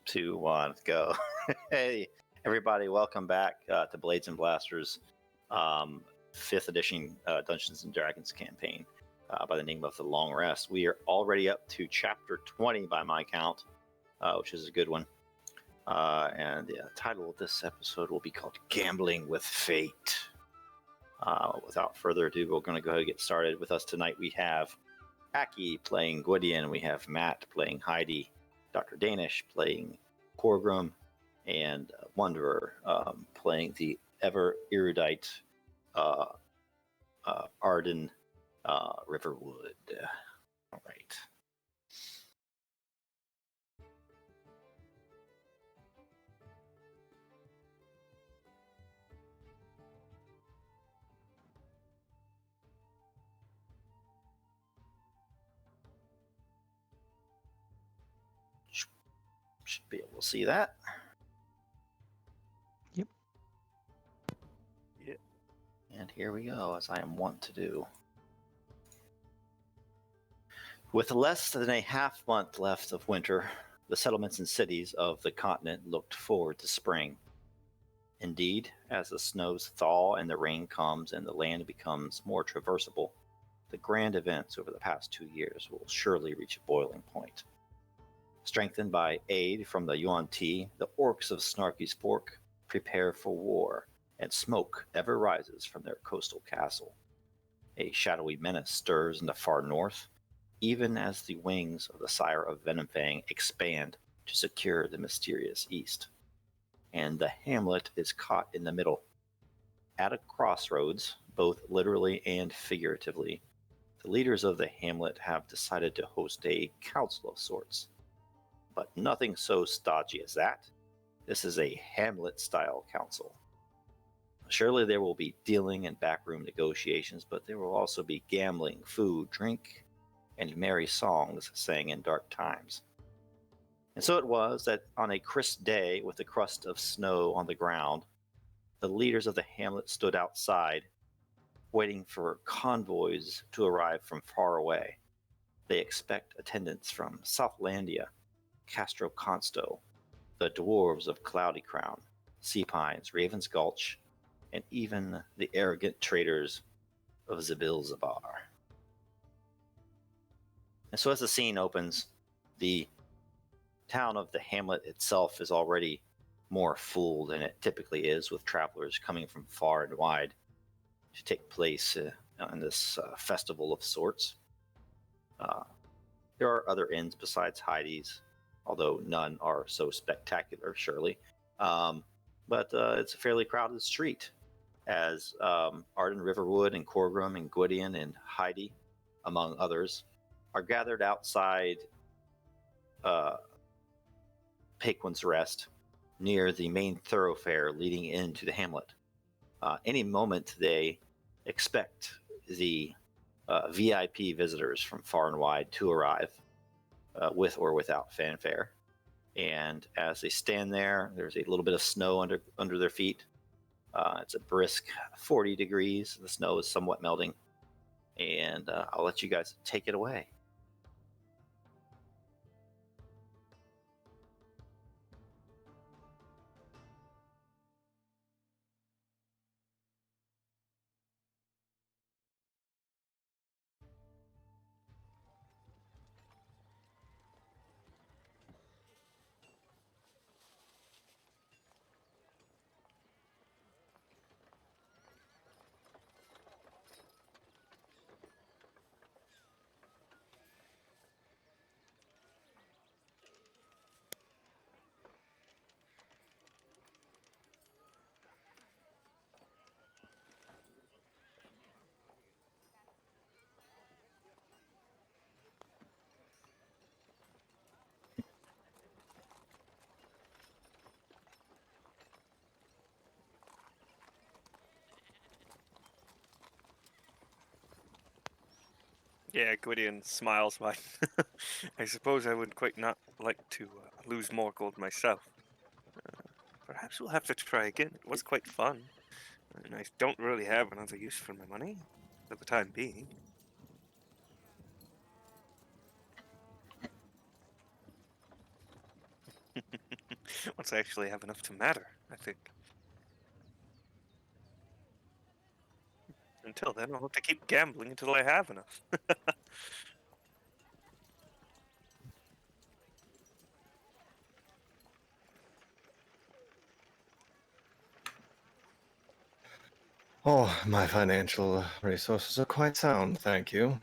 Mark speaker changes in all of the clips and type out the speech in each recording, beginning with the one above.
Speaker 1: 2, 1, go. Hey, everybody, welcome back to Blades and Blasters, 5th edition Dungeons and Dragons campaign by the name of The Long Rest. We are already up to chapter 20 by my count, which is a good one. And the title of this episode will be called Gambling with Fate. Without further ado, we're going to go ahead and get started. With us tonight, we have Aki playing Gwydion, we have Matt playing Heidi, Dr. Danish playing Corgrim, and Wanderer playing the ever erudite Arden Riverwood. All right. Should be able to see that.
Speaker 2: Yep.
Speaker 1: Yep. And here we go, as I am wont to do. With less than a half month left of winter, the settlements and cities of the continent looked forward to spring. Indeed, as the snows thaw and the rain comes and the land becomes more traversable, the grand events over the past 2 years will surely reach a boiling point. Strengthened by aid from the Yuan-Ti, the orcs of Snarky's Fork prepare for war, and smoke ever rises from their coastal castle. A shadowy menace stirs in the far north, even as the wings of the Sire of Venomfang expand to secure the mysterious east. And the Hamlet is caught in the middle. At a crossroads, both literally and figuratively, the leaders of the Hamlet have decided to host a council of sorts. But nothing so stodgy as that. This is a Hamlet-style council. Surely there will be dealing and backroom negotiations, but there will also be gambling, food, drink, and merry songs sang in dark times. And so it was that on a crisp day with a crust of snow on the ground, the leaders of the Hamlet stood outside, waiting for convoys to arrive from far away. They expect attendance from Southlandia, Castro Consto, the dwarves of Cloudy Crown, Sea Pines, Raven's Gulch, and even the arrogant traders of Zabil-Zabar. And so as the scene opens, the town of the Hamlet itself is already more full than it typically is, with travelers coming from far and wide to take place in this festival of sorts. There are other inns besides Heidi's, although none are so spectacular, surely. But it's a fairly crowded street, as Arden Riverwood and Corgrim and Gwydion and Heidi, among others, are gathered outside Paquin's Rest, near the main thoroughfare leading into the Hamlet. Any moment they expect the VIP visitors from far and wide to arrive, with or without fanfare. And as they stand there, there's a little bit of snow under their feet. It's a brisk 40 degrees. The snow is somewhat melting. And I'll let you guys take it away.
Speaker 3: Yeah, Gwydion smiles. I suppose I would quite not like to lose more gold myself. Perhaps we'll have to try again. It was quite fun, and I don't really have another use for my money for the time being. Once I actually have enough to matter, I think. Until then, I'll have to keep gambling until I have enough.
Speaker 2: Oh, my financial resources are quite sound, thank you.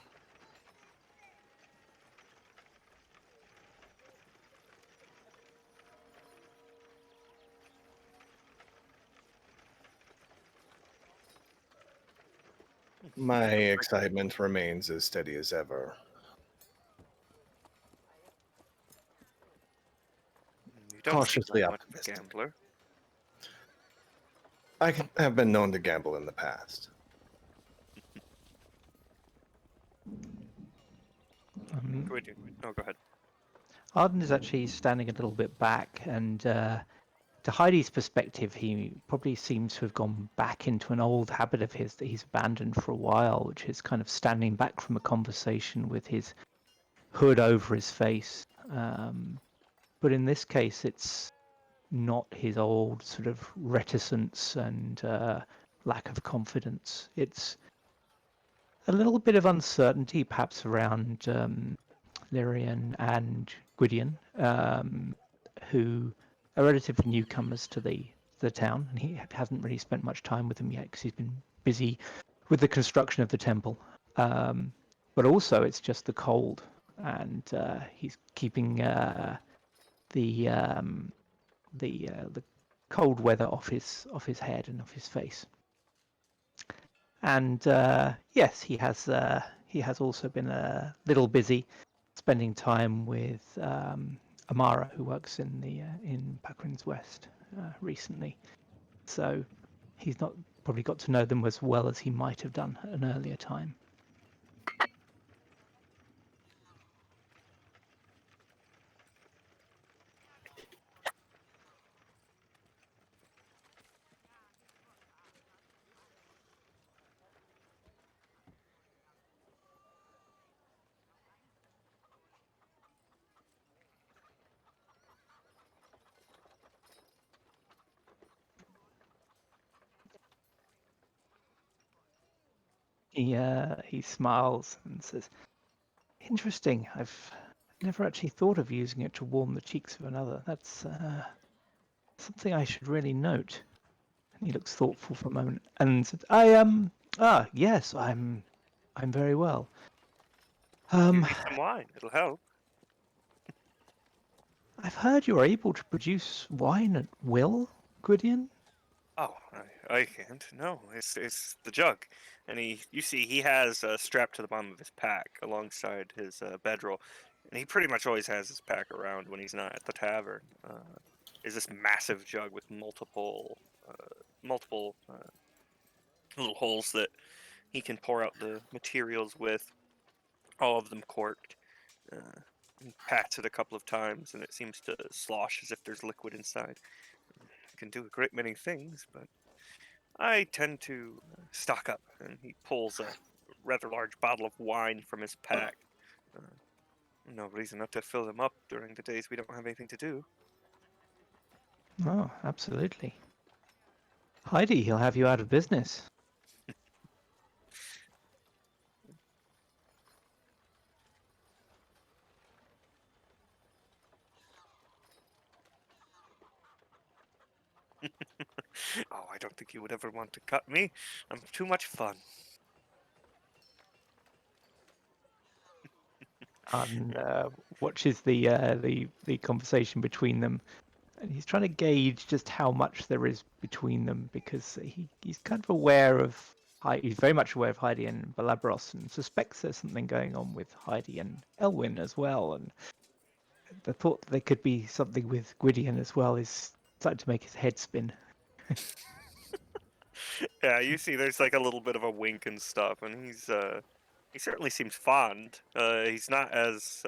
Speaker 2: My excitement remains as steady as ever.
Speaker 3: You don't seem
Speaker 2: Cautiously
Speaker 3: like much of a
Speaker 2: optimistic.
Speaker 3: gambler.
Speaker 2: Have been known to gamble in the past.
Speaker 3: Oh, go ahead.
Speaker 4: Arden is actually standing a little bit back, and to Heidi's perspective, he probably seems to have gone back into an old habit of his that he's abandoned for a while, which is kind of standing back from a conversation with his hood over his face. But in this case, it's not his old sort of reticence and lack of confidence. It's a little bit of uncertainty, perhaps around Lyrian and Gwydion, who are relative newcomers to the town, and he hasn't really spent much time with them yet because he's been busy with the construction of the temple. But also, it's just the cold, and he's keeping the cold weather off his head and off his face. And yes, he has also been a little busy spending time with Amara, who works in Pakrin's West recently. So he's not probably got to know them as well as he might have done at an earlier time. He smiles and says, "Interesting. I've never actually thought of using it to warm the cheeks of another. That's something I should really note." And he looks thoughtful for a moment and said, yes, I'm very well.
Speaker 3: Give me some wine. It'll help.
Speaker 4: I've heard you're able to produce wine at will, Gwydion?
Speaker 3: Oh, I can't. No, it's the jug, and you see, he has strapped to the bottom of his pack alongside his bedroll, and he pretty much always has his pack around when he's not at the tavern. Is this massive jug with multiple little holes that he can pour out the materials with, all of them corked. He pats it a couple of times, and it seems to slosh as if there's liquid inside. It can do a great many things, but I tend to stock up, and he pulls a rather large bottle of wine from his pack. No reason not to fill them up during the days we don't have anything to do.
Speaker 4: Oh, absolutely. Heidi, he'll have you out of business.
Speaker 3: Oh, I don't think you would ever want to cut me. I'm too much fun.
Speaker 4: And watches the conversation between them, and he's trying to gauge just how much there is between them because he's kind of aware of he's very much aware of Heidi and Balabros and suspects there's something going on with Heidi and Elwyn as well. And the thought that there could be something with Gwydion as well is starting to make his head spin.
Speaker 3: Yeah, you see, there's like a little bit of a wink and stuff, and he certainly seems fond. He's not as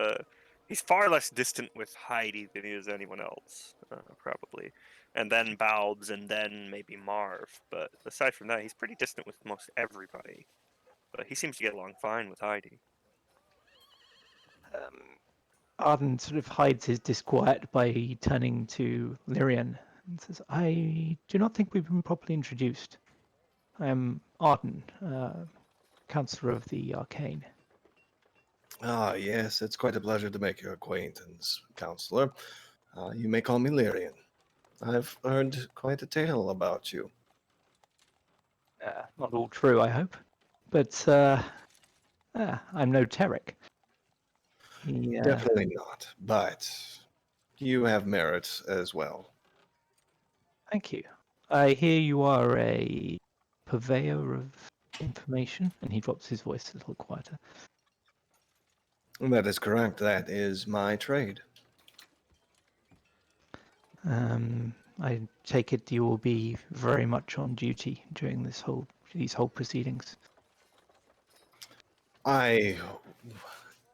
Speaker 3: he's far less distant with Heidi than he is anyone else, probably, and then Balbs, and then maybe Marv. But aside from that, he's pretty distant with most everybody. But he seems to get along fine with Heidi.
Speaker 4: Arden sort of hides his disquiet by turning to Lyrian and says, I do not think we've been properly introduced. I am Arden, Counselor of the Arcane.
Speaker 2: Ah, yes, it's quite a pleasure to make your acquaintance, Counselor. You may call me Lyrian. I've heard quite a tale about you.
Speaker 4: Not all true, I hope. But I'm no Terric. He,
Speaker 2: Definitely not, but you have merit as well.
Speaker 4: Thank you. I hear you are a purveyor of information, and he drops his voice a little quieter.
Speaker 2: That is correct. That is my trade.
Speaker 4: I take it you will be very much on duty during these whole proceedings.
Speaker 2: I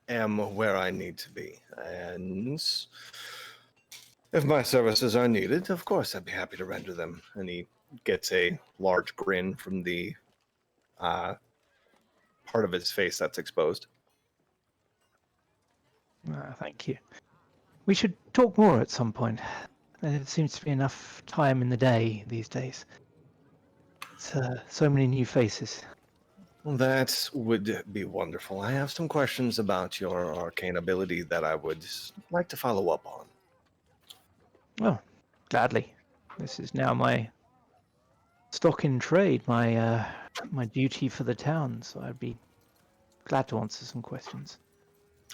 Speaker 2: am where I need to be, and if my services are needed, of course I'd be happy to render them. And he gets a large grin from the part of his face that's exposed.
Speaker 4: Thank you. We should talk more at some point. There seems to be enough time in the day these days. It's so many new faces.
Speaker 2: That would be wonderful. I have some questions about your arcane ability that I would like to follow up on.
Speaker 4: Oh, gladly. This is now my stock in trade, my duty for the town. So I'd be glad to answer some questions.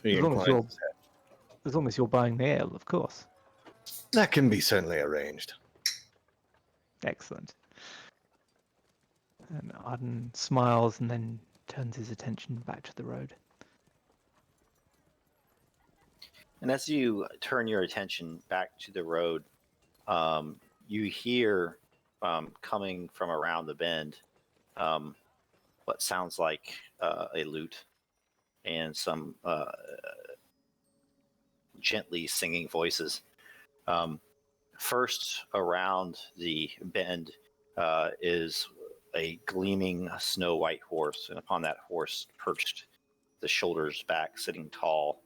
Speaker 2: He
Speaker 4: As long as
Speaker 2: inclines his head.
Speaker 4: as long as you're buying the ale, of course.
Speaker 2: That can be certainly arranged.
Speaker 4: Excellent. And Arden smiles and then turns his attention back to the road.
Speaker 1: And as you turn your attention back to the road, you hear coming from around the bend what sounds like a lute and some gently singing voices. First around the bend is a gleaming snow white horse, and upon that horse, perched the shoulders back, sitting tall,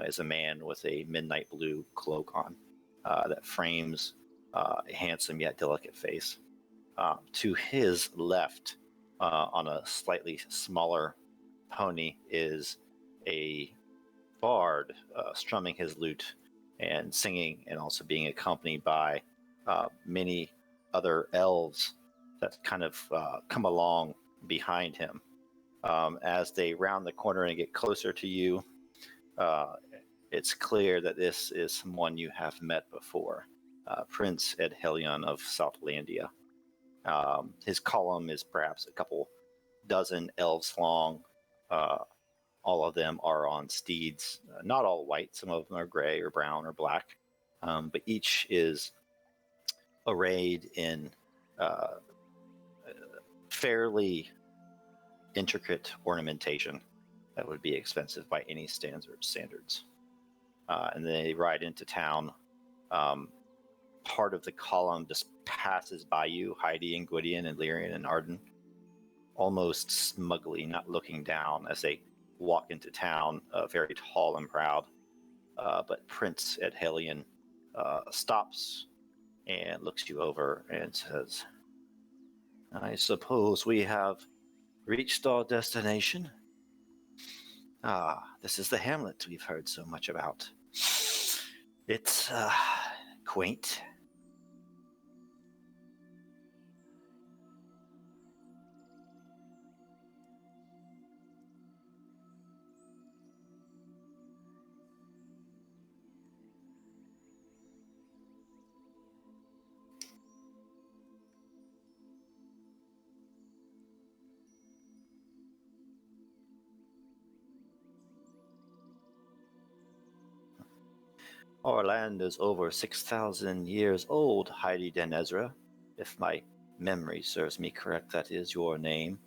Speaker 1: is a man with a midnight blue cloak on that frames a handsome yet delicate face. To his left, on a slightly smaller pony, is a bard strumming his lute and singing, and also being accompanied by many other elves that kind of come along behind him. As they round the corner and get closer to you, it's clear that this is someone you have met before, Prince Edhelion of Southlandia. His column is perhaps a couple dozen elves long. All of them are on steeds, not all white. Some of them are gray or brown or black, but each is arrayed in fairly intricate ornamentation that would be expensive by any standards. And they ride into town. Part of the column just passes by you, Heidi and Gwydion and Lyrian and Arden, almost smugly, not looking down as they walk into town, very tall and proud. But Prince Edhelion stops and looks you over and says, I suppose we have reached our destination. This is the Hamlet we've heard so much about. It's quaint. Our land is over 6,000 years old, Heidi Den Ezra. If my memory serves me correct, that is your name.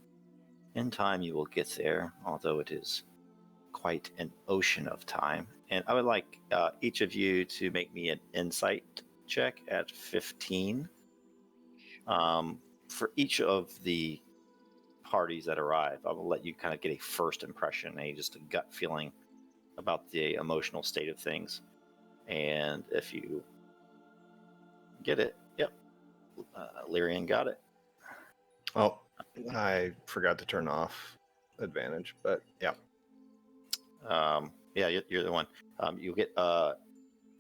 Speaker 1: In time you will get there, although it is quite an ocean of time. And I would like each of you to make me an insight check at 15. For each of the parties that arrive, I will let you kind of get a first impression, just a gut feeling about the emotional state of things. And if you get it, yep, Lyrian got it.
Speaker 2: Oh, I forgot to turn off advantage, but yeah.
Speaker 1: Yeah, you're the one. You get a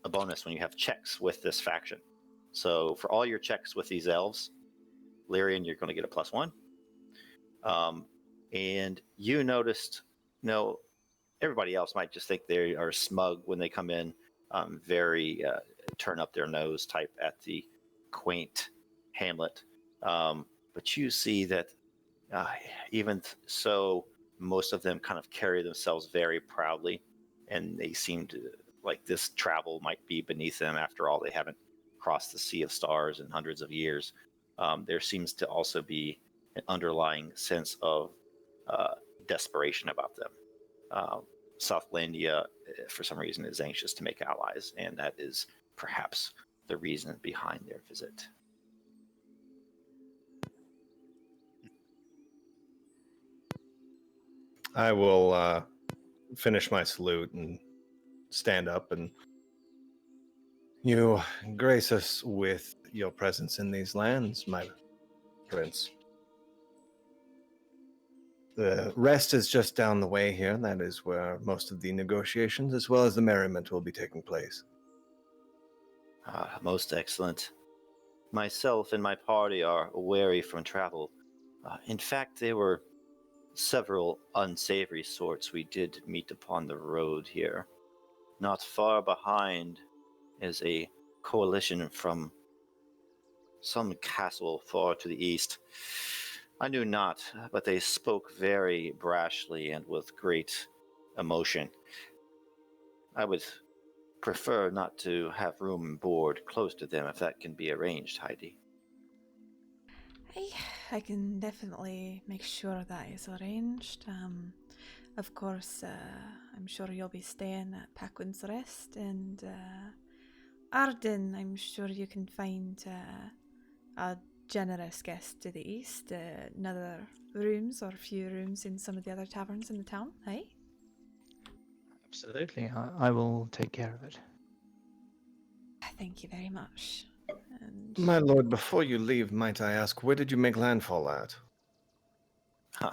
Speaker 1: bonus when you have checks with this faction. So for all your checks with these elves, Lyrian, you're going to get a +1. And you noticed, everybody else might just think they are smug when they come in, very turn up their nose type at the quaint Hamlet. But you see that even so, most of them kind of carry themselves very proudly, and they seem to like this travel might be beneath them. After all, they haven't crossed the sea of stars in hundreds of years. There seems to also be an underlying sense of uh, desperation about them. Southlandia, for some reason, is anxious to make allies, and that is perhaps the reason behind their visit.
Speaker 2: I will finish my salute and stand up, and you grace us with your presence in these lands, my prince. The rest is just down the way here. That is where most of the negotiations as well as the merriment will be taking place.
Speaker 1: Most excellent. Myself and my party are wary from travel. In fact, there were several unsavory sorts we did meet upon the road here. Not far behind is a coalition from some castle far to the east. I knew not, but they spoke very brashly and with great emotion. I would prefer not to have room and board close to them if that can be arranged, Heidi.
Speaker 5: I can definitely make sure that is arranged. Of course, I'm sure you'll be staying at Paquin's Rest, and Arden, I'm sure you can find a generous guest to the east, another rooms or a few rooms in some of the other taverns in the town, eh?
Speaker 4: Absolutely, I will take care of it.
Speaker 5: Thank you very much. And
Speaker 2: My lord, before you leave, might I ask, where did you make landfall at?
Speaker 1: Huh.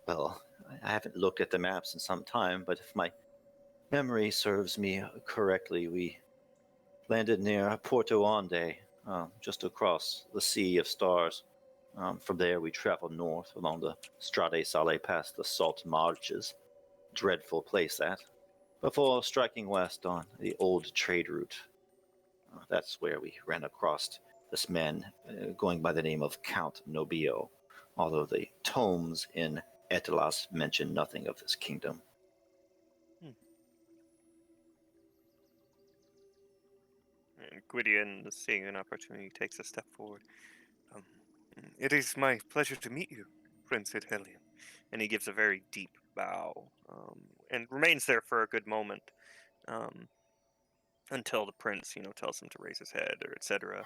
Speaker 1: Well, I haven't looked at the maps in some time, but if my memory serves me correctly, we landed near Porto Ande, just across the Sea of Stars. From there, we traveled north along the Strade Sale past the Salt Marshes. Dreadful place, that. Before striking west on the old trade route. That's where we ran across this man going by the name of Count Nobio, although the tomes in Etelas mention nothing of this kingdom.
Speaker 3: And Gwydion, seeing an opportunity, takes a step forward. Um, it is my pleasure to meet you, Prince Idhelion. And he gives a very deep bow, and remains there for a good moment, until the prince, tells him to raise his head or etc.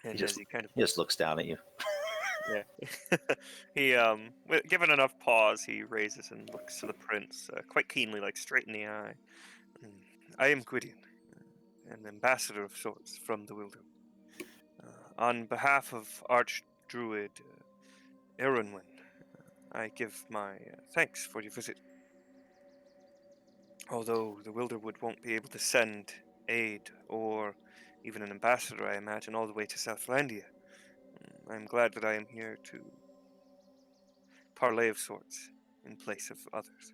Speaker 3: And as he kind of
Speaker 1: He just looks down at you.
Speaker 3: yeah, he given enough pause, he raises and looks to the prince quite keenly, like straight in the eye. I am Gwydion, an ambassador of sorts from the Wilderness. On behalf of Archdruid Erunwyn, I give my thanks for your visit. Although the Wilderwood won't be able to send aid or even an ambassador, I imagine, all the way to Southlandia, I'm glad that I am here to parley of sorts in place of others.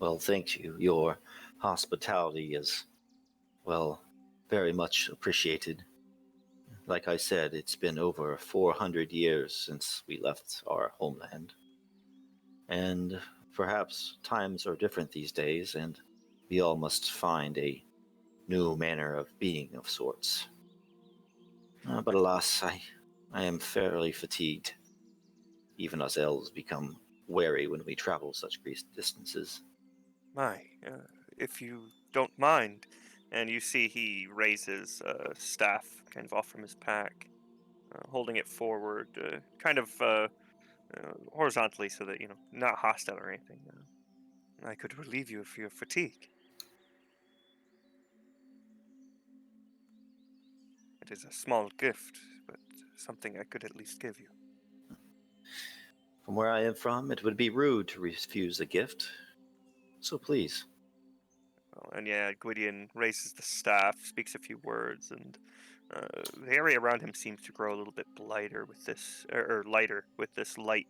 Speaker 1: Well, thank you. Your hospitality is, well, very much appreciated. Like I said, it's been over 400 years since we left our homeland. And perhaps times are different these days, and we all must find a new manner of being of sorts. But alas, I am fairly fatigued. Even us elves become wary when we travel such great distances.
Speaker 3: My, if you don't mind. And you see he raises a staff kind of off from his pack, holding it forward, kind of horizontally, so that not hostile or anything. I could relieve you of your fatigue. It is a small gift, but something I could at least give you.
Speaker 1: From where I am from, it would be rude to refuse a gift. So please.
Speaker 3: Well, and yeah, Gwydion raises the staff, speaks a few words, and the area around him seems to grow a little bit lighter with this, or lighter with this light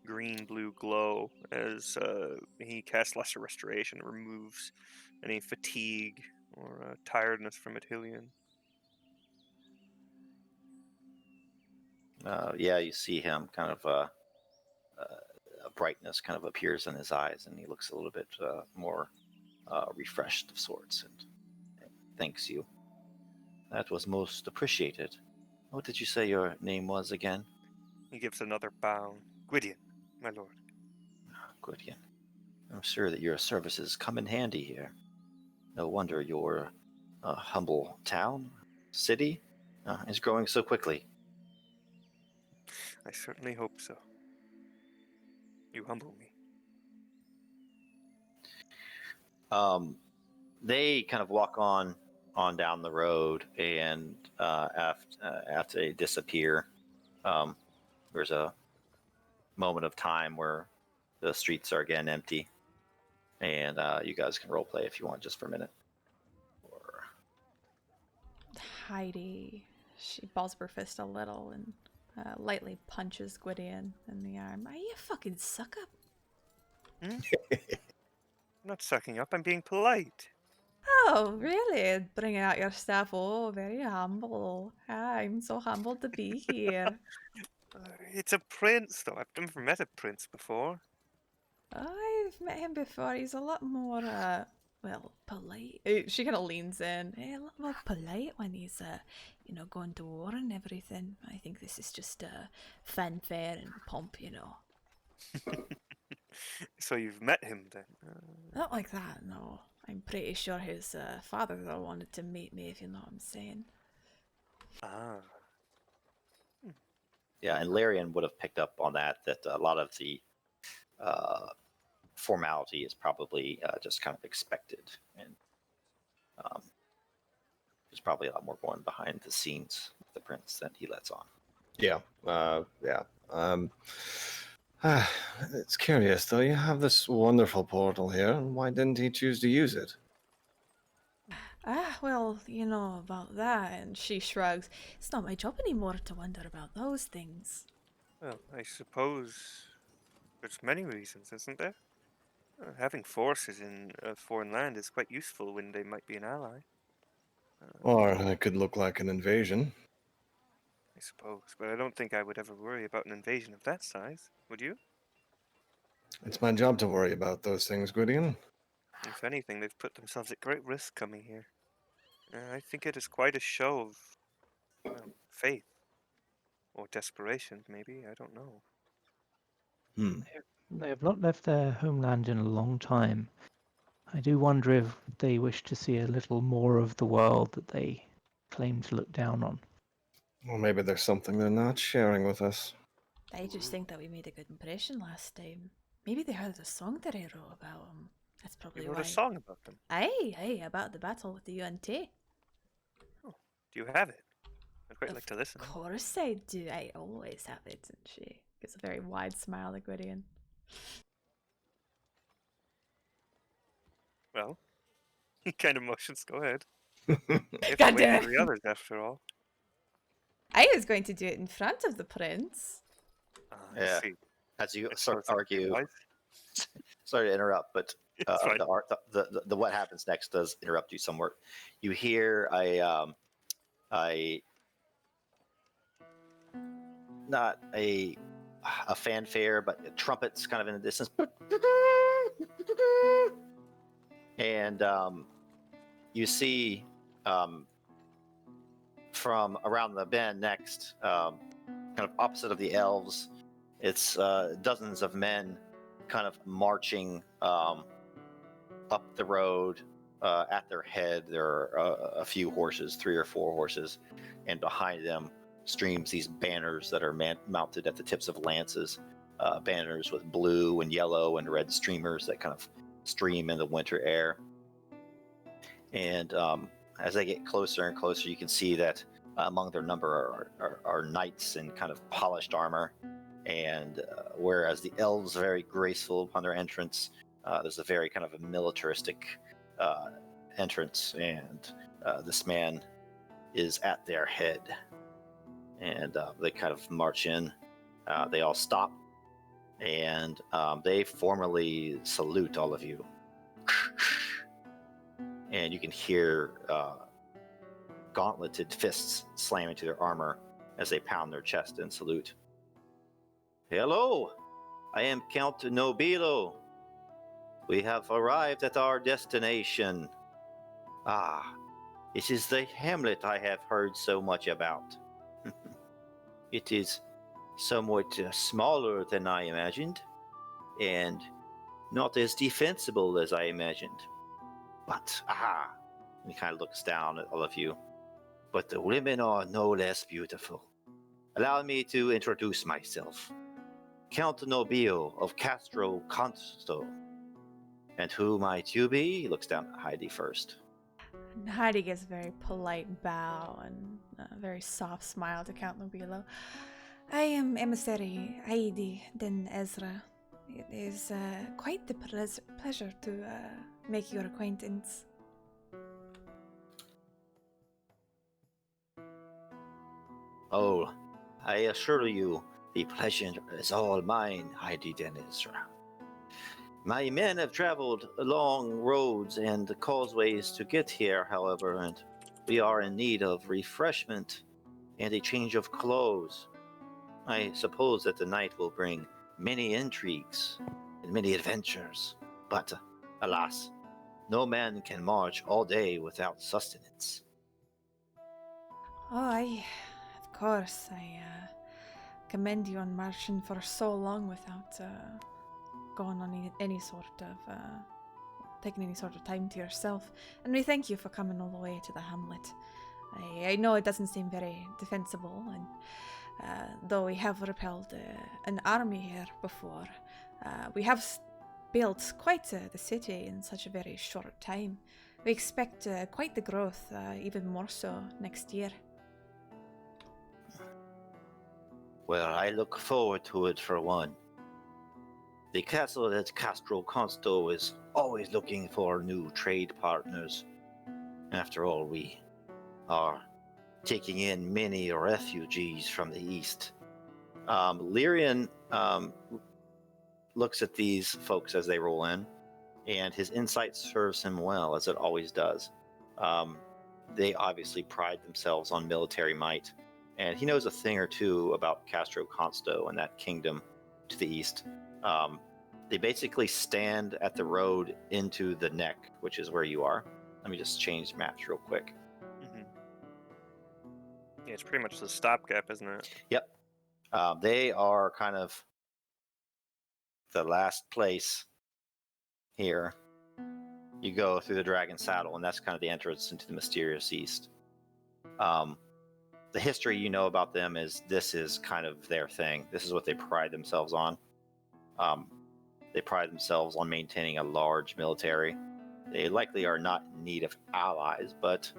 Speaker 3: green-blue glow as he casts Lesser Restoration, removes any fatigue or tiredness from Attilian.
Speaker 1: Yeah, you see him kind of a brightness kind of appears in his eyes, and he looks a little bit more refreshed of sorts, and thanks you. That was most appreciated. What did you say your name was again?
Speaker 3: He gives another bow. Gwydion, my lord.
Speaker 1: Gwydion. I'm sure that your services come in handy here. No wonder your humble town, city, is growing so quickly.
Speaker 3: I certainly hope so. You humble me.
Speaker 1: They kind of walk on down the road, and after they disappear, there's a moment of time where the streets are again empty, and you guys can role play if you want, just for a minute. Or
Speaker 5: Heidi, she balls up her fist a little and lightly punches Gwydion in the arm. Are you a fucking suck up?
Speaker 3: I'm not sucking up, I'm being polite.
Speaker 5: Oh, really? Bringing out your staff. Oh, very humble. I'm so humbled to be here.
Speaker 3: It's a prince, though. I've never met a prince before.
Speaker 5: I've met him before. He's a lot more, well, polite. She kind of leans in. A lot more polite when he's, going to war and everything. I think this is just fanfare and pomp,
Speaker 3: So you've met him, then?
Speaker 5: Not like that, no. I'm pretty sure his father though wanted to meet me, if you know what I'm saying.
Speaker 3: Ah.
Speaker 1: yeah, and Larian would have picked up on that a lot of the formality is probably just kind of expected, and there's probably a lot more going behind the scenes with the prince than he lets on.
Speaker 2: Yeah. Yeah. It's curious, though. You have this wonderful portal here. Why didn't he choose to use it?
Speaker 5: Well, you know about that, and she shrugs. It's not my job anymore to wonder about those things.
Speaker 3: Well, I suppose there's many reasons, isn't there? Having forces in a foreign land is quite useful when they might be an ally.
Speaker 2: Or it could look like an invasion.
Speaker 3: I suppose, but I don't think I would ever worry about an invasion of that size. Would you?
Speaker 2: It's my job to worry about those things, Gwydion.
Speaker 3: If anything, they've put themselves at great risk coming here. I think it is quite a show of, well, faith. Or desperation, maybe. I don't know.
Speaker 4: They have not left their homeland in a long time. I do wonder if they wish to see a little more of the world that they claim to look down on.
Speaker 2: Well, maybe there's something they're not sharing with us.
Speaker 5: I just think that we made a good impression last time. Maybe they heard a song that I wrote about them. That's probably
Speaker 3: You wrote
Speaker 5: why.
Speaker 3: a song about them.
Speaker 5: Aye, about the battle with the UNT.
Speaker 3: Oh, do you have it? I'd quite like to listen.
Speaker 5: Of course I do. I always have it. And she gives a very wide smile at Gwydion.
Speaker 3: Well, he kind of motions. Go ahead. If
Speaker 5: God
Speaker 3: wait
Speaker 5: damn
Speaker 3: for
Speaker 5: it.
Speaker 3: the others, after all.
Speaker 5: I was going to do it in front of the prince.
Speaker 3: I
Speaker 1: Yeah.
Speaker 3: see.
Speaker 1: As you
Speaker 3: It
Speaker 1: start
Speaker 3: shows
Speaker 1: to argue,
Speaker 3: sacrifice.
Speaker 1: sorry to interrupt, but
Speaker 3: It's fine.
Speaker 1: the what happens next does interrupt you somewhat. You hear not a fanfare, but trumpets kind of in the distance, and you see from around the bend next, kind of opposite of the elves, it's dozens of men kind of marching up the road. At their head, there are a few horses, 3 or 4 horses, and behind them, streams these banners that are mounted at the tips of lances, banners with blue and yellow and red streamers that kind of stream in the winter air. And as they get closer and closer, you can see that among their number are knights in kind of polished armor. And whereas the elves are very graceful upon their entrance, there's a very kind of a militaristic entrance, and this man is at their head. And they kind of march in. They all stop, and they formally salute all of you. And you can hear gauntleted fists slam into their armor as they pound their chest and salute. Hello, I am Count Nobilo. We have arrived at our destination. Ah, this is the Hamlet I have heard so much about. It is somewhat smaller than I imagined, and not as defensible as I imagined. But, and he kind of looks down at all of you. But the women are no less beautiful. Allow me to introduce myself. Count Nobile of Castro Consto. And who might you be? He looks down at Heidi first.
Speaker 5: And Heidi gives a very polite bow and a very soft smile to Count Nobilo. I am emissary Heidi Den Ezra. It is quite the pleasure to make your acquaintance.
Speaker 1: Oh, I assure you, the pleasure is all mine, Heidi Den Ezra. My men have traveled long roads and causeways to get here, however, and we are in need of refreshment and a change of clothes. I suppose that the night will bring many intrigues and many adventures, but alas, no man can march all day without sustenance.
Speaker 5: Oh, of course, I commend you on marching for so long without going on any sort of, taking any sort of time to yourself. And we thank you for coming all the way to the Hamlet. I know it doesn't seem very defensible, and though we have repelled an army here before, we have built quite the city in such a very short time. We expect quite the growth, even more so next year.
Speaker 1: Well, I look forward to it for one. The castle at Castro Consto is always looking for new trade partners. After all, we are taking in many refugees from the east. Lyrian looks at these folks as they roll in, and his insight serves him well, as it always does. They obviously pride themselves on military might, and he knows a thing or two about Castro Consto and that kingdom to the east. They basically stand at the road into the neck, which is where you are. Let me just change maps real quick.
Speaker 3: Mm-hmm. Yeah, it's pretty much the stopgap, isn't it?
Speaker 1: Yep. They are kind of the last place here. You go through the Dragon Saddle, and that's kind of the entrance into the mysterious east. The history you know about them is this is kind of their thing. This is what they pride themselves on. They pride themselves on maintaining a large military. They likely are not in need of allies, but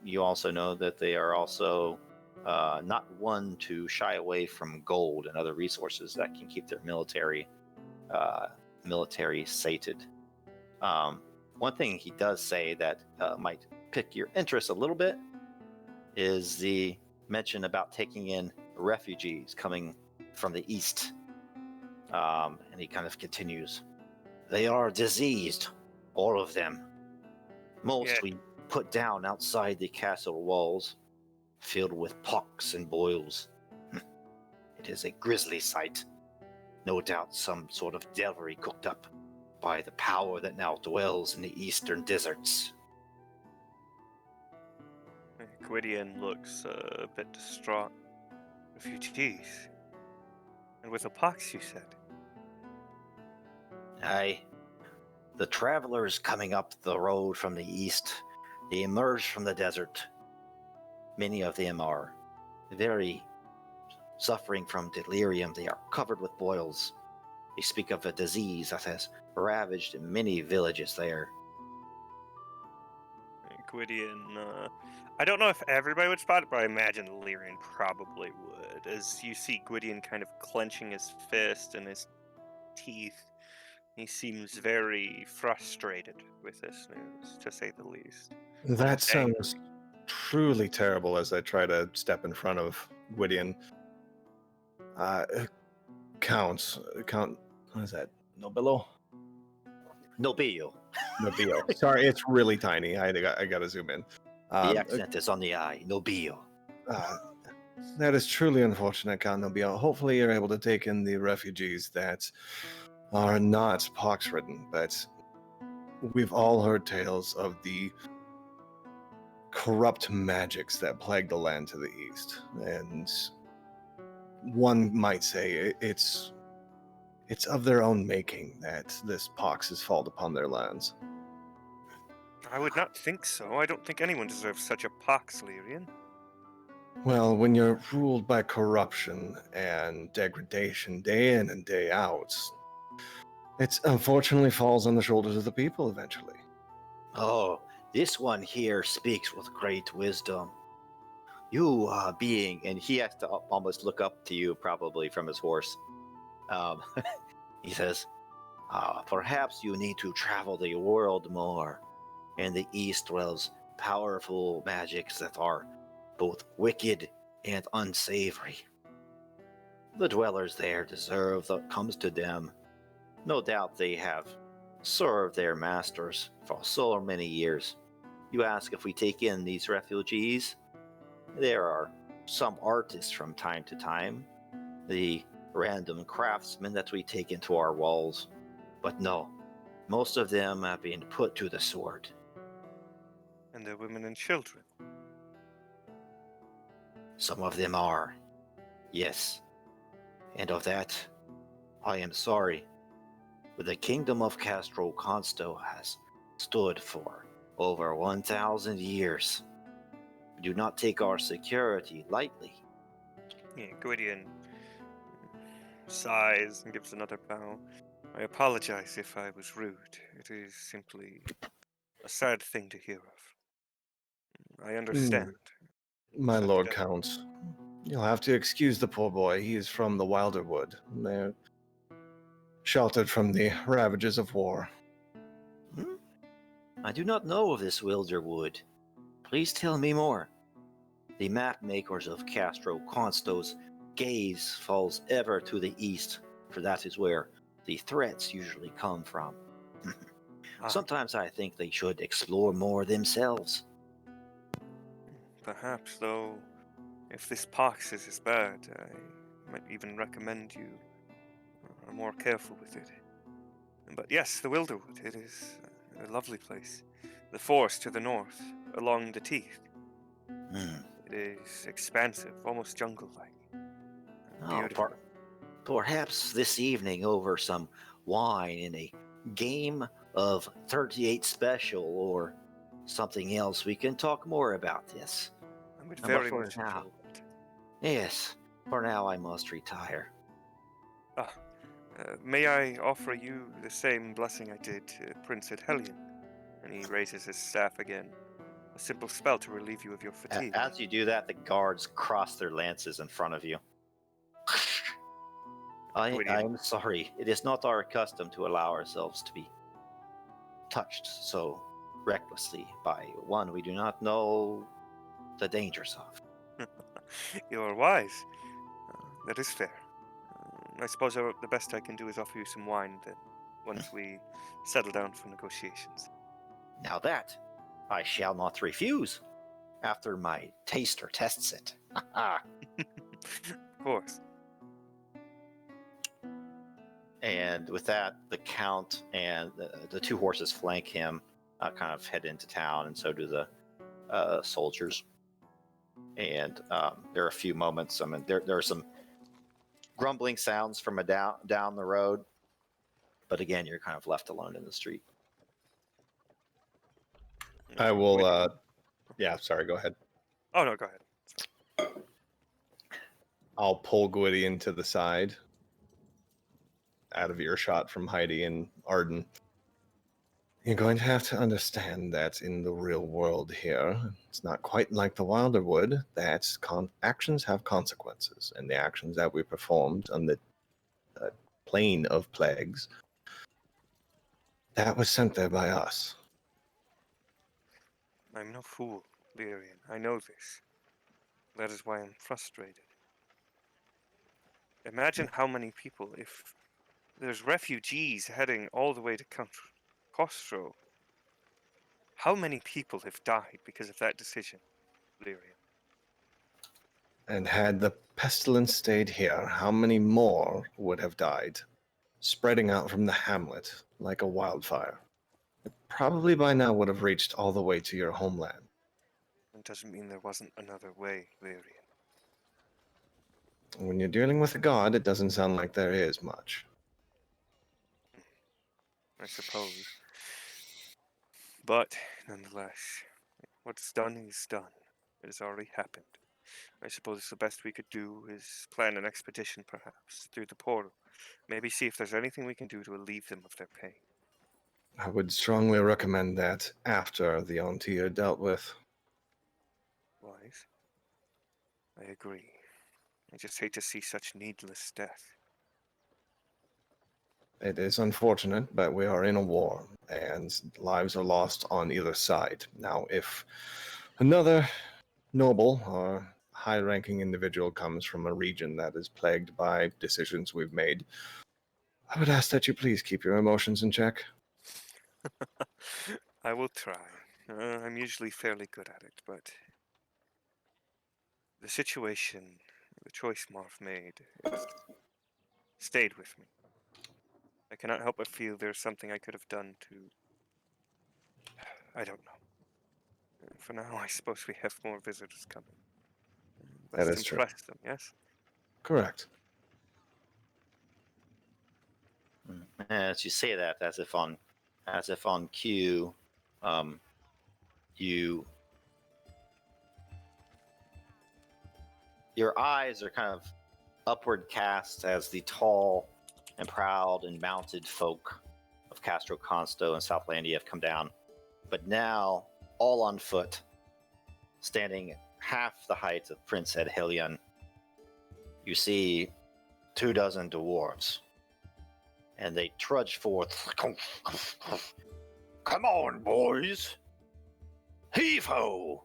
Speaker 1: you also know that they are also not one to shy away from gold and other resources that can keep their military sated. One thing he does say that might pique your interest a little bit is the mention about taking in refugees coming from the east. And he kind of continues. They are diseased, all of them. Most we put down outside the castle walls, filled with pox and boils. It is a grisly sight. No doubt some sort of devilry cooked up by the power that now dwells in the eastern deserts.
Speaker 3: Gwydion looks a bit distraught. Refugees? And with a pox, you said?
Speaker 1: Aye. The travelers coming up the road from the east, they emerge from the desert. Many of them are very suffering from delirium. They are covered with boils. They speak of a disease that has ravaged many villages there.
Speaker 3: Gwydion, I don't know if everybody would spot it, but I imagine Lyrian probably would. As you see Gwydion kind of clenching his fist and his teeth, he seems very frustrated with this news, to say the least.
Speaker 2: That
Speaker 3: Almost
Speaker 2: sounds
Speaker 3: angry.
Speaker 2: truly terrible as I try to step in front of Gwydion. Count, what is that? Nobilo?
Speaker 1: Nobillo.
Speaker 2: Nobilo. Sorry, it's really tiny. I gotta zoom in.
Speaker 1: The accent is on the I. Nobillo.
Speaker 2: That is truly unfortunate, Count Nobilo. Hopefully you're able to take in the refugees that are not pox-ridden, but we've all heard tales of the corrupt magics that plague the land to the east, and one might say it's of their own making that this pox has fallen upon their lands.
Speaker 3: I would not think so. I don't think anyone deserves such a pox, Lyrian.
Speaker 2: Well, when you're ruled by corruption and degradation day in and day out, it unfortunately falls on the shoulders of the people eventually.
Speaker 1: Oh, this one here speaks with great wisdom. You being, and he has to almost look up to you probably from his horse. He says, perhaps you need to travel the world more. In the East dwells powerful magics that are both wicked and unsavory. The dwellers there deserve what comes to them. No doubt they have served their masters for so many years. You ask if we take in these refugees? There are some artists from time to time, the random craftsmen that we take into our walls. But no, most of them have been put to the sword.
Speaker 3: And their women and children.
Speaker 1: Some of them are, yes. And of that, I am sorry. But the kingdom of Castro Consto has stood for over 1,000 years. We do not take our security lightly.
Speaker 3: Yeah, Gwydion sighs and gives another bow. I apologize if I was rude. It is simply a sad thing to hear of. I understand.
Speaker 2: My
Speaker 3: Such
Speaker 2: lord
Speaker 3: death-
Speaker 2: Count, you'll have to excuse the poor boy. He is from the Wilder Wood. They're sheltered from the ravages of war.
Speaker 1: I do not know of this Wilderwood. Please tell me more. The map makers of Castro Consto's gaze falls ever to the east, for that is where the threats usually come from.
Speaker 3: Ah,
Speaker 1: Sometimes I think they should explore more themselves.
Speaker 3: perhaps, though, if this pox is as bad, I might even recommend you are more careful with it. But yes, the Wilderwood, it is a lovely place. The forest to the north, along the Teeth.
Speaker 1: Hmm.
Speaker 3: It is expansive, almost jungle-like.
Speaker 1: Oh,
Speaker 3: Beautiful.
Speaker 1: perhaps this evening over some wine in a game of 38 special or something else, we can talk more about this.
Speaker 3: I would
Speaker 1: But
Speaker 3: very
Speaker 1: for
Speaker 3: much
Speaker 1: now-
Speaker 3: enjoy that.
Speaker 1: Yes, for now I must retire.
Speaker 3: May I offer you the same blessing I did to Prince Hellion? And he raises his staff again. A simple spell to relieve you of your fatigue.
Speaker 1: As you do that, the guards cross their lances in front of you. I am sorry. It is not our custom to allow ourselves to be touched so recklessly by one we do not know the dangers of.
Speaker 3: You are wise. That is fair. I suppose the best I can do is offer you some wine then, once we settle down for negotiations.
Speaker 1: Now that I shall not refuse after my taster tests it.
Speaker 3: Of course.
Speaker 1: And with that, the count and the two horses flank him, kind of head into town, and so do the soldiers. And there are a few moments. I mean, there are some grumbling sounds from down the road, but again, you're kind of left alone in the street.
Speaker 2: I will. Yeah, sorry. Go ahead.
Speaker 3: Oh no, go ahead.
Speaker 2: I'll pull Gwydion to the side, out of earshot from Heidi and Arden. You're going to have to understand that in the real world here, it's not quite like the Wilder wood, that actions have consequences, and the actions that we performed on the plane of plagues, that was sent there by us.
Speaker 3: I'm no fool, Lyrian. I know this. That is why I'm frustrated. Imagine how many people, if there's refugees heading all the way to Costro, how many people have died because of that decision, Lyrian?
Speaker 2: And had the pestilence stayed here, how many more would have died, spreading out from the hamlet like a wildfire? It probably by now would have reached all the way to your homeland.
Speaker 3: It doesn't mean there wasn't another way, Lyrian.
Speaker 2: When you're dealing with a god, it doesn't sound like there is much.
Speaker 3: I suppose. But, nonetheless, what's done is done. It has already happened. I suppose the best we could do is plan an expedition, perhaps, through the portal. Maybe see if there's anything we can do to relieve them of their pain.
Speaker 2: I would strongly recommend that after the Auntie are dealt with.
Speaker 3: Wise. I agree. I just hate to see such needless death.
Speaker 2: It is unfortunate, but we are in a war, and lives are lost on either side. Now, if another noble or high-ranking individual comes from a region that is plagued by decisions we've made, I would ask that you please keep your emotions in check.
Speaker 3: I will try. I'm usually fairly good at it, but the situation, the choice Marv made, it's stayed with me. I cannot help but feel there's something I could have done to... I don't know. For now, I suppose we have more visitors coming.
Speaker 2: That
Speaker 3: Let's
Speaker 2: is true.
Speaker 3: impress them, yes?
Speaker 2: Correct.
Speaker 1: As you say that, as if on cue, your eyes are kind of upward cast as the tall and proud and mounted folk of Castro Consto and Southlandia have come down, but now all on foot, standing half the height of Prince Edhelion. You see 24 dwarves, and they trudge forth. Come on, boys! Heave-ho!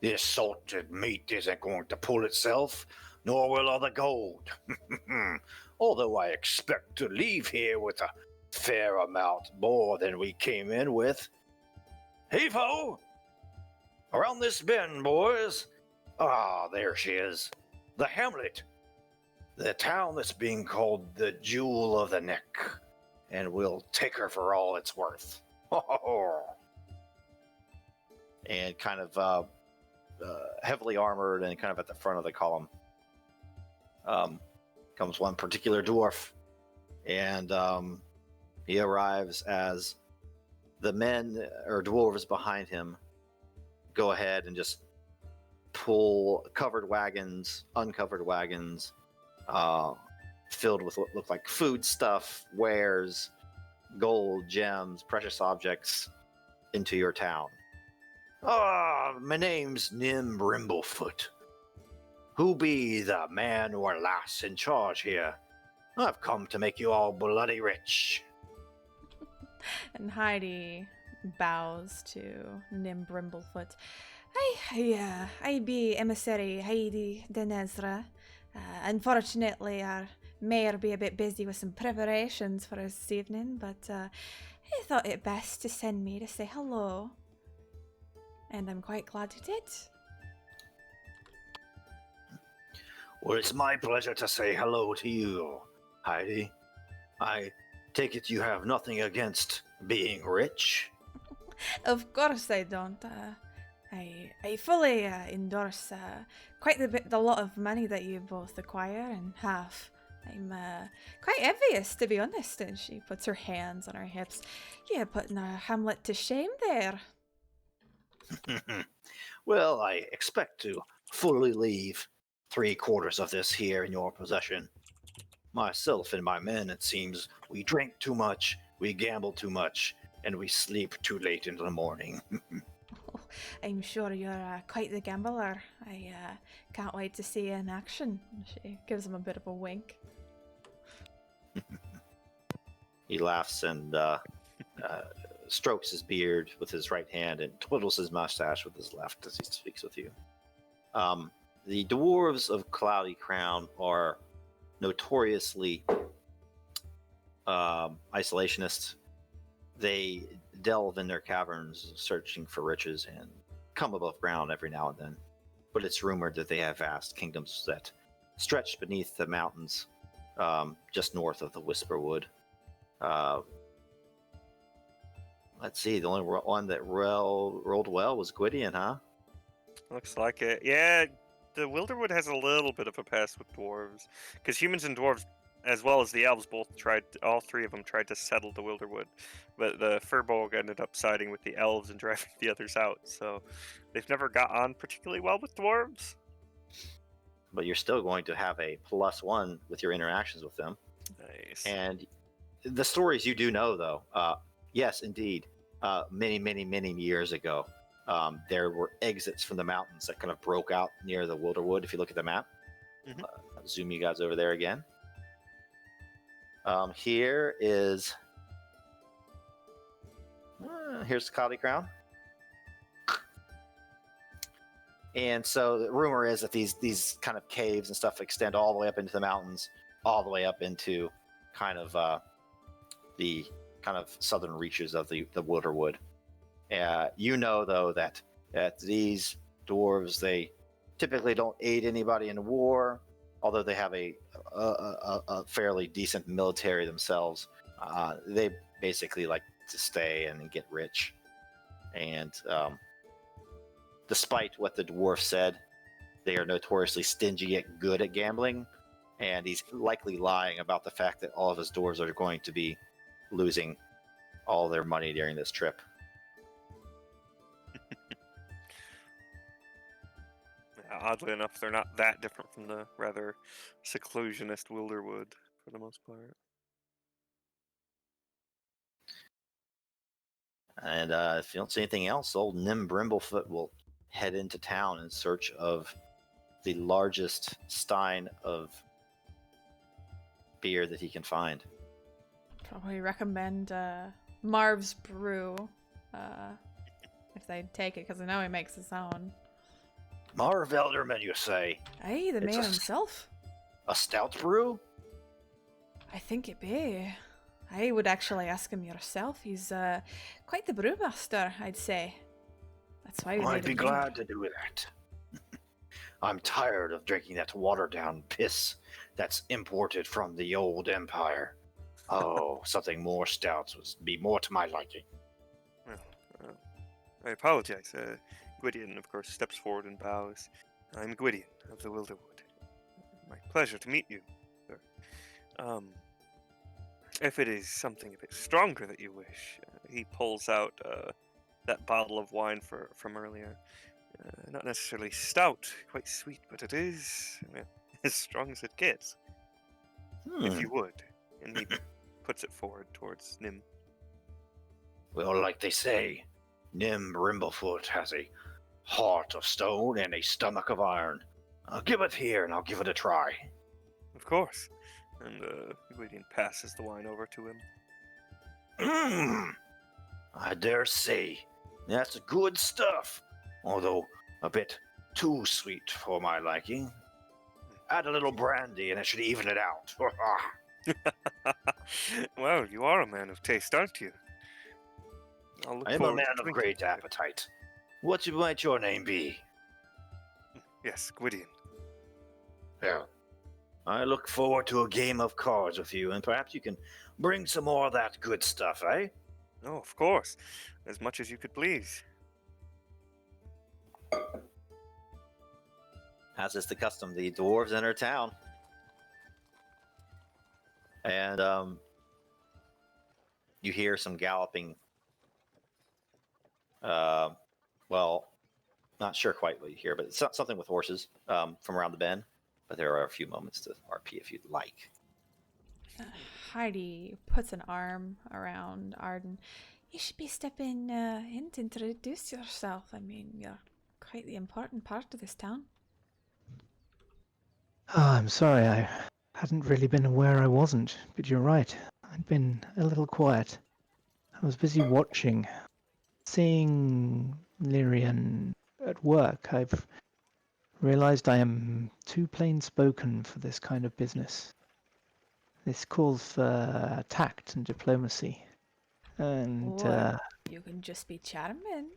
Speaker 1: This salted meat isn't going to pull itself, nor will all the gold. Although I expect to leave here with a fair amount more than we came in with. Heave-ho! Around this bend, boys. Ah, there she is. The Hamlet. The town that's being called the Jewel of the Neck. And we'll take her for all it's worth. And kind of heavily armored and kind of at the front of the column comes one particular dwarf. And he arrives as the men or dwarves behind him go ahead and just pull covered wagons, uncovered wagons, filled with what look like food stuff, wares, gold, gems, precious objects into your town. My name's Nim Brimblefoot. Who be the man or lass in charge here? I've come to make you all bloody rich.
Speaker 5: And Heidi bows to Nim Brimblefoot. I be emissary Heidi de Nezra. Unfortunately, our mayor be a bit busy with some preparations for us this evening, but he thought it best to send me to say hello. And I'm quite glad he did.
Speaker 1: Well, it's my pleasure to say hello to you, Heidi. I take it you have nothing against being rich?
Speaker 5: Of course I don't. I fully endorse quite the lot of money that you both acquire and have. I'm quite envious, to be honest. And she puts her hands on her hips. You're putting Hamlet to shame there.
Speaker 1: Well, I expect to fully leave 3/4 of this here in your possession. Myself and my men, it seems, we drink too much, we gamble too much, and we sleep too late in the morning.
Speaker 5: Oh, I'm sure you're quite the gambler. I can't wait to see you in action. She gives him a bit of a wink.
Speaker 1: He laughs and strokes his beard with his right hand and twiddles his mustache with his left as he speaks with you. The dwarves of Cloudy Crown are notoriously isolationists. They delve in their caverns searching for riches and come above ground every now and then. But it's rumored that they have vast kingdoms that stretch beneath the mountains just north of the Whisperwood. Let's see, the only one that rolled well was Gwydion, huh?
Speaker 3: Looks like it. Yeah, the Wilderwood has a little bit of a past with dwarves, because humans and dwarves, as well as the elves, all three of them tried to settle the Wilderwood, but the Furbolg ended up siding with the elves and driving the others out. So they've never got on particularly well with dwarves.
Speaker 1: But you're still going to have a +1 with your interactions with them.
Speaker 3: Nice.
Speaker 1: And the stories you do know, though, yes, indeed, many years ago, there were exits from the mountains that kind of broke out near the Wilderwood. If you look at the map, I'll zoom you guys over there again. Here is here's the Cloudy Crown. And so the rumor is that these kind of caves and stuff extend all the way up into the mountains, all the way up into kind of the kind of southern reaches of the Wilderwood. You know, though, that these dwarves, they typically don't aid anybody in war, although they have a fairly decent military themselves. They basically like to stay and get rich. And despite what the dwarf said, they are notoriously stingy yet good at gambling. And he's likely lying about the fact that all of his dwarves are going to be losing all their money during this trip.
Speaker 3: Oddly enough, they're not that different from the rather seclusionist Wilderwood for the most part.
Speaker 1: And if you don't see anything else, old Nim Brimblefoot will head into town in search of the largest stein of beer that he can find.
Speaker 5: Probably recommend Marv's Brew if they'd take it, because I know he makes his own.
Speaker 1: Marv Elderman, you say?
Speaker 5: Aye, the
Speaker 1: It's
Speaker 5: man
Speaker 1: a-
Speaker 5: himself.
Speaker 1: A stout brew?
Speaker 5: I think it be. I would actually ask him yourself. He's quite the brewmaster, I'd say. That's why we
Speaker 1: I'd
Speaker 5: made
Speaker 1: be
Speaker 5: him
Speaker 1: glad to do that. I'm tired of drinking that watered-down piss that's imported from the old empire. Oh, something more stout would be more to my liking.
Speaker 3: Well, I apologize. Gwydion, of course, steps forward and bows. I'm Gwydion of the Wilderwood. My pleasure to meet you, sir. If it is something a bit stronger that you wish, he pulls out that bottle of wine from earlier. Not necessarily stout, quite sweet, but it is as strong as it gets, if you would. And he puts it forward towards Nim.
Speaker 1: Well, like they say, Nim Brimblefoot has a heart of stone and a stomach of iron. I'll give it here and I'll give it a try.
Speaker 3: Of course. And Gwydion passes the wine over to him.
Speaker 1: I dare say that's good stuff, although a bit too sweet for my liking. Add a little brandy and it should even it out.
Speaker 3: Well, you are a man of taste, aren't you?
Speaker 1: I am a man of great appetite. What might your name be?
Speaker 3: Yes, Gwydion.
Speaker 1: Well, I look forward to a game of cards with you, and perhaps you can bring some more of that good stuff, eh?
Speaker 3: Oh, of course. As much as you could please.
Speaker 1: As is the custom, the dwarves enter town. And you hear some galloping. Well, not sure quite what you hear, but it's something with horses from around the bend. but there are a few moments to RP if you'd like.
Speaker 5: Heidi puts an arm around Arden. You should be stepping in to introduce yourself. I mean, you're quite the important part of this town.
Speaker 4: Oh, I'm sorry, I hadn't really been aware I wasn't, but you're right. I'd been a little quiet. I was busy watching, seeing Lyrian at work. I've realized I am too plain-spoken for this kind of business. This calls for tact and diplomacy. And,
Speaker 5: Or you can just be charming.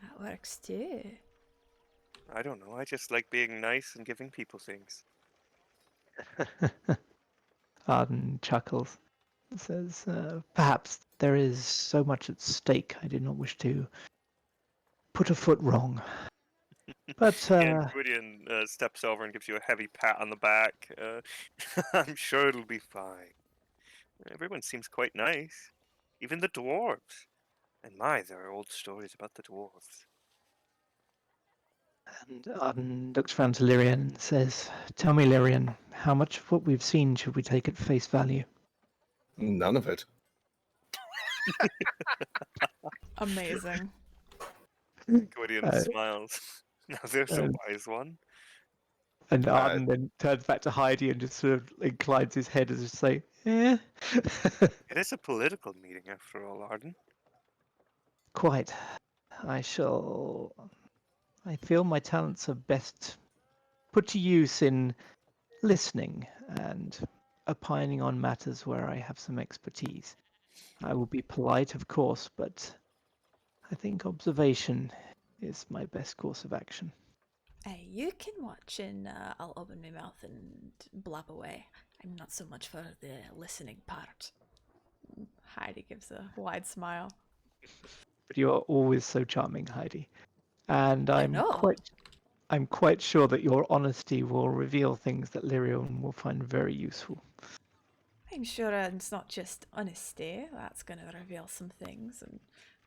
Speaker 5: That works too.
Speaker 3: I don't know. I just like being nice and giving people things.
Speaker 4: Arden chuckles and says, perhaps there is so much at stake I did not wish to put a foot wrong. But,
Speaker 3: And Gwydion steps over and gives you a heavy pat on the back. I'm sure it'll be fine. Everyone seems quite nice. Even the dwarves. And my, there are old stories about the dwarves.
Speaker 4: and Arden looks round to Lyrian and says, tell me, Lyrian, how much of what we've seen should we take at face value?
Speaker 2: None of it.
Speaker 5: Amazing.
Speaker 3: Gwydion smiles. Now there's a wise one.
Speaker 4: And Arden then turns back to Heidi and just sort of inclines his head as if to say, eh.
Speaker 3: It is a political meeting after all, Arden.
Speaker 4: Quite. I feel my talents are best put to use in listening and opining on matters where I have some expertise. I will be polite, of course, but I think observation is my best course of action.
Speaker 5: You can watch and I'll open my mouth and blab away. I'm not so much for the listening part. Heidi gives a wide smile.
Speaker 4: But you are always so charming, Heidi. And
Speaker 5: I
Speaker 4: I'm
Speaker 5: know.
Speaker 4: quite sure that your honesty will reveal things that Lyrion will find very useful.
Speaker 5: I'm sure it's not just honesty. That's going to reveal some things. And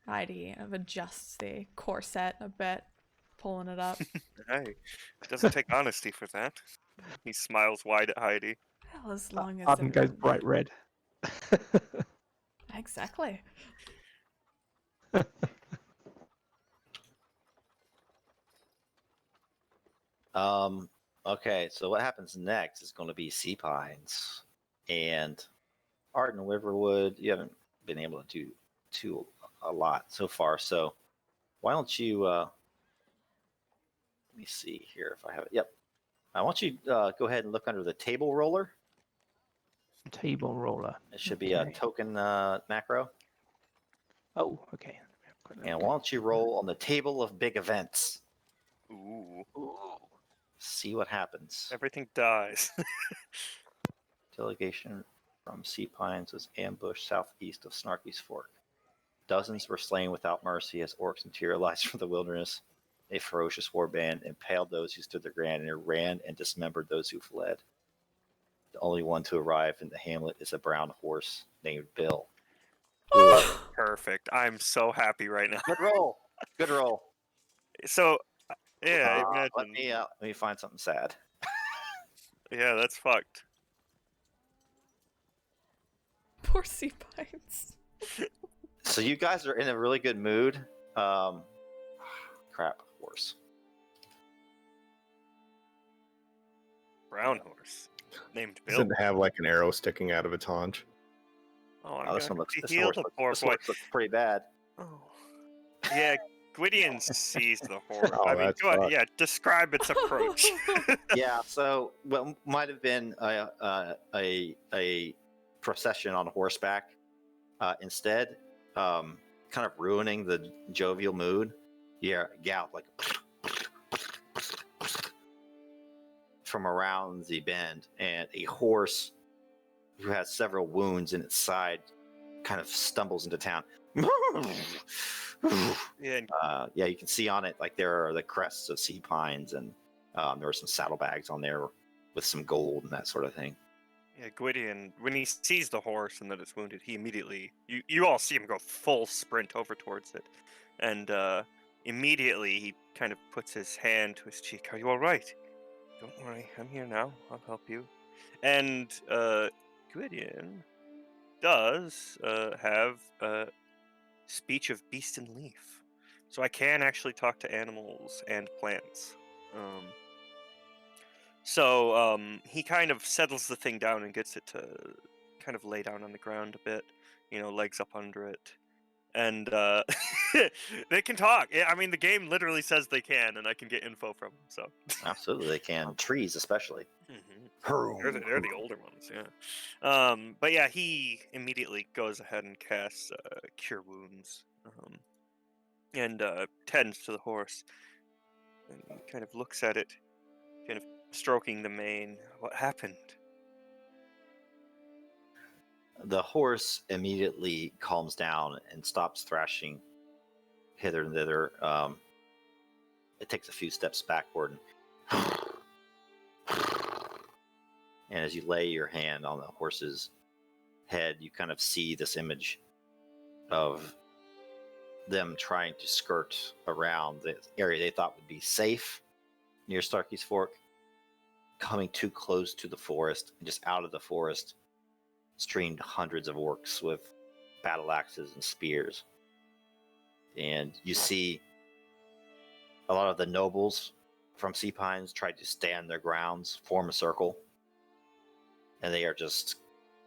Speaker 5: Heidi kind of adjusts the corset a bit, pulling it up.
Speaker 3: Hey, it doesn't take honesty for that. He smiles wide at Heidi.
Speaker 5: Well, as long as
Speaker 4: Arden goes
Speaker 5: everyone-
Speaker 4: bright red.
Speaker 5: Exactly.
Speaker 1: Okay, so what happens next is going to be Sea Pines. And Arden Riverwood, you haven't been able to do a lot so far. So why don't you, let me see here if I have it. Yep. I want you go ahead and look under the table roller.
Speaker 4: Table roller.
Speaker 1: It should be a
Speaker 4: Okay.
Speaker 1: token macro.
Speaker 4: Oh, okay.
Speaker 1: And why don't you roll on the table of big events?
Speaker 3: Ooh,
Speaker 1: See what happens.
Speaker 3: everything dies.
Speaker 1: Delegation from Sea Pines was ambushed southeast of Snarky's Fork. Dozens were slain without mercy as orcs materialized from the wilderness. A ferocious warband impaled those who stood their ground and ran and dismembered those who fled. The only one to arrive in the hamlet is a brown horse named Bill.
Speaker 3: Perfect. I'm so happy right now.
Speaker 1: Good roll. Good roll.
Speaker 3: So, yeah,
Speaker 1: Let
Speaker 3: imagine.
Speaker 1: let me find something sad.
Speaker 3: Yeah, that's fucked.
Speaker 5: Poor Sea Pines.
Speaker 1: So you guys are in a really good mood. Crap, horse.
Speaker 3: Brown horse. Named Bill.
Speaker 2: Doesn't it have like an arrow sticking out of its haunch?
Speaker 3: Oh, I'm
Speaker 1: Oh, this
Speaker 3: gonna
Speaker 1: one looks. This
Speaker 3: heal
Speaker 1: horse,
Speaker 3: the
Speaker 1: looks,
Speaker 3: poor
Speaker 1: this
Speaker 3: boy.
Speaker 1: horse looks pretty bad.
Speaker 3: Oh. Yeah, Gwydion sees the horse.
Speaker 2: Oh,
Speaker 3: I mean,
Speaker 2: that's
Speaker 3: go ahead,
Speaker 2: fucked.
Speaker 3: yeah, describe its approach.
Speaker 1: Yeah. So what might have been a procession on horseback, instead, kind of ruining the jovial mood. Yeah, gallop like from around the bend, and a horse who has several wounds in its side kind of stumbles into town.
Speaker 3: Yeah, and
Speaker 1: Yeah, you can see on it like there are the crests of Sea Pines, and there were some saddlebags on there with some gold and that sort of thing.
Speaker 3: yeah, Gwydion, when he sees the horse and that it's wounded, he immediately, you all see him go full sprint over towards it. And immediately he kind of puts his hand to his cheek. Are you all right? Don't worry, I'm here now. I'll help you. And Gwydion does have speech of beast and leaf, so I can actually talk to animals and plants. So he kind of settles the thing down and gets it to kind of lay down on the ground a bit, legs up under it. And they can talk. I mean, the game literally says they can, and I can get info from them. So
Speaker 1: Absolutely, they can. Trees, especially.
Speaker 3: they're the older ones, yeah. But yeah, he immediately goes ahead and casts Cure Wounds, and tends to the horse, and he kind of looks at it, kind of stroking the mane. What happened?
Speaker 1: The horse immediately calms down and stops thrashing hither and thither. It takes a few steps backward. And as you lay your hand on the horse's head, you kind of see this image of them trying to skirt around the area they thought would be safe near Starkey's Fork, coming too close to the forest, and just out of the forest streamed hundreds of orcs with battle axes and spears. And you see a lot of the nobles from Sea Pines tried to stand their grounds, form a circle, and they are just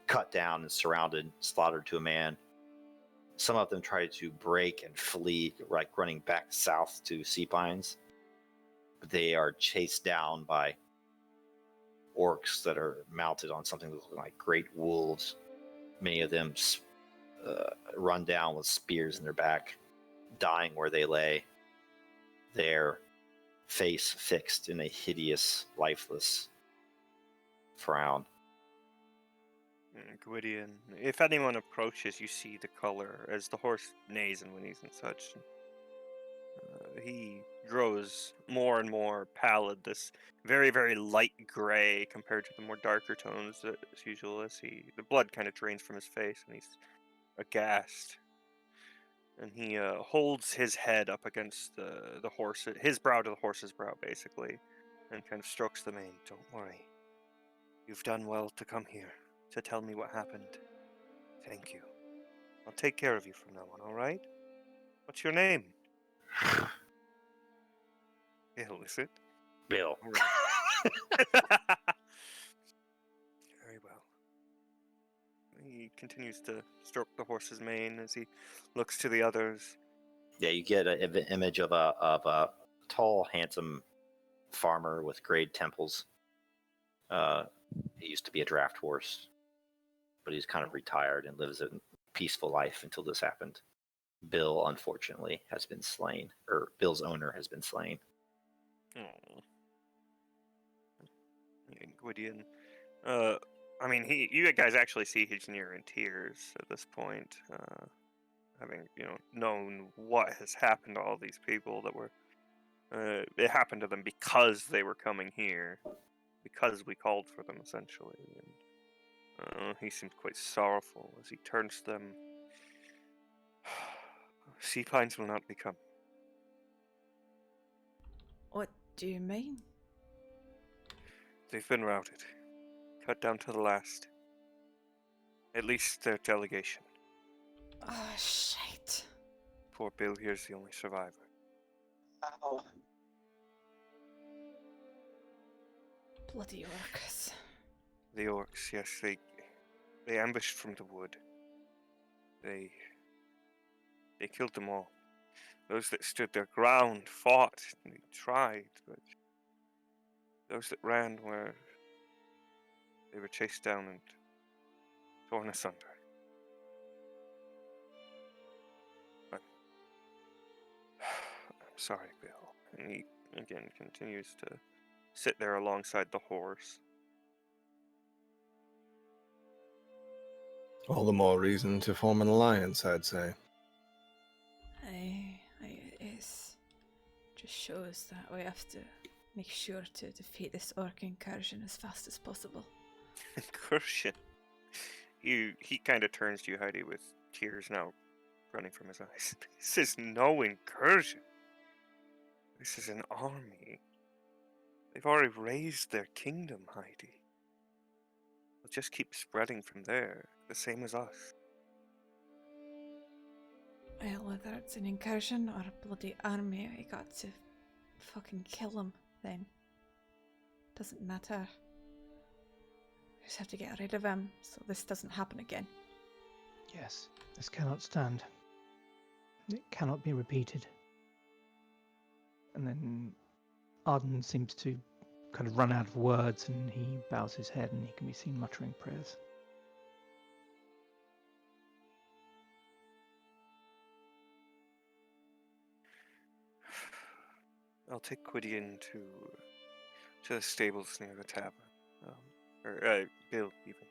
Speaker 1: cut down and surrounded, slaughtered to a man. Some of them tried to break and flee, like running back south to Sea Pines, but they are chased down by orcs that are mounted on something looking like great wolves. Many of them run down with spears in their back, dying where they lay, their face fixed in a hideous, lifeless frown.
Speaker 3: Gwydion, if anyone approaches, you see the color as the horse neighs and whinnies and such. He grows more and more pallid, this very, very light gray compared to the more darker tones that is usual as the blood kind of drains from his face and he's aghast. And he holds his head up against the horse, his brow to the horse's brow, basically, and kind of strokes the mane. Don't worry. You've done well to come here to tell me what happened. Thank you. I'll take care of you from now on, all right? What's your name? Bill, is it?
Speaker 1: Bill.
Speaker 3: All right. Very well. He continues to stroke the horse's mane as he looks to the others.
Speaker 1: Yeah, you get an image of a tall, handsome farmer with grayed temples. He used to be a draft horse, but he's kind of retired and lives a peaceful life until this happened. Bill, unfortunately, has been slain, or Bill's owner has been slain.
Speaker 3: Oh. Gwydion. I mean, you guys actually see he's near in tears at this point, having known what has happened to all these people that were. It happened to them because they were coming here, because we called for them essentially. And he seems quite sorrowful as he turns to them. Sea Pines will not become.
Speaker 5: What do you mean?
Speaker 3: They've been routed, cut down to the last. At least their delegation.
Speaker 5: Oh, shit.
Speaker 3: Poor Bill here's the only survivor.
Speaker 4: Ow.
Speaker 5: Bloody orcs.
Speaker 3: The orcs, yes, they ambushed from the wood. They killed them all. Those that stood their ground fought, and they tried, but those that ran they were chased down and torn asunder. I'm sorry, Bill. And he again continues to sit there alongside the horse.
Speaker 2: All the more reason to form an alliance, I'd say.
Speaker 5: It is. Just shows that we have to make sure to defeat this orc incursion as fast as possible.
Speaker 3: Incursion. He kind of turns to you, Heidi, with tears now running from his eyes. This is no incursion. This is an army. They've already raised their kingdom, Heidi. They'll just keep spreading from there, the same as us.
Speaker 5: Well, whether it's an incursion or a bloody army, I got to fucking kill them then. Doesn't matter. I just have to get rid of him so this doesn't happen again.
Speaker 4: Yes, this cannot stand. It cannot be repeated. And then Arden seems to kind of run out of words, and he bows his head, and he can be seen muttering prayers.
Speaker 3: I'll take Gwydion to the stables near the tavern. Bill, even.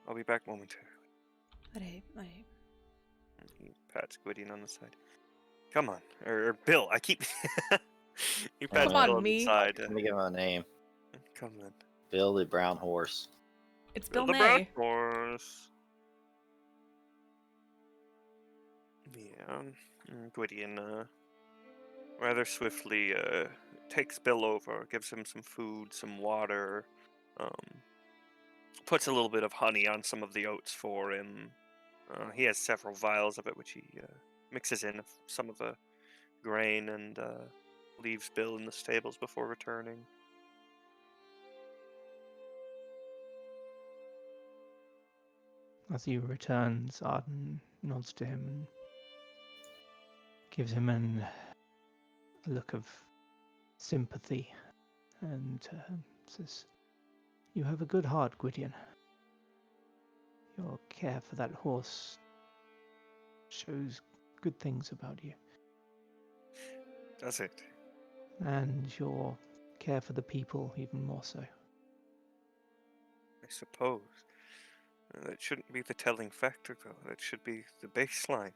Speaker 3: I'll be back momentarily.
Speaker 5: Right.
Speaker 3: And he pats Gwydion on the side. Come on. Or Bill, I keep... He pats
Speaker 5: Come on,
Speaker 3: Bill on the
Speaker 5: me.
Speaker 3: side.
Speaker 1: Let me give him a name.
Speaker 3: Come on.
Speaker 1: Bill the Brown Horse.
Speaker 5: It's
Speaker 3: Bill
Speaker 5: Bill
Speaker 3: the Brown
Speaker 5: Nye.
Speaker 3: Horse. Yeah. Gwydion, rather swiftly takes Bill over, gives him some food, some water, puts a little bit of honey on some of the oats for him. He has several vials of it, which he mixes in some of the grain and leaves Bill in the stables before returning.
Speaker 4: As he returns, Arden nods to him and gives him a look of sympathy and says, "You have a good heart, Gwydion. Your care for that horse shows good things about you.
Speaker 3: That's it.
Speaker 4: And your care for the people even more so."
Speaker 3: I suppose. That shouldn't be the telling factor, though. That should be the baseline.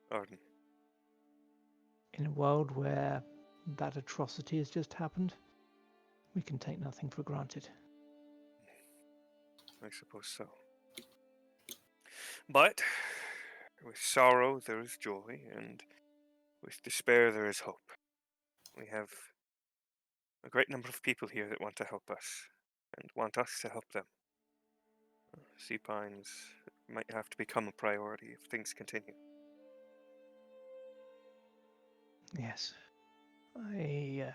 Speaker 3: Arden.
Speaker 4: In a world where that atrocity has just happened, we can take nothing for granted.
Speaker 3: I suppose so. But with sorrow there is joy, and with despair there is hope. We have a great number of people here that want to help us, and want us to help them. Sea Pines might have to become a priority if things continue.
Speaker 4: Yes. I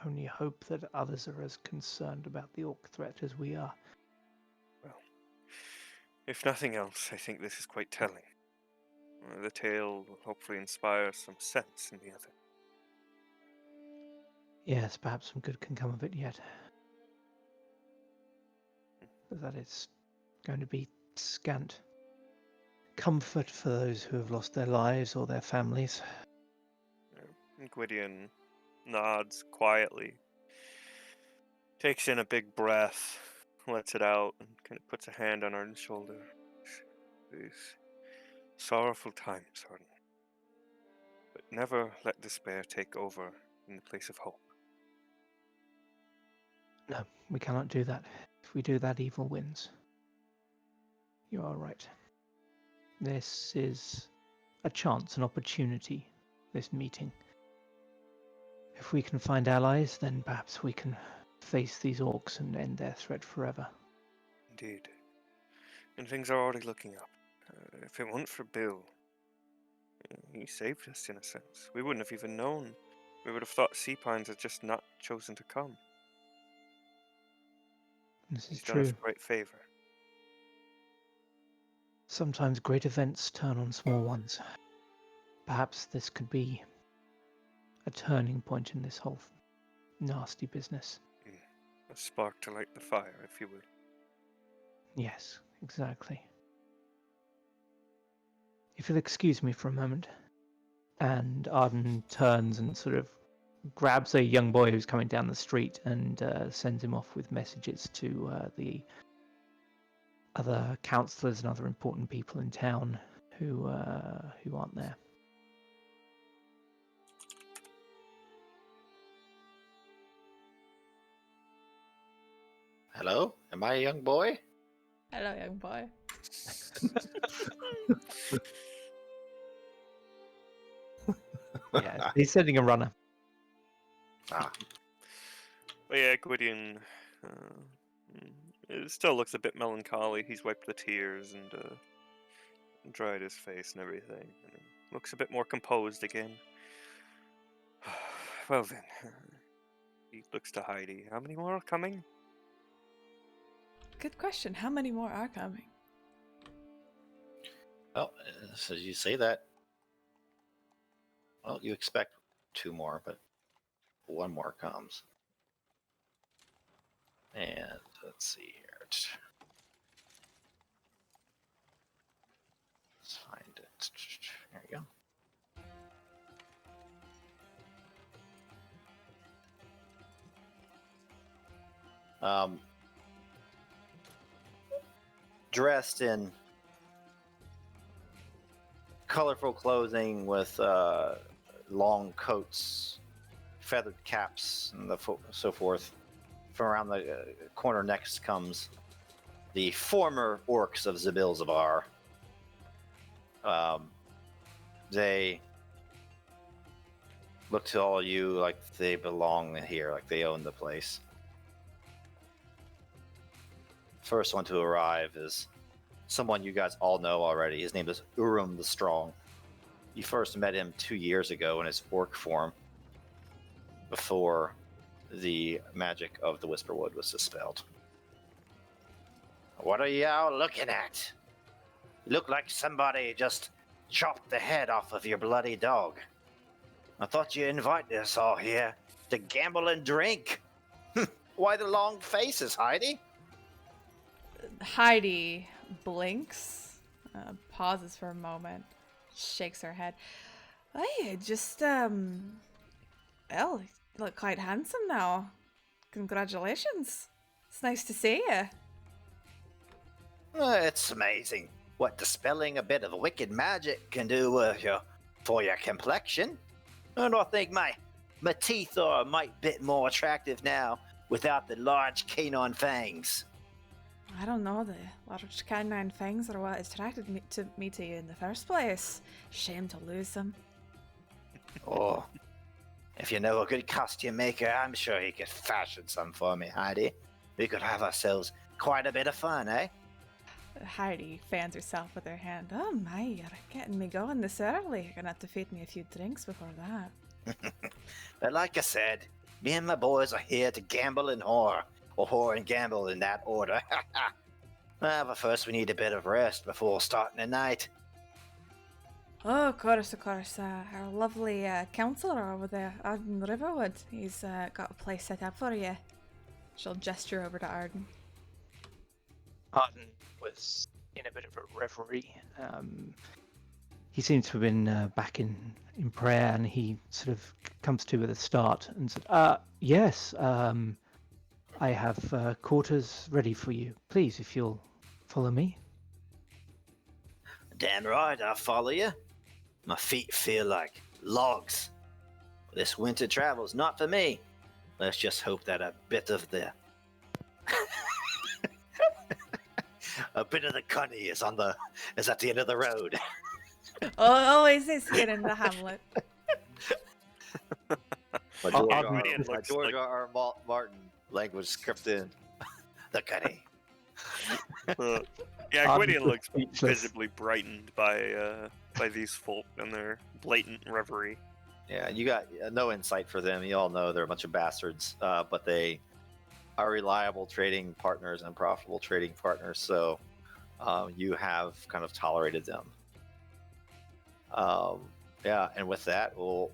Speaker 4: only hope that others are as concerned about the orc threat as we are.
Speaker 3: Well, if nothing else, I think this is quite telling. The tale will hopefully inspire some sense in the other.
Speaker 4: Yes, perhaps some good can come of it yet. But that is going to be scant comfort for those who have lost their lives or their families.
Speaker 3: Gwydion nods quietly, takes in a big breath, lets it out, and kind of puts a hand on Arden's shoulder. These sorrowful times, Arden. But never let despair take over in the place of hope.
Speaker 4: No, we cannot do that. If we do that, evil wins. You are right. This is a chance, an opportunity, this meeting. If we can find allies, then perhaps we can face these orcs and end their threat forever.
Speaker 3: Indeed. And things are already looking up. If it weren't for Bill, he saved us in a sense. We wouldn't have even known. We would have thought Sea Pines had just not chosen to come.
Speaker 4: This is
Speaker 3: He's done us
Speaker 4: true.
Speaker 3: a great favor.
Speaker 4: Sometimes great events turn on small ones. Perhaps this could be a turning point in this whole nasty business.
Speaker 3: A spark to light the fire, if you will.
Speaker 4: Yes, exactly. If you'll excuse me for a moment. And Arden turns and sort of grabs a young boy who's coming down the street and sends him off with messages to the other councillors and other important people in town who aren't there.
Speaker 1: Hello? Am I a young boy?
Speaker 5: Hello, young boy.
Speaker 4: Yeah, he's sending a runner.
Speaker 1: Ah,
Speaker 3: But yeah, Gwydion, it still looks a bit melancholy. He's wiped the tears and dried his face and everything. And looks a bit more composed again. Well then, he looks to Heidi. How many more are coming?
Speaker 5: Good question. How many more are coming?
Speaker 1: well, so you say that. Well, you expect 2 more, but 1 more comes. And let's see here. Let's find it. There you go. Dressed in colorful clothing with long coats, feathered caps, and so forth. From around the corner next comes the former orcs of Zabilzabar. They look to all of you like they belong here, like they own the place. First one to arrive is someone you guys all know already. His name is Urum the Strong. You first met him 2 years ago in his orc form before the magic of the Whisperwood was dispelled. What are y'all looking at? You look like somebody just chopped the head off of your bloody dog. I thought you invited us all here to gamble and drink. Why the long faces, Heidi?
Speaker 5: Heidi blinks, pauses for a moment, shakes her head. Hey, just, well, you look quite handsome now. Congratulations. It's nice to see you.
Speaker 1: It's amazing what dispelling a bit of wicked magic can do for your complexion. And I think my teeth are a mite bit more attractive now without the large canine fangs.
Speaker 5: I don't know, the large canine fangs are what attracted me to you in the first place. Shame to lose them.
Speaker 1: Oh, if you know a good costume maker, I'm sure he could fashion some for me, Heidi. We could have ourselves quite a bit of fun, eh?
Speaker 5: Heidi fans herself with her hand. Oh my, you're getting me going this early. You're gonna have to feed me a few drinks before that.
Speaker 1: But like I said, me and my boys are here to gamble and whore. Or whore and gamble in that order. Well, but first we need a bit of rest before starting the night.
Speaker 5: Oh, of course, our lovely counsellor over there, Arden Riverwood. He's got a place set up for you. She'll gesture over to Arden.
Speaker 4: Arden was in a bit of a reverie. He seems to have been back in prayer, and he sort of comes to with a start and said, yes, I have quarters ready for you. Please, if you'll follow me.
Speaker 1: Damn right, I'll follow you. My feet feel like logs. This winter travel's not for me. Let's just hope that a bit of the cunny is at the end of the road.
Speaker 5: Always is here in the Hamlet.
Speaker 1: My George R. Martin language scripted in. The cunny.
Speaker 3: Yeah,
Speaker 4: Arden
Speaker 3: Gwydion
Speaker 4: was
Speaker 3: looks
Speaker 4: speechless.
Speaker 3: visibly brightened by these folk and their blatant reverie.
Speaker 1: Yeah, you got no insight for them. You all know they're a bunch of bastards, but they are reliable trading partners and profitable trading partners. So you have kind of tolerated them. Yeah, and with that, we'll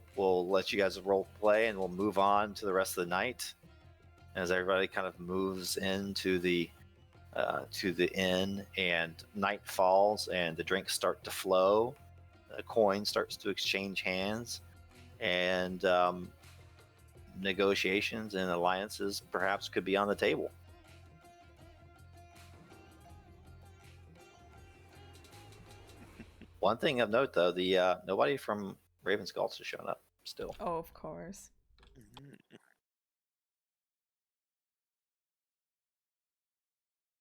Speaker 1: let you guys role play, and we'll move on to the rest of the night as everybody kind of moves into the inn, and night falls, and the drinks start to flow, the coin starts to exchange hands, and negotiations and alliances perhaps could be on the table. One thing of note, though, the nobody from Ravensgulch has shown up still.
Speaker 5: Oh, of course.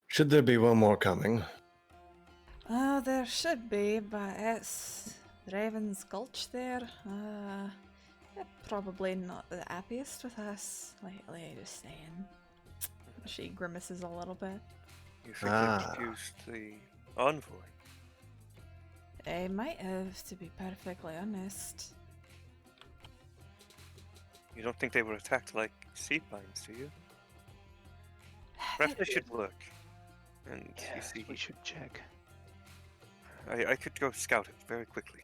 Speaker 2: Should there be one more coming?
Speaker 5: There should be, but it's Raven's Gulch there. Probably not the happiest with us lately, just saying. She grimaces a little bit.
Speaker 3: You think they confused the envoy?
Speaker 5: They might have, to be perfectly honest.
Speaker 3: You don't think they were attacked like seed mines, do you? Perhaps I should look. And you
Speaker 4: Yes,
Speaker 3: see,
Speaker 4: we should check.
Speaker 3: I could go scout it very quickly.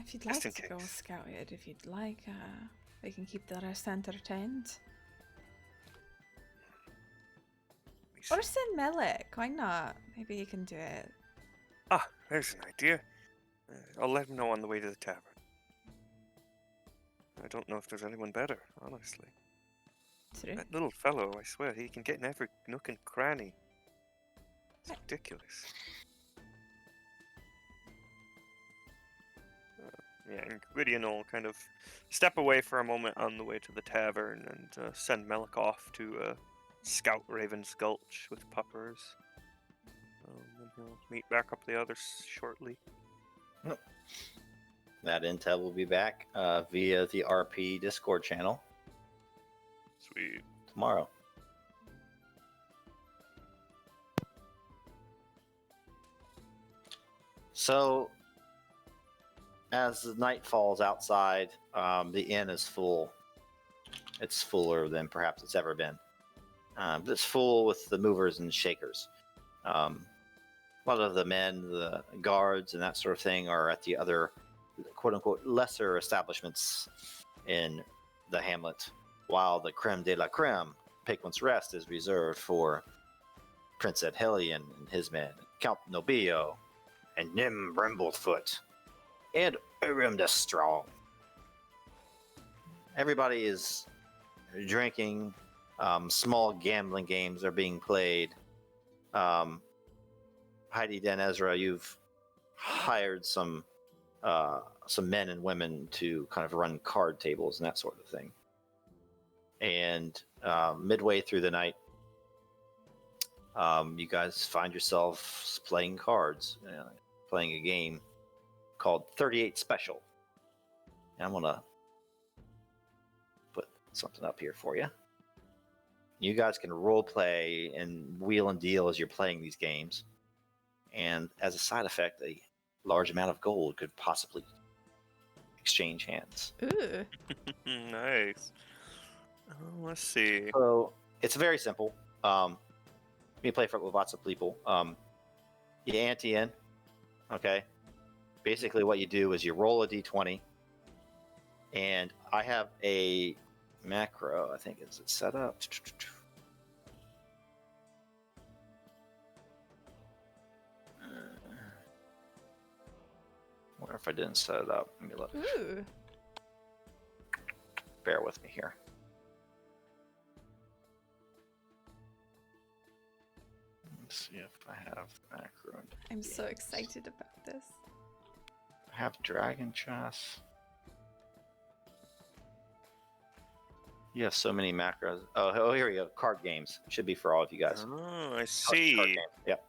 Speaker 5: If you'd
Speaker 3: Just
Speaker 5: like
Speaker 3: in
Speaker 5: to go
Speaker 3: case.
Speaker 5: scout it, if you'd like, we can keep the rest entertained. Or send Melik, why not? Maybe he can do it.
Speaker 3: Ah, there's an idea. I'll let him know on the way to the tavern. I don't know if there's anyone better, honestly.
Speaker 5: True.
Speaker 3: That little fellow, I swear, he can get in every nook and cranny. It's ridiculous. Yeah, and Gwydion will kind of step away for a moment on the way to the tavern and send Melik off to scout Raven's Gulch with puppers. And he'll meet back up the others shortly.
Speaker 1: That intel will be back via the RP Discord channel
Speaker 3: Sweet.
Speaker 1: tomorrow. So, as the night falls outside, the inn is full. It's fuller than perhaps it's ever been. It's full with the movers and shakers. A lot of the men, the guards, and that sort of thing are at the other, quote-unquote, lesser establishments in the hamlet, while the creme de la creme, Paquin's Rest, is reserved for Prince Adhelion and his men, Count Nobillo, and Nim Bramblefoot, and Urim the Strong. Everybody is drinking. Small gambling games are being played. Heidi Den Ezra, you've hired some men and women to kind of run card tables and that sort of thing. And midway through the night, you guys find yourselves playing cards, playing a game called 38 Special. And I'm gonna put something up here for you. You guys can role play and wheel and deal as you're playing these games. And as a side effect, a large amount of gold could possibly exchange hands.
Speaker 5: Ooh.
Speaker 3: Nice. Let's see.
Speaker 1: So it's very simple. You play for it with lots of people. You ante in, okay? Basically what you do is you roll a d20, and I have a macro, I think, is it set up? Wonder if I didn't set it up. Let me look.
Speaker 5: Ooh.
Speaker 1: Bear with me here. Let's see if I have macro.
Speaker 5: I'm so excited about this.
Speaker 1: I have dragon chess. You have so many macros. Oh, here we go. Card games should be for all of you guys.
Speaker 3: Oh, I
Speaker 1: Card
Speaker 3: see.
Speaker 1: games. Yep.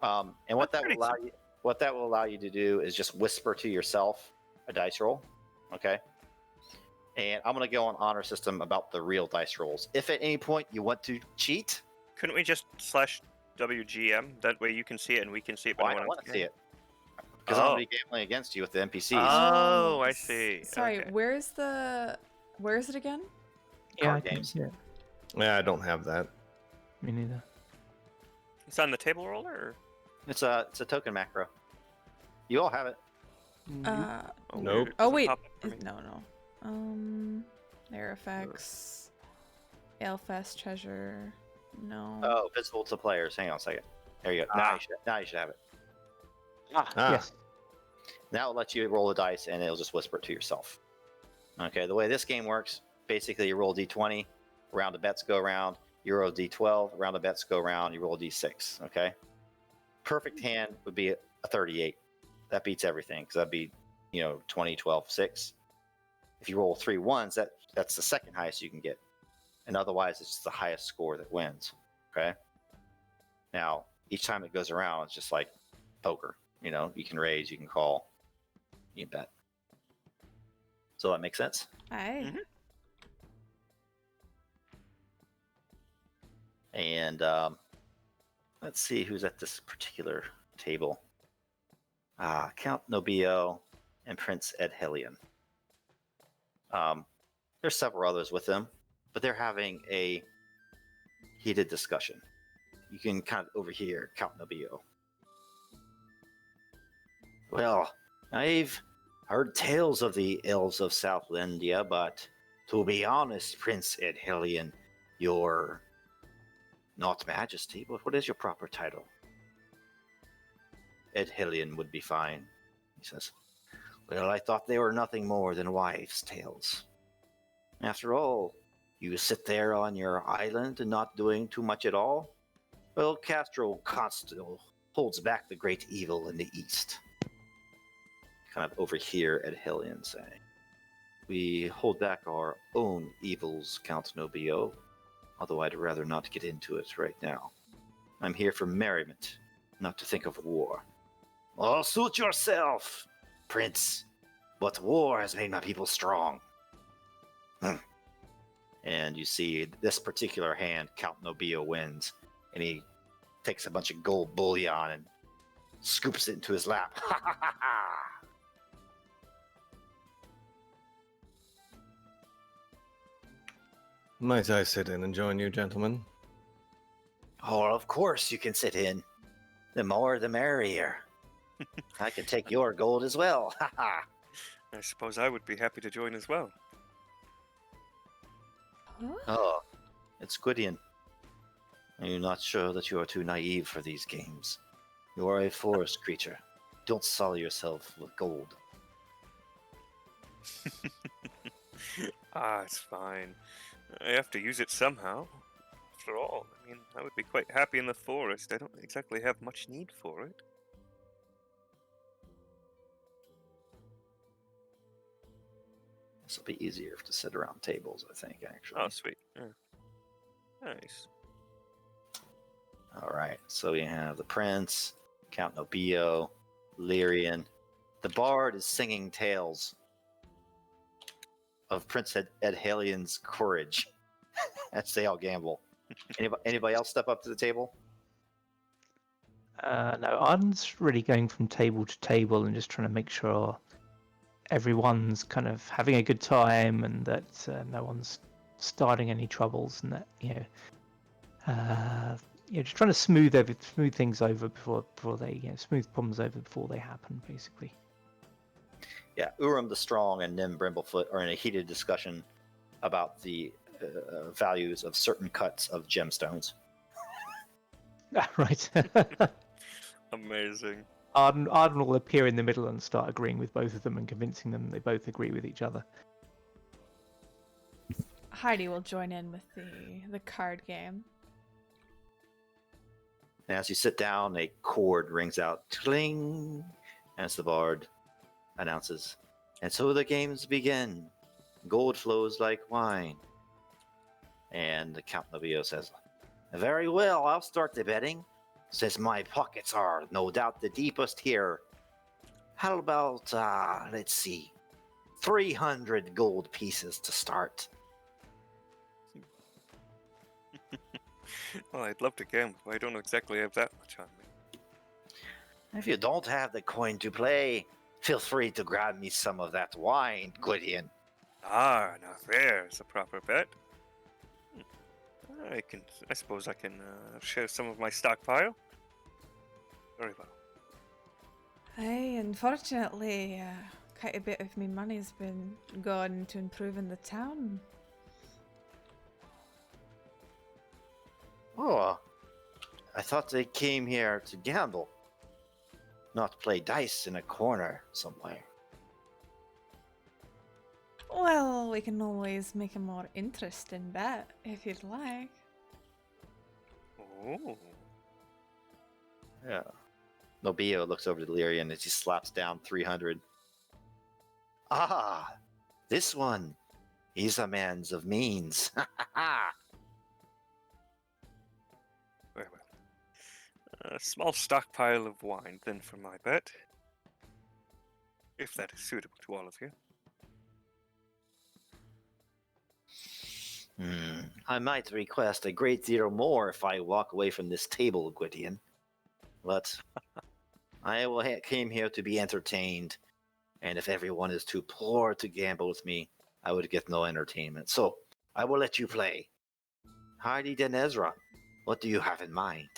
Speaker 1: And what
Speaker 3: That's
Speaker 1: that will allow you, what that will allow you to do is just whisper to yourself a dice roll. Okay. And I'm going to go on honor system about the real dice rolls. If at any point you want to cheat,
Speaker 3: Couldn't we just /WGM? That way you can see it and we can see it.
Speaker 1: well, I don't want to see it. Because I'm
Speaker 3: Oh.
Speaker 1: going to be gambling against you with the NPCs.
Speaker 3: Oh, I see.
Speaker 5: Sorry,
Speaker 3: Okay.
Speaker 5: where is it again?
Speaker 4: Yeah,
Speaker 1: Card
Speaker 4: I can
Speaker 1: games.
Speaker 4: see it.
Speaker 2: Yeah, I don't have that.
Speaker 4: Me neither.
Speaker 3: It's on the table roller? Or?
Speaker 1: It's a token macro. You all have it.
Speaker 5: Uh,
Speaker 3: Oh,
Speaker 2: Nope.
Speaker 3: weird. It
Speaker 5: oh
Speaker 3: doesn't
Speaker 5: wait,
Speaker 3: pop up for me.
Speaker 5: no. Air effects, Alefest treasure. No.
Speaker 1: Oh, visible to players. Hang on a second. There you go. Now you should have it.
Speaker 2: Ah.
Speaker 4: Yes.
Speaker 1: Now it'll let you roll the dice and it'll just whisper it to yourself. Okay, the way this game works, basically you roll a d20, round of bets go around, you roll a d12, round of bets go around, you roll a d6, okay? Perfect hand would be a 38. That beats everything, because that'd be, 20, 12, 6. If you roll 3 ones, that's the second highest you can get. And otherwise, it's the highest score that wins, okay? Now, each time it goes around, it's just like poker. You can raise, you can call. You bet. So that makes sense?
Speaker 5: Aye.
Speaker 3: Mhm.
Speaker 1: And let's see who's at this particular table. Count Nobio and Prince Edhelion. There's several others with them, but they're having a heated discussion. You can kind of overhear Count Nobio. Well, I've heard tales of the elves of Southlandia, but to be honest, Prince Edhelion, you're not Majesty, but what is your proper title? Edhelion would be fine, he says. Well, I thought they were nothing more than wives' tales. After all, you sit there on your island and not doing too much at all? Well, Castro Constable holds back the great evil in the east. Kind of overhear Edhelion saying, we hold back our own evils, Count Nobio, although I'd rather not get into it right now. I'm here for merriment, not to think of war. Well, suit yourself, Prince, but war has made my people strong. And you see this particular hand, Count Nobio wins, and he takes a bunch of gold bullion and scoops it into his lap. Ha ha ha ha!
Speaker 2: Might I sit in and join you, gentlemen?
Speaker 1: Oh, of course you can sit in. The more the merrier. I can take your gold as well. Ha ha!
Speaker 3: I suppose I would be happy to join as well.
Speaker 5: Huh?
Speaker 1: Oh, it's Gwydion. Are you not sure that you are too naive for these games? You are a forest creature. Don't sully yourself with gold.
Speaker 3: It's fine. I have to use it somehow. After all, I mean, I would be quite happy in the forest. I don't exactly have much need for it.
Speaker 1: This will be easier to sit around tables, I think, actually.
Speaker 3: Oh, sweet. Yeah. Nice.
Speaker 1: All right, so we have the Prince, Count Nobio, Lyrian. The Bard is singing tales of Prince Edhalion's courage as they all gamble. Anybody else step up to the table?
Speaker 4: No, Arden's really going from table to table and just trying to make sure everyone's kind of having a good time and that no one's starting any troubles and that just trying to smooth things over before they smooth problems over before they happen, basically.
Speaker 1: Yeah, Urim the Strong and Nim Brimblefoot are in a heated discussion about the values of certain cuts of gemstones.
Speaker 4: Right.
Speaker 3: Amazing.
Speaker 4: Arden will appear in the middle and start agreeing with both of them and convincing them they both agree with each other.
Speaker 5: Heidi will join in with the card game.
Speaker 1: And as you sit down, a chord rings out, cling, as the Bard announces. And so the games begin. Gold flows like wine. And the Count Nobio says, very well, I'll start the betting, since my pockets are no doubt the deepest here. How about, let's see, 300 gold pieces to start?
Speaker 3: Well, I'd love to gamble, but I don't exactly have that much on me.
Speaker 1: If you don't have the coin to play, feel free to grab me some of that wine, Gwydion.
Speaker 3: Now there's a proper bet. I suppose I can share some of my stockpile. Very well.
Speaker 5: Aye, unfortunately, quite a bit of my money's been gone to improving the town.
Speaker 1: Oh, I thought they came here to gamble, not play dice in a corner somewhere.
Speaker 5: Well, we can always make a more interesting bet if you'd like.
Speaker 3: Oh.
Speaker 1: Yeah. Nobio looks over to Lyrian as he slaps down 300. Ah, this one. He's a man's of means.
Speaker 3: Very well. A small stockpile of wine, then, for my bet. if that is suitable to all of you.
Speaker 1: I might request a great deal more if I walk away from this table, Gwydion. But came here to be entertained, and if everyone is too poor to gamble with me, I would get no entertainment. So I will let you play. Heidi Den Ezra, what do you have in mind?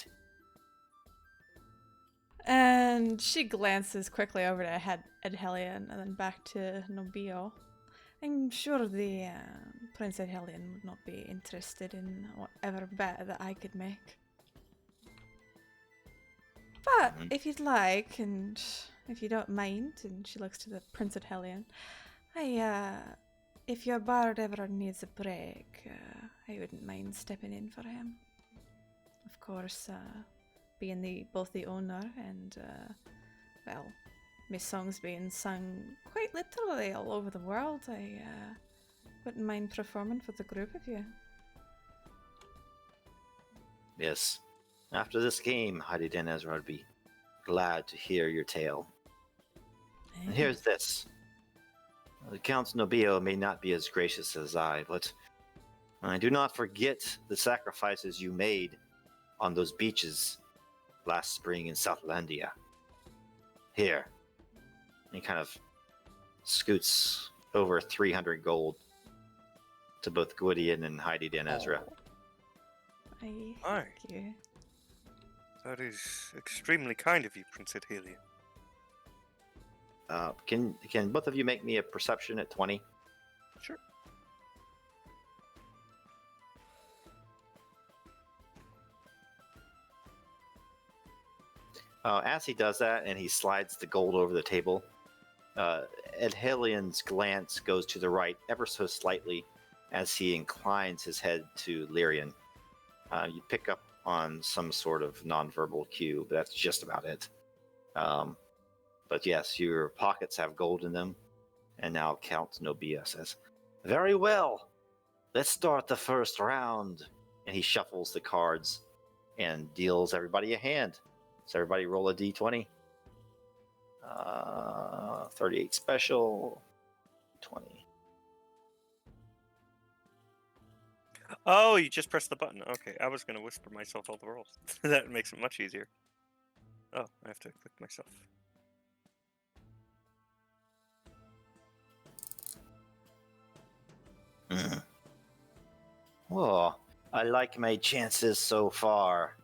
Speaker 5: And she glances quickly over to Edhelion and then back to Nobio. I'm sure the Prince Edhelion would not be interested in whatever bet that I could make. But if you'd like, and if you don't mind, and she looks to the Prince Edhelion, if your bard ever needs a break, I wouldn't mind stepping in for him. Of course, being both the owner and, my songs being sung quite literally all over the world, I wouldn't mind performing for the group of you.
Speaker 1: Yes. After this game, Heidi Den Ezra would be glad to hear your tale. And here's this. Count Nobio may not be as gracious as I, but do not forget the sacrifices you made on those beaches last spring in Southlandia. Here. He kind of scoots over 300 gold to both Gwydion and Heidi Den Ezra.
Speaker 5: Thank you.
Speaker 3: That is extremely kind of you, Prince Edhelion.
Speaker 1: Can both of you make me a perception at 20?
Speaker 3: Sure.
Speaker 1: As he does that and he slides the gold over the table, Edhelion's glance goes to the right ever so slightly as he inclines his head to Lyrian. You pick up on some sort of nonverbal cue, but that's just about it. But yes, your pockets have gold in them, and now Count Nobia says, "Very well, let's start the first round." And he shuffles the cards and deals everybody a hand. So everybody roll a d20. 38 special, 20.
Speaker 3: Oh, you just press the button. Okay, I was going to whisper myself all the rolls. That makes it much easier. Oh, I have to click myself.
Speaker 1: Oh, I like my chances so far.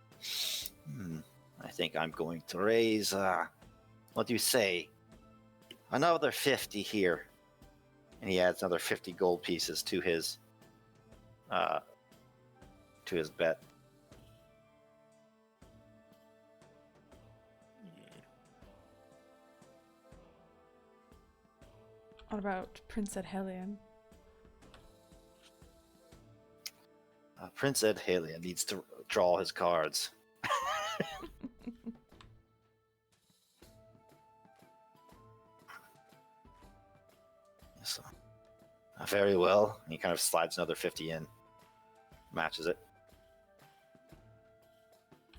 Speaker 1: I think I'm going to raise, what do you say? Another 50 here. And he adds another 50 gold pieces to his bet.
Speaker 5: What about Prince Edhelion?
Speaker 1: Prince Edhelion needs to draw his cards. So, very well. He kind of slides another 50 in. Matches it.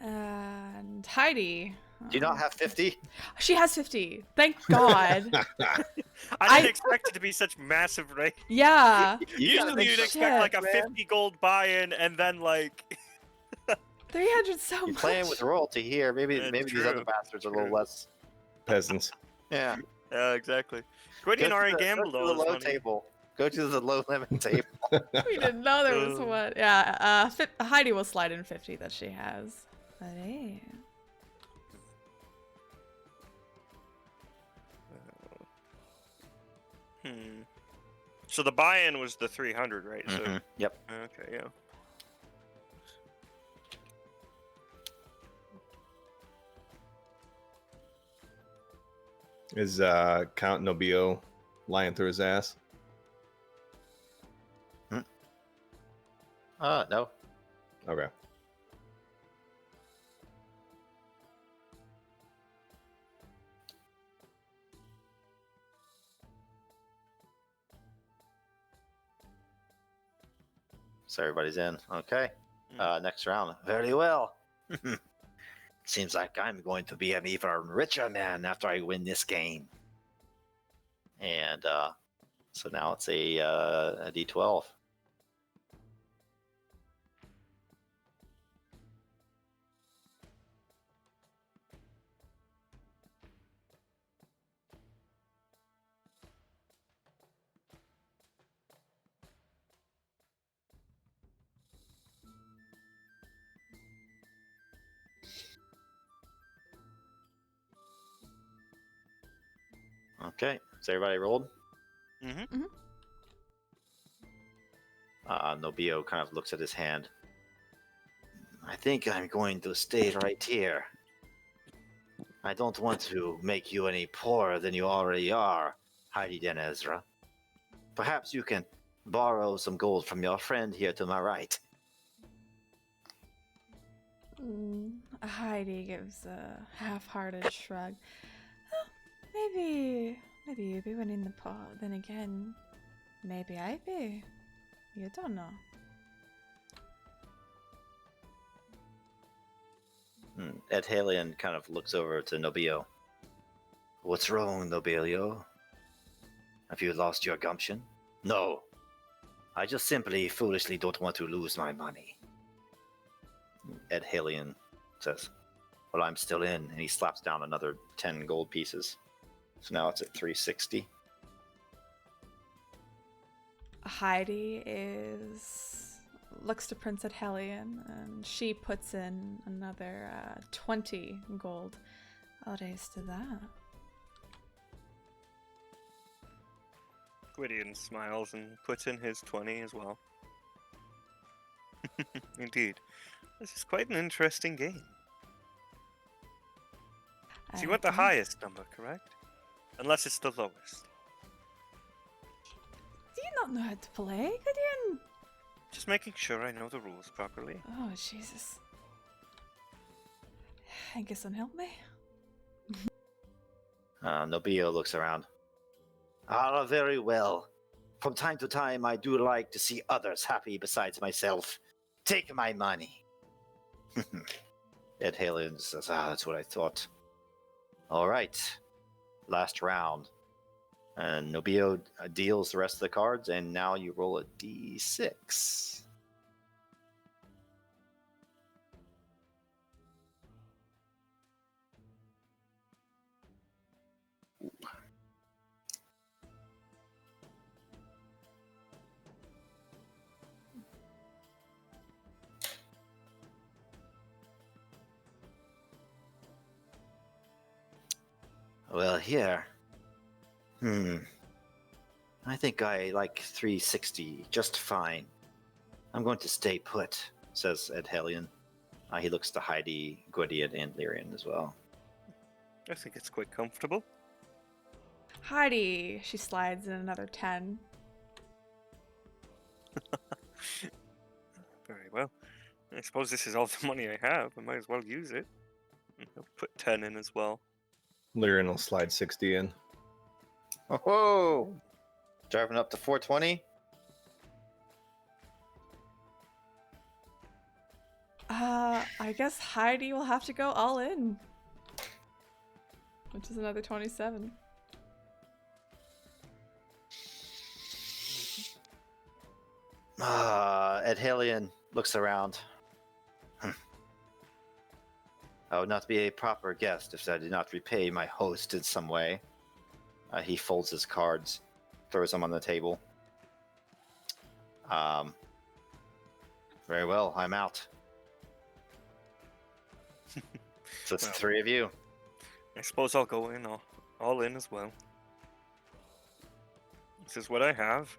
Speaker 5: And Heidi.
Speaker 1: Do you not have 50?
Speaker 5: She has 50. Thank God.
Speaker 3: I didn't expect it to be such massive, right?
Speaker 5: Yeah.
Speaker 3: Usually you'd expect like a 50 gold buy-in and then like
Speaker 5: 300 so
Speaker 1: You're
Speaker 5: much.
Speaker 1: playing with royalty here. Maybe these
Speaker 3: true,
Speaker 1: other bastards are a little less.
Speaker 2: Peasants.
Speaker 1: Yeah.
Speaker 3: Yeah, exactly. Gwydion already gambled
Speaker 1: go
Speaker 3: all
Speaker 1: to
Speaker 3: his
Speaker 1: the low
Speaker 3: money.
Speaker 1: table. Go to the low limit table.
Speaker 5: We didn't know there was one. Yeah, Heidi will slide in 50 that she has. But hey.
Speaker 3: So the buy-in was the 300, right? So
Speaker 1: Yep.
Speaker 3: okay, yeah.
Speaker 2: Is Count Nobio lying through his ass?
Speaker 1: No.
Speaker 2: Okay.
Speaker 1: So everybody's in. Okay. Next round. Very well. Seems like I'm going to be an even richer man after I win this game. And so now it's a D12. Okay, so everybody rolled?
Speaker 3: Mm-hmm.
Speaker 1: Nobio kind of looks at his hand. I think I'm going to stay right here. I don't want to make you any poorer than you already are, Heidi Den Ezra. Perhaps you can borrow some gold from your friend here to my right.
Speaker 5: Heidi gives a half-hearted shrug. Oh, maybe you be winning the pot. Then again, maybe I be. You don't know.
Speaker 1: Ed Halion kind of looks over to Nobio. What's wrong, Nobilio? Have you lost your gumption? No. I just simply foolishly don't want to lose my money. Ed Halion says, well, I'm still in, and he slaps down another 10 gold pieces. So now it's at 360.
Speaker 5: Heidi looks to Prince Adhelion, and she puts in another 20 gold. I'll raise to that.
Speaker 3: Gwydion smiles and puts in his 20 as well. Indeed. This is quite an interesting game. So you want the
Speaker 5: guess.
Speaker 3: highest number, correct? Unless it's the lowest.
Speaker 5: Do you not know how to play, Gideon?
Speaker 3: Just making sure I know the rules properly.
Speaker 5: Oh, Jesus. I guess don't help me.
Speaker 1: Nobio looks around. Very well. From time to time, I do like to see others happy besides myself. Take my money. Ed Halion says, that's what I thought. All right. Last round. And Nobio deals the rest of the cards, and now you roll a d6. Well, here. I think I like 360 just fine. I'm going to stay put, says Ed Halion. He looks to Heidi, Gwydion, and Lyrian as well.
Speaker 3: I think it's quite comfortable.
Speaker 5: Heidi, she slides in another 10.
Speaker 3: Very well. I suppose this is all the money I have. I might as well use it. I'll put 10 in as well.
Speaker 2: Lyrian will slide 60 in.
Speaker 1: Whoa! Driving up to 420?
Speaker 5: I guess Heidi will have to go all in. Which is another 27.
Speaker 1: Ed Halion looks around. I would not be a proper guest if I did not repay my host in some way. He folds his cards, throws them on the table. Very well, I'm out. So it's
Speaker 3: Well,
Speaker 1: the three of you.
Speaker 3: I suppose I'll go in all in as well. This is what I have.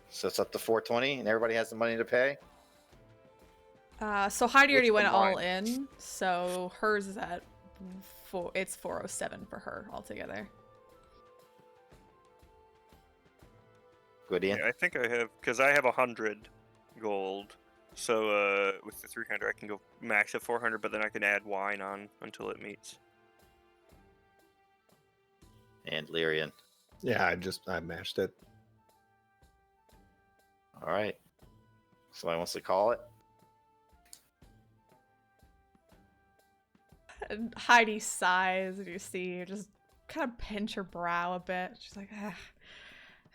Speaker 1: So it's up to 420, and everybody has the money to pay.
Speaker 5: So Heidi already
Speaker 2: What's
Speaker 5: went
Speaker 2: the
Speaker 5: all
Speaker 2: mine?
Speaker 5: in, so hers is at it's 407 for her altogether.
Speaker 1: Gwydion.
Speaker 3: Yeah, I think I have, because I have 100 gold. So with the 300, I can go max at 400, but then I can add wine on until it meets.
Speaker 1: And Lyrian.
Speaker 2: Yeah, I matched it.
Speaker 1: All right. Somebody wants to call it?
Speaker 5: And Heidi sighs, and you see her just kind of pinch her brow a bit. She's like, ah,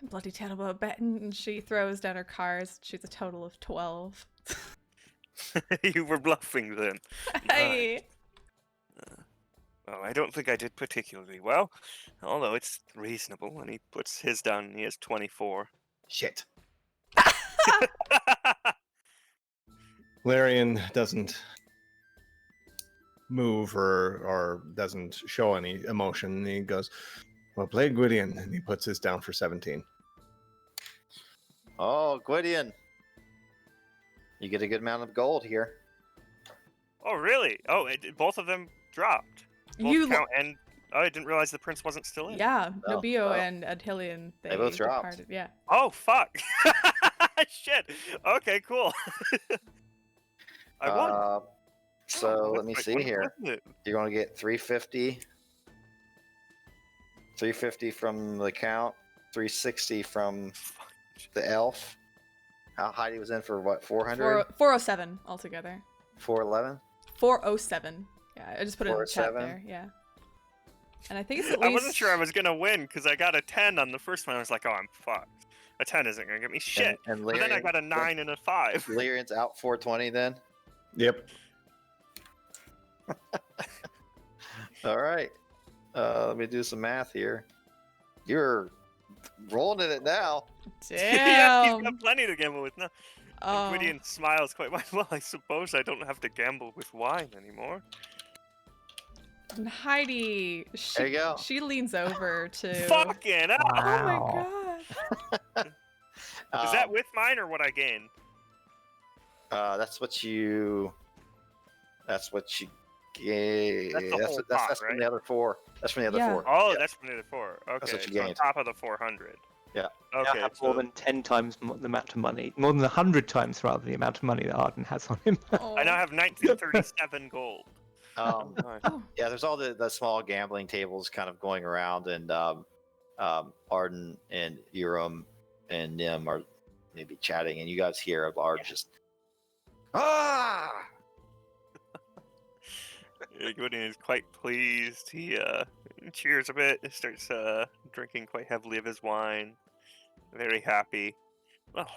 Speaker 5: I'm bloody terrible at betting. And she throws down her cards. She's a total of 12.
Speaker 3: You were bluffing then.
Speaker 5: Hey.
Speaker 3: Well, I don't think I did particularly well, although it's reasonable. And he puts his down, and he has 24.
Speaker 2: Shit. Larian doesn't move or doesn't show any emotion. He goes, well played, Gwydion. And he puts his down for 17.
Speaker 1: Oh, Gwydion. You get a good amount of gold here.
Speaker 3: Oh, really? Oh, both of them dropped. Both
Speaker 5: You
Speaker 3: count and I didn't realize the prince wasn't still in.
Speaker 5: Yeah,
Speaker 1: Oh,
Speaker 5: Nobio
Speaker 1: oh.
Speaker 5: and Adhilion, they
Speaker 1: both dropped.
Speaker 5: departed. Yeah.
Speaker 3: Oh, fuck. Shit. Okay, cool. I won.
Speaker 1: So
Speaker 3: Oh,
Speaker 1: let me
Speaker 3: that's
Speaker 1: see
Speaker 3: quite
Speaker 1: here.
Speaker 3: wasn't it?
Speaker 1: You're going to get 350. 350 from the count. 360 from the elf. Heidi was in for what, 400?
Speaker 5: 407 altogether.
Speaker 1: 411?
Speaker 5: 407. Yeah, I just put it in the chat
Speaker 1: 407?
Speaker 5: there. Yeah. And I think it's at
Speaker 3: I
Speaker 5: least.
Speaker 3: wasn't sure I was gonna win because I got a 10 on the first one. I was like, oh, I'm fucked. A 10 isn't gonna get me shit.
Speaker 1: And
Speaker 3: But then I got a 9 and a 5.
Speaker 1: Lyrian's out 420 then?
Speaker 2: Yep.
Speaker 1: All right. Let me do some math here. You're rolling in it now.
Speaker 3: Yeah, he's
Speaker 5: Damn.
Speaker 3: got plenty to gamble with now.
Speaker 5: Oh.
Speaker 3: Gwydion smiles quite wide. Well, I suppose I don't have to gamble with wine anymore.
Speaker 5: And Heidi,
Speaker 1: There you go.
Speaker 5: she leans over to.
Speaker 3: Fucking hell!
Speaker 5: Oh
Speaker 4: Wow.
Speaker 5: my god.
Speaker 3: Is that with mine or what I gain?
Speaker 1: That's what you. That's what you. Yeah,
Speaker 3: That's the whole pot,
Speaker 1: that's from
Speaker 3: right?
Speaker 1: the other four. That's from the other
Speaker 5: Yeah.
Speaker 1: four.
Speaker 3: Oh,
Speaker 1: Yeah.
Speaker 3: that's from the other 4. Okay,
Speaker 1: what you
Speaker 3: so on
Speaker 1: gained.
Speaker 3: top of the 400.
Speaker 1: Yeah.
Speaker 3: Okay,
Speaker 4: Now have
Speaker 3: so
Speaker 4: more than 10 times the amount of money, more than 100 times rather the amount of money that Arden has on him.
Speaker 5: Oh.
Speaker 3: I now have 1937 gold.
Speaker 1: Um,
Speaker 5: Oh.
Speaker 1: yeah, there's all the small gambling tables kind of going around, and Arden and Urim and Nim are maybe chatting, and you guys hear Arden just. Ah!
Speaker 3: Gwydion is quite pleased. He cheers a bit, starts drinking quite heavily of his wine. Very happy. Well,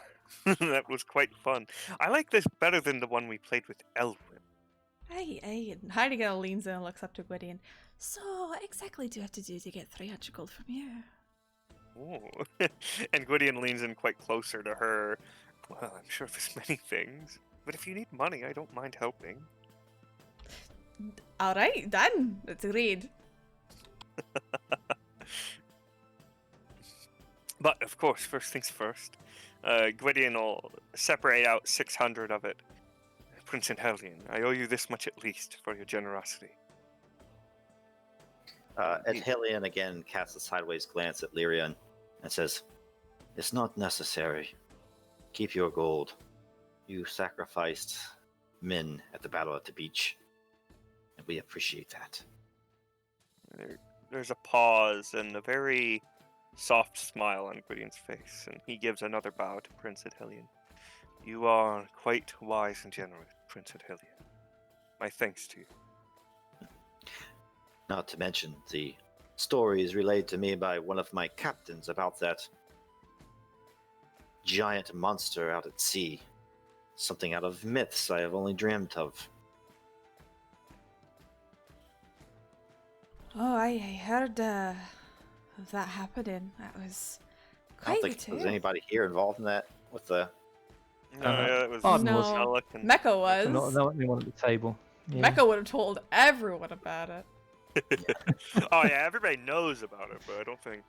Speaker 3: that was quite fun. I like this better than the one we played with Elwyn.
Speaker 5: Hey. And Heidi kind of leans in and looks up to Gwydion. So, what exactly do you have to do to get 300 gold from you?
Speaker 3: Ooh. And Gwydion leans in quite closer to her. Well, I'm sure there's many things, but if you need money, I don't mind helping.
Speaker 5: All right, done. It's agreed.
Speaker 3: But of course, first things first. Gwydion will separate out 600 of it. Prince Hellion, I owe you this much at least for your generosity.
Speaker 1: Adhilion again casts a sideways glance at Lyrian and says, "It's not necessary. Keep your gold. You sacrificed men at the battle at the beach, and we appreciate that."
Speaker 3: There's a pause and a very soft smile on Gwydion's face, and he gives another bow to Prince Adhilion. You are quite wise and generous, Prince Adhilion. My thanks to you.
Speaker 1: Not to mention the stories relayed to me by one of my captains about that giant monster out at sea. Something out of myths I have only dreamt of.
Speaker 5: Oh, I heard of that happening. That was
Speaker 1: I don't
Speaker 5: quite a
Speaker 1: think there's
Speaker 5: tale.
Speaker 1: anybody here involved in that with the.
Speaker 3: Yeah, it was
Speaker 4: Arden
Speaker 5: was.
Speaker 3: Shellick and
Speaker 5: Mecca was.
Speaker 4: Not anyone at the table. Yeah.
Speaker 5: Mecca would have told everyone about it.
Speaker 3: Oh yeah, everybody knows about it, but I don't think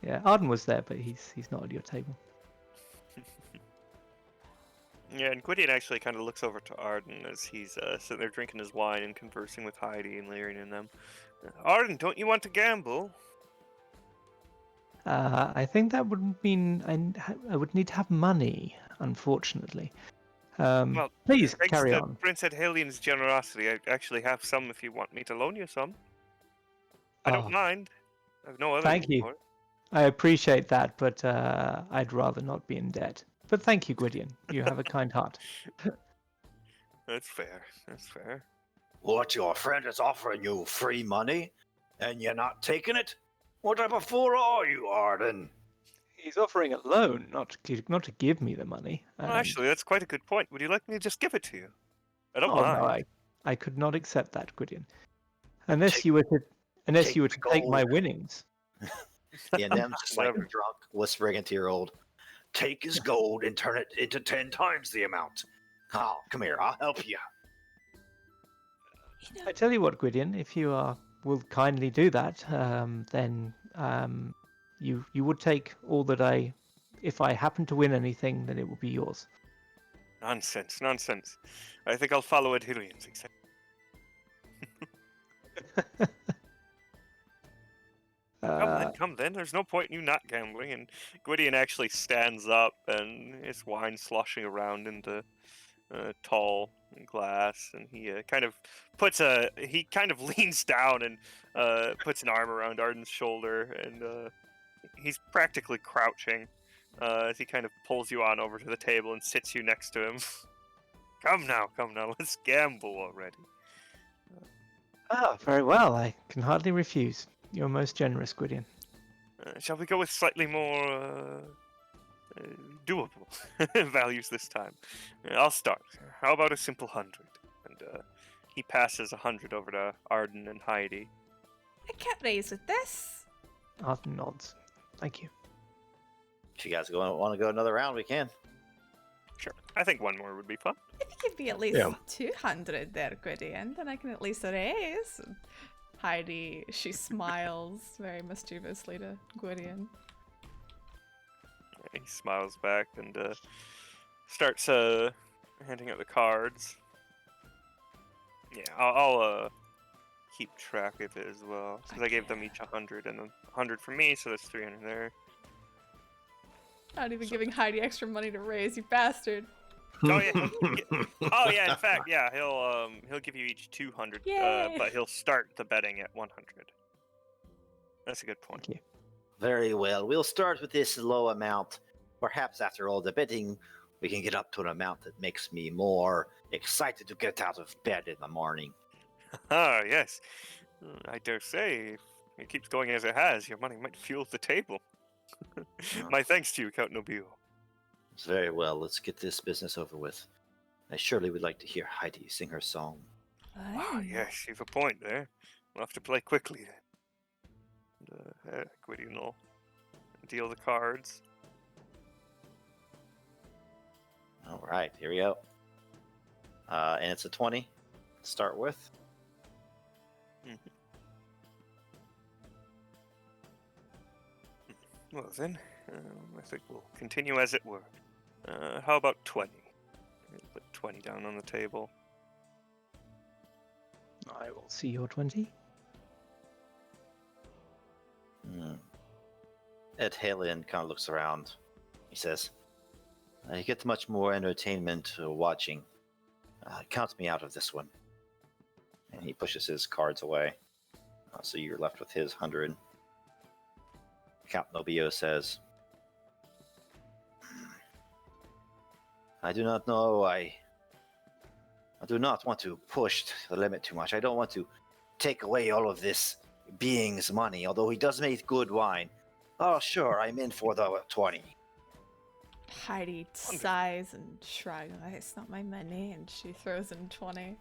Speaker 4: Yeah, Arden was there, but he's not at your table.
Speaker 3: Yeah, and Gwydion actually kind of looks over to Arden as he's sitting there drinking his wine and conversing with Heidi and Lyrian and them. Arden, don't you want to gamble?
Speaker 4: I think that would mean I would need to have money, unfortunately.
Speaker 3: Well,
Speaker 4: Please
Speaker 3: Thanks
Speaker 4: carry
Speaker 3: to
Speaker 4: on.
Speaker 3: Prince Adhilion's generosity, I actually have some if you want me to loan you some. I don't
Speaker 4: Oh,
Speaker 3: mind. I have no other
Speaker 4: Thank
Speaker 3: need
Speaker 4: you.
Speaker 3: for it.
Speaker 4: I appreciate that, but I'd rather not be in debt. But thank you, Gwydion. You have a kind heart.
Speaker 3: That's fair. That's fair.
Speaker 1: What, your friend is offering you free money? And you're not taking it? What type of fool are you, Arden?
Speaker 4: He's offering a loan, not to give me the money.
Speaker 3: Well, actually, that's quite a good point. Would you like me to just give it to you? I don't
Speaker 4: oh
Speaker 3: mind.
Speaker 4: no, I could not accept that, Gwydion. Unless
Speaker 1: Take-
Speaker 4: you were to
Speaker 1: take
Speaker 4: take my
Speaker 1: gold.
Speaker 4: winnings.
Speaker 1: The NM's just like a
Speaker 3: Whatever.
Speaker 1: drunk, whispering into your old. Take his gold and turn it into 10 times the amount. Oh, come here, I'll help you.
Speaker 5: You know,
Speaker 4: I tell you what, Gwydion, if you will kindly do that, then you would take all that I. If I happen to win anything, then it will be yours.
Speaker 3: Nonsense, nonsense. I think I'll follow Adhelian's example. Come then. There's no point in you not gambling. And Gwydion actually stands up, and his wine sloshing around into tall glass, and he he kind of leans down and puts an arm around Arden's shoulder, and he's practically crouching as he kind of pulls you on over to the table and sits you next to him. Come now, let's gamble already.
Speaker 4: Very well. I can hardly refuse. You're most generous, Gwydion.
Speaker 3: Shall we go with slightly more doable values this time? I'll start. How about a simple 100? And he passes 100 over to Arden and Heidi.
Speaker 5: I can't raise with this.
Speaker 4: Arden nods. Thank you.
Speaker 1: If you guys want to go another round, we can.
Speaker 3: Sure. I think one more would be fun.
Speaker 5: If you give me at least
Speaker 2: Yeah.
Speaker 5: 200 there, Gwydion, then I can at least raise. Heidi, she smiles very mischievously to Gwydion.
Speaker 3: He smiles back and starts handing out the cards. Yeah, I'll keep track of it as well, because I gave them each 100 and 100 for me, so that's 300 there.
Speaker 5: Not even giving Heidi extra money to raise, you bastard.
Speaker 3: Oh yeah. In fact, yeah, he'll give you each 200,
Speaker 5: Yay.
Speaker 3: but he'll start the betting at 100. That's a good point.
Speaker 4: Thank you.
Speaker 1: Very well. We'll start with this low amount. Perhaps after all the betting, we can get up to an amount that makes me more excited to get out of bed in the morning.
Speaker 3: Ah, yes. I dare say, if it keeps going as it has, your money might fuel the table. My thanks to you, Count Nobile.
Speaker 1: It's very well. Let's get this business over with. I surely would like to hear Heidi sing her song.
Speaker 3: Ah,
Speaker 5: Fine.
Speaker 3: yes, you've a point there. We'll have to play quickly then. Gwydion will deal the cards.
Speaker 1: All right, here we go. And it's a 20 to start with.
Speaker 3: Well then, I think we'll continue as it were. How about 20? Put 20 down on the table.
Speaker 4: I will see your 20.
Speaker 1: Ed Halion kind of looks around. He says, you get much more entertainment watching. Count me out of this one. And he pushes his cards away. So you're left with his 100. Count Nobio says, I do not know. I do not want to push the limit too much. I don't want to take away all of this being's money, although he does make good wine. Oh, sure, I'm in for the 20.
Speaker 5: Heidi sighs and shrugs. It's not my money, and she throws in 20.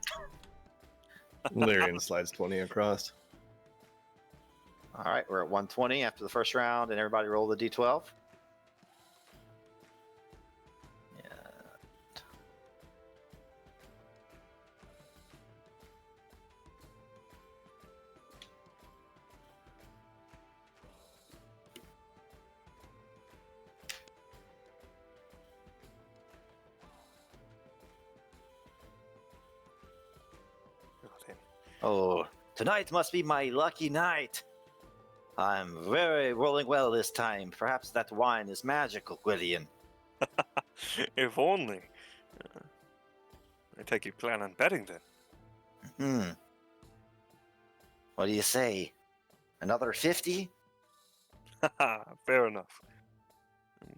Speaker 2: Lyrian slides 20 across.
Speaker 1: All right, we're at 120 after the first round, and everybody roll the d12. Yeah. Oh, tonight must be my lucky night. I'm very rolling well this time. Perhaps that wine is magical, Gwydion.
Speaker 3: If only. I take you plan on betting then.
Speaker 1: What do you say? Another 50?
Speaker 3: Haha, fair enough.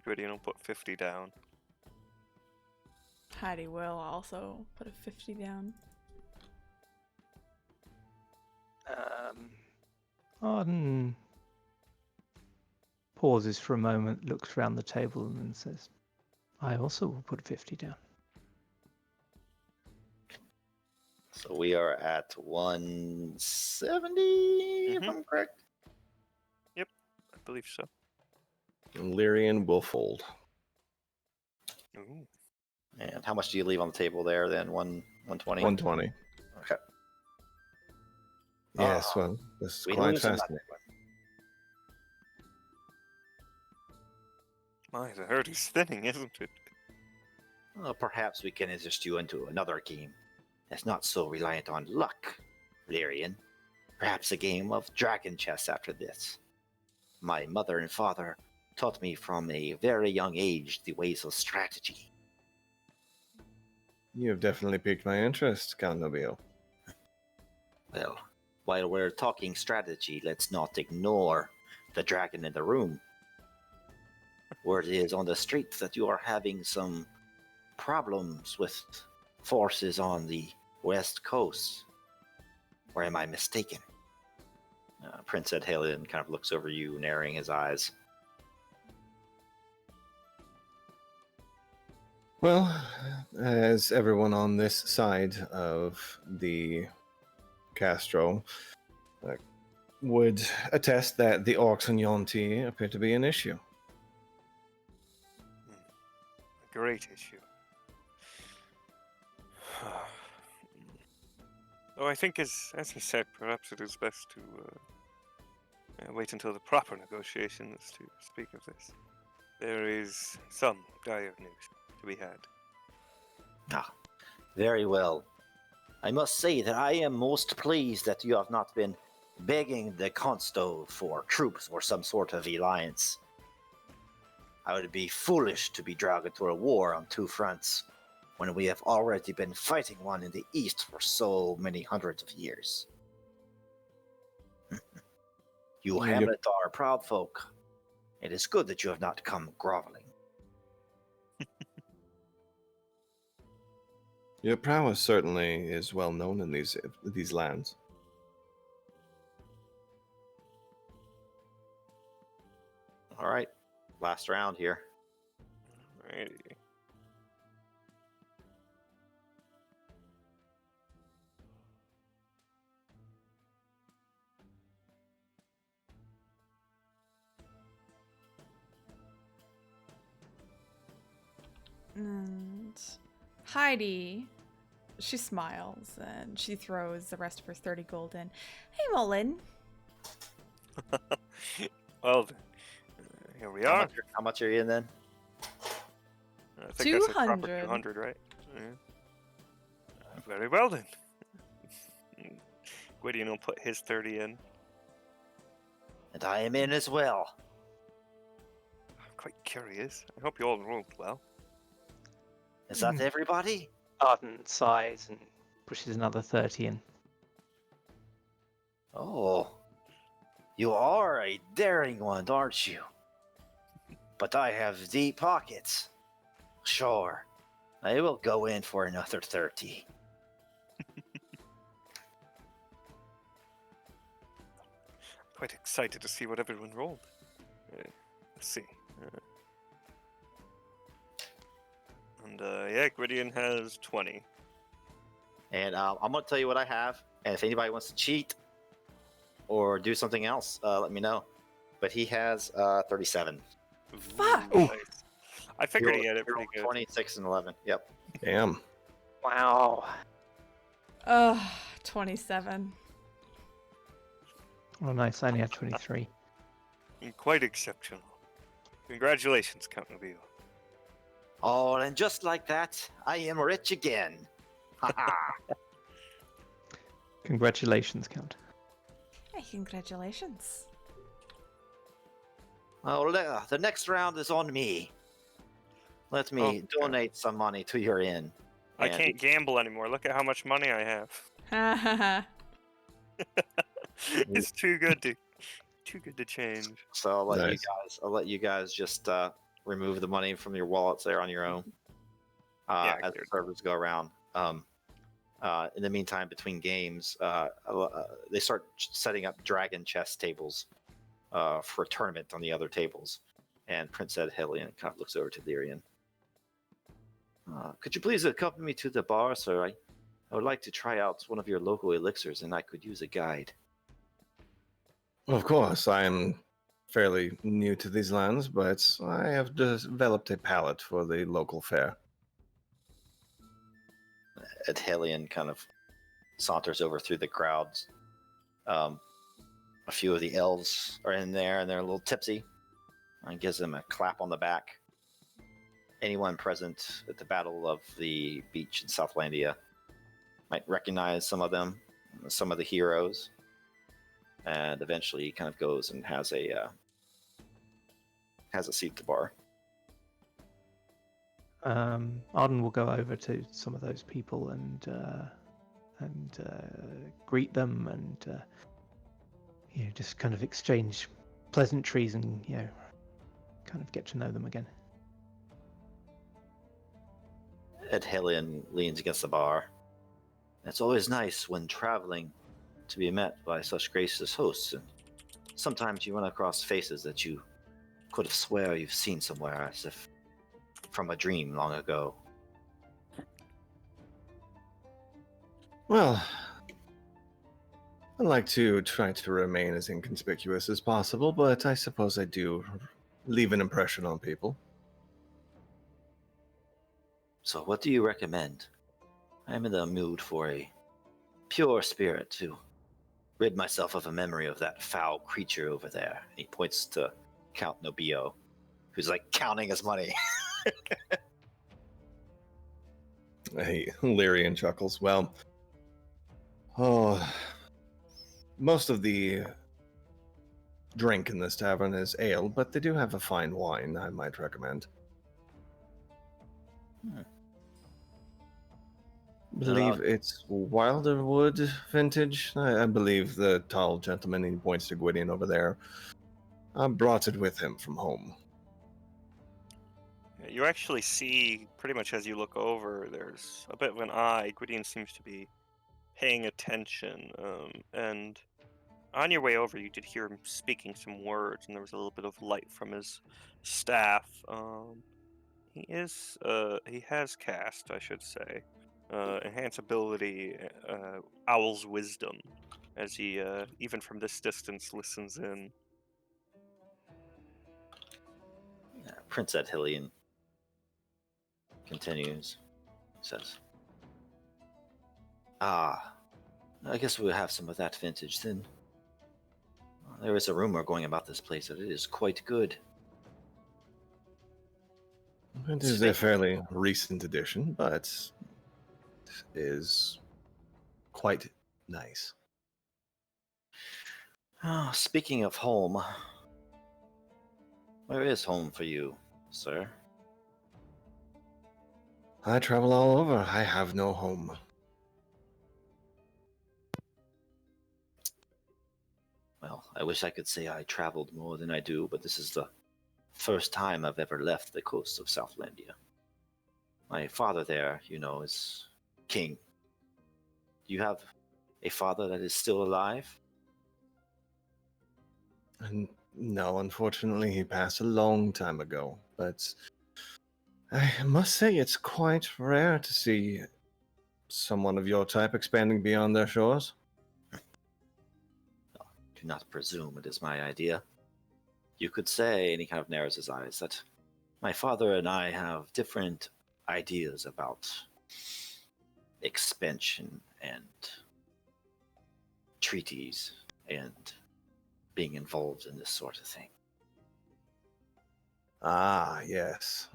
Speaker 3: Gwydion will put 50 down.
Speaker 5: Heidi will also put a 50 down.
Speaker 4: Arden pauses for a moment, looks around the table, and then says, I also will put 50 down.
Speaker 1: So we are at 170, if
Speaker 3: Mhm.
Speaker 1: I'm correct.
Speaker 3: I believe so.
Speaker 2: And Lyrian will fold.
Speaker 3: Ooh.
Speaker 1: And how much do you leave on the table there then? 120?
Speaker 2: 120.
Speaker 1: Okay.
Speaker 2: Yes, well, this is
Speaker 1: We
Speaker 2: quite
Speaker 1: lose on that
Speaker 2: fascinating.
Speaker 1: one.
Speaker 3: My, the herd is thinning, isn't it?
Speaker 1: Well, perhaps we can interest you into another game that's not so reliant on luck, Lyrian. Perhaps a game of dragon chess after this. My mother and father taught me from a very young age the ways of strategy.
Speaker 2: You have definitely piqued my interest, Count Nobile.
Speaker 1: Well, while we're talking strategy, let's not ignore the dragon in the room. Word is on the streets that you are having some problems with forces on the west coast. Or am I mistaken? Prince Adhalion kind of looks over you, narrowing his eyes.
Speaker 2: Well, as everyone on this side of the Castro would attest that the orcs and Yonti appear to be an issue.
Speaker 3: A great issue. Oh, I think, as he said, perhaps it is best to wait until the proper negotiations to speak of this. There is some dire news to be had.
Speaker 1: Ah, very well. I must say that I am most pleased that you have not been begging the Consto for troops or some sort of alliance. I would be foolish to be dragged into a war on two fronts when we have already been fighting one in the east for so many hundreds of years. You
Speaker 2: Yep.
Speaker 1: Hamlet are proud folk. It is good that you have not come groveling.
Speaker 2: Your prowess certainly is well known in these lands.
Speaker 1: All right, last round here.
Speaker 3: Alrighty.
Speaker 5: And Heidi, she smiles and she throws the rest of her 30 gold in. Hey, Mullen.
Speaker 3: Well, then, here we
Speaker 1: How
Speaker 3: are.
Speaker 1: much are you in then?
Speaker 3: I think that's a proper
Speaker 5: 200.
Speaker 3: 200, right? Yeah. Very well then. Gwydion will put his 30 in.
Speaker 1: And I am in as well.
Speaker 3: I'm quite curious. I hope you all rolled well.
Speaker 1: Is that everybody?
Speaker 4: Arden sighs and pushes another 30 in.
Speaker 1: Oh, you are a daring one, aren't you? But I have deep pockets. Sure, I will go in for another 30.
Speaker 3: Quite excited to see what everyone rolled. Let's see. Yeah, Gwydion has 20.
Speaker 1: And I'm going to tell you what I have. And if anybody wants to cheat or do something else, let me know. But he has 37.
Speaker 5: Fuck.
Speaker 3: Ooh, nice. I figured he had it
Speaker 1: You're
Speaker 3: pretty good.
Speaker 1: 26 and 11. Yep.
Speaker 2: Damn.
Speaker 4: Wow.
Speaker 5: 27.
Speaker 4: Oh, nice. I only had 23.
Speaker 3: Quite exceptional. Congratulations, Count Nobile.
Speaker 1: Oh, and just like that, I am rich again. Haha.
Speaker 4: Congratulations, Count.
Speaker 5: Hey, congratulations.
Speaker 1: Oh, the next round is on me. Let me donate some money to your inn.
Speaker 3: I
Speaker 1: And
Speaker 3: can't gamble anymore. Look at how much money I have.
Speaker 5: Ha ha ha.
Speaker 3: It's too good to change.
Speaker 1: So I'll let
Speaker 2: Nice.
Speaker 1: you guys just remove the money from your wallets there on your own.
Speaker 3: Yeah,
Speaker 1: as the servers go around. In the meantime, between games, they start setting up dragon chess tables for a tournament on the other tables. And Prince Edhelion kind of looks over to Lyrian. Could you please accompany me to the bar, sir? I would like to try out one of your local elixirs, and I could use a guide.
Speaker 2: Of course, I am fairly new to these lands, but I have developed a palate for the local fare.
Speaker 1: Edhelion kind of saunters over through the crowds. A few of the elves are in there, and they're a little tipsy. And gives them a clap on the back. Anyone present at the Battle of the Beach in Southlandia might recognize some of them, some of the heroes. And eventually he kind of goes and has a seat at the bar.
Speaker 4: Arden will go over to some of those people and greet them and just kind of exchange pleasantries and kind of get to know them again.
Speaker 1: Edhelion leans against the bar. It's always nice when traveling to be met by such gracious hosts, and sometimes you run across faces that you could have swear you've seen somewhere, as if from a dream long ago.
Speaker 2: Well, I like to try to remain as inconspicuous as possible, but I suppose I do leave an impression on people.
Speaker 1: So what do you recommend? I'm in the mood for a pure spirit to rid myself of a memory of that foul creature over there. And he points to Count Nobio, who's like counting his money.
Speaker 2: Lyrian chuckles. Well, most of the drink in this tavern is ale, but they do have a fine wine I might recommend. I believe it's Wilderwood vintage. I believe the tall gentleman, he points to Gwydion over there, brought it with him from home.
Speaker 3: You actually see, pretty much as you look over, there's a bit of an eye. Gwydion seems to be paying attention, and on your way over, you did hear him speaking some words, and there was a little bit of light from his staff. He has cast, I should say, enhance ability, Owl's Wisdom, as he, even from this distance, listens in.
Speaker 1: Prince Edhelion continues. Says, I guess we'll have some of that vintage then. There is a rumor going about this place that it is quite good.
Speaker 2: It is a fairly recent addition, but it is quite nice.
Speaker 1: Speaking of home, where is home for you, sir?
Speaker 2: I travel all over. I have no home.
Speaker 1: Well, I wish I could say I traveled more than I do, but this is the first time I've ever left the coast of Southlandia. My father there, is king. Do you have a father that is still alive?
Speaker 2: And no, unfortunately, he passed a long time ago. But I must say, it's quite rare to see someone of your type expanding beyond their shores.
Speaker 1: Do not presume it is my idea. You could say, and he kind of narrows his eyes, that my father and I have different ideas about expansion and treaties and being involved in this sort of thing.
Speaker 2: Ah, yes.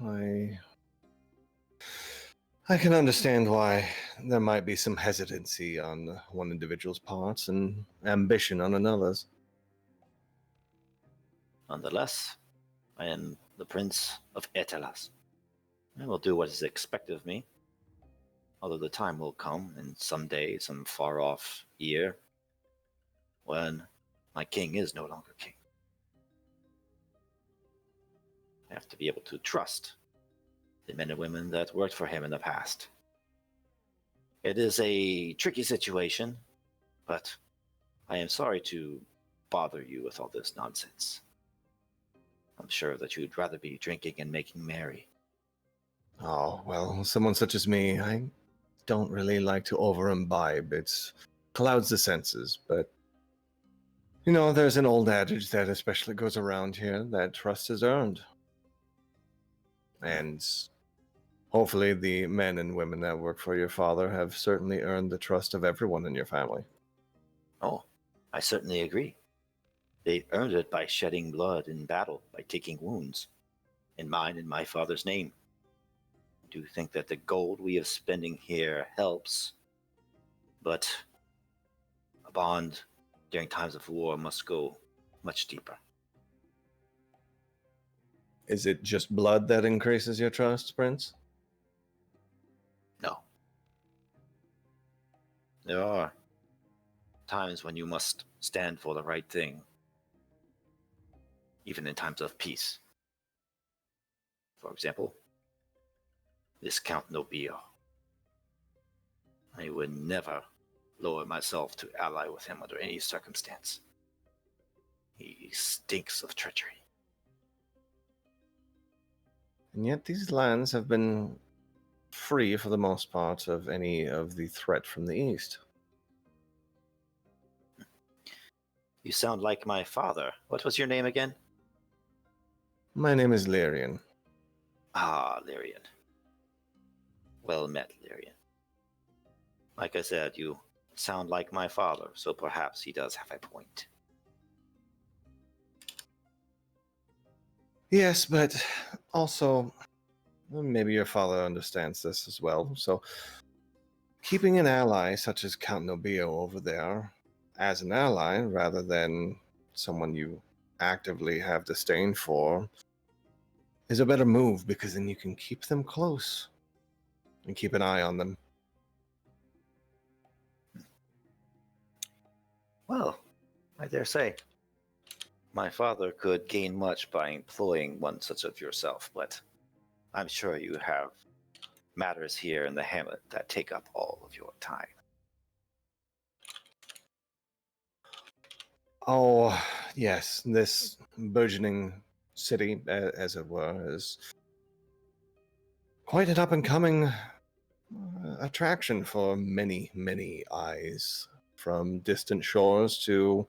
Speaker 2: I can understand why there might be some hesitancy on one individual's parts and ambition on another's.
Speaker 1: Nonetheless, I am the Prince of Etelas. I will do what is expected of me. Although the time will come, and someday, some far-off year, when my king is no longer king. I have to be able to trust the men and women that worked for him in the past. It is a tricky situation, but I am sorry to bother you with all this nonsense. I'm sure that you'd rather be drinking and making merry.
Speaker 2: Oh, well, someone such as me, I don't really like to over-imbibe. It clouds the senses, but you know, there's an old adage that especially goes around here that trust is earned. And hopefully the men and women that work for your father have certainly earned the trust of everyone in your family.
Speaker 1: Oh, I certainly agree. They earned it by shedding blood in battle, by taking wounds, in mine and my father's name. I do think that the gold we are spending here helps, but a bond during times of war must go much deeper.
Speaker 2: Is it just blood that increases your trust, Prince?
Speaker 1: No. There are times when you must stand for the right thing, even in times of peace. For example, this Count Nobile. I would never lower myself to ally with him under any circumstance. He stinks of treachery.
Speaker 2: And yet these lands have been free for the most part of any of the threat from the east.
Speaker 1: You sound like my father. What was your name again?
Speaker 2: My name is Lyrian.
Speaker 1: Ah, Lyrian. Well met, Lyrian. Like I said, you sound like my father, so perhaps he does have a point.
Speaker 2: Yes, but also, maybe your father understands this as well. So, keeping an ally such as Count Nobile over there as an ally rather than someone you actively have disdain for is a better move, because then you can keep them close and keep an eye on them.
Speaker 1: Well, I dare say. My father could gain much by employing one such as yourself, but I'm sure you have matters here in the hamlet that take up all of your time.
Speaker 2: Oh, yes, this burgeoning city, as it were, is quite an up-and-coming attraction for many, many eyes, from distant shores to,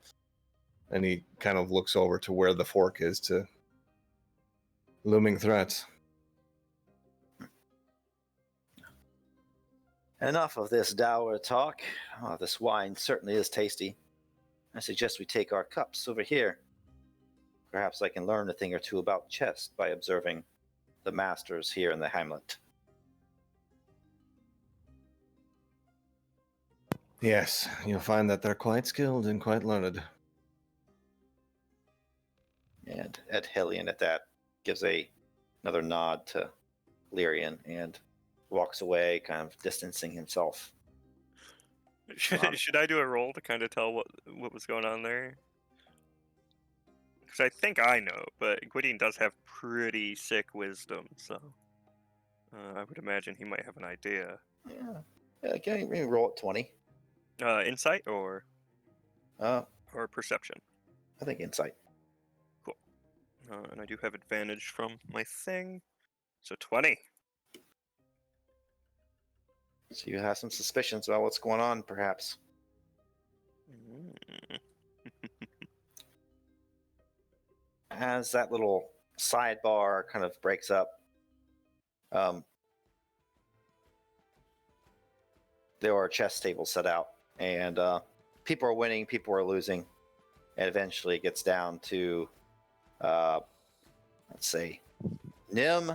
Speaker 2: and he kind of looks over to where the fork is, to looming threats.
Speaker 1: Enough of this dour talk. Oh, this wine certainly is tasty. I suggest we take our cups over here. Perhaps I can learn a thing or two about chess by observing the masters here in the hamlet.
Speaker 2: Yes, you'll find that they're quite skilled and quite learned.
Speaker 1: And Ed Hellion at that gives another nod to Lyrian and walks away, kind of distancing himself.
Speaker 3: Should I do a roll to kind of tell what was going on there? Because I think I know, but Gwydion does have pretty sick wisdom, so I would imagine he might have an idea.
Speaker 1: Yeah, can you roll at 20?
Speaker 3: Insight or
Speaker 1: Uh,
Speaker 3: perception?
Speaker 1: I think insight.
Speaker 3: Cool. And I do have advantage from my thing, so 20.
Speaker 1: So you have some suspicions about what's going on, perhaps.
Speaker 3: Mm.
Speaker 1: As that little sidebar kind of breaks up, there are chess tables set out, and people are winning, people are losing, and eventually it gets down to, let's say, Nim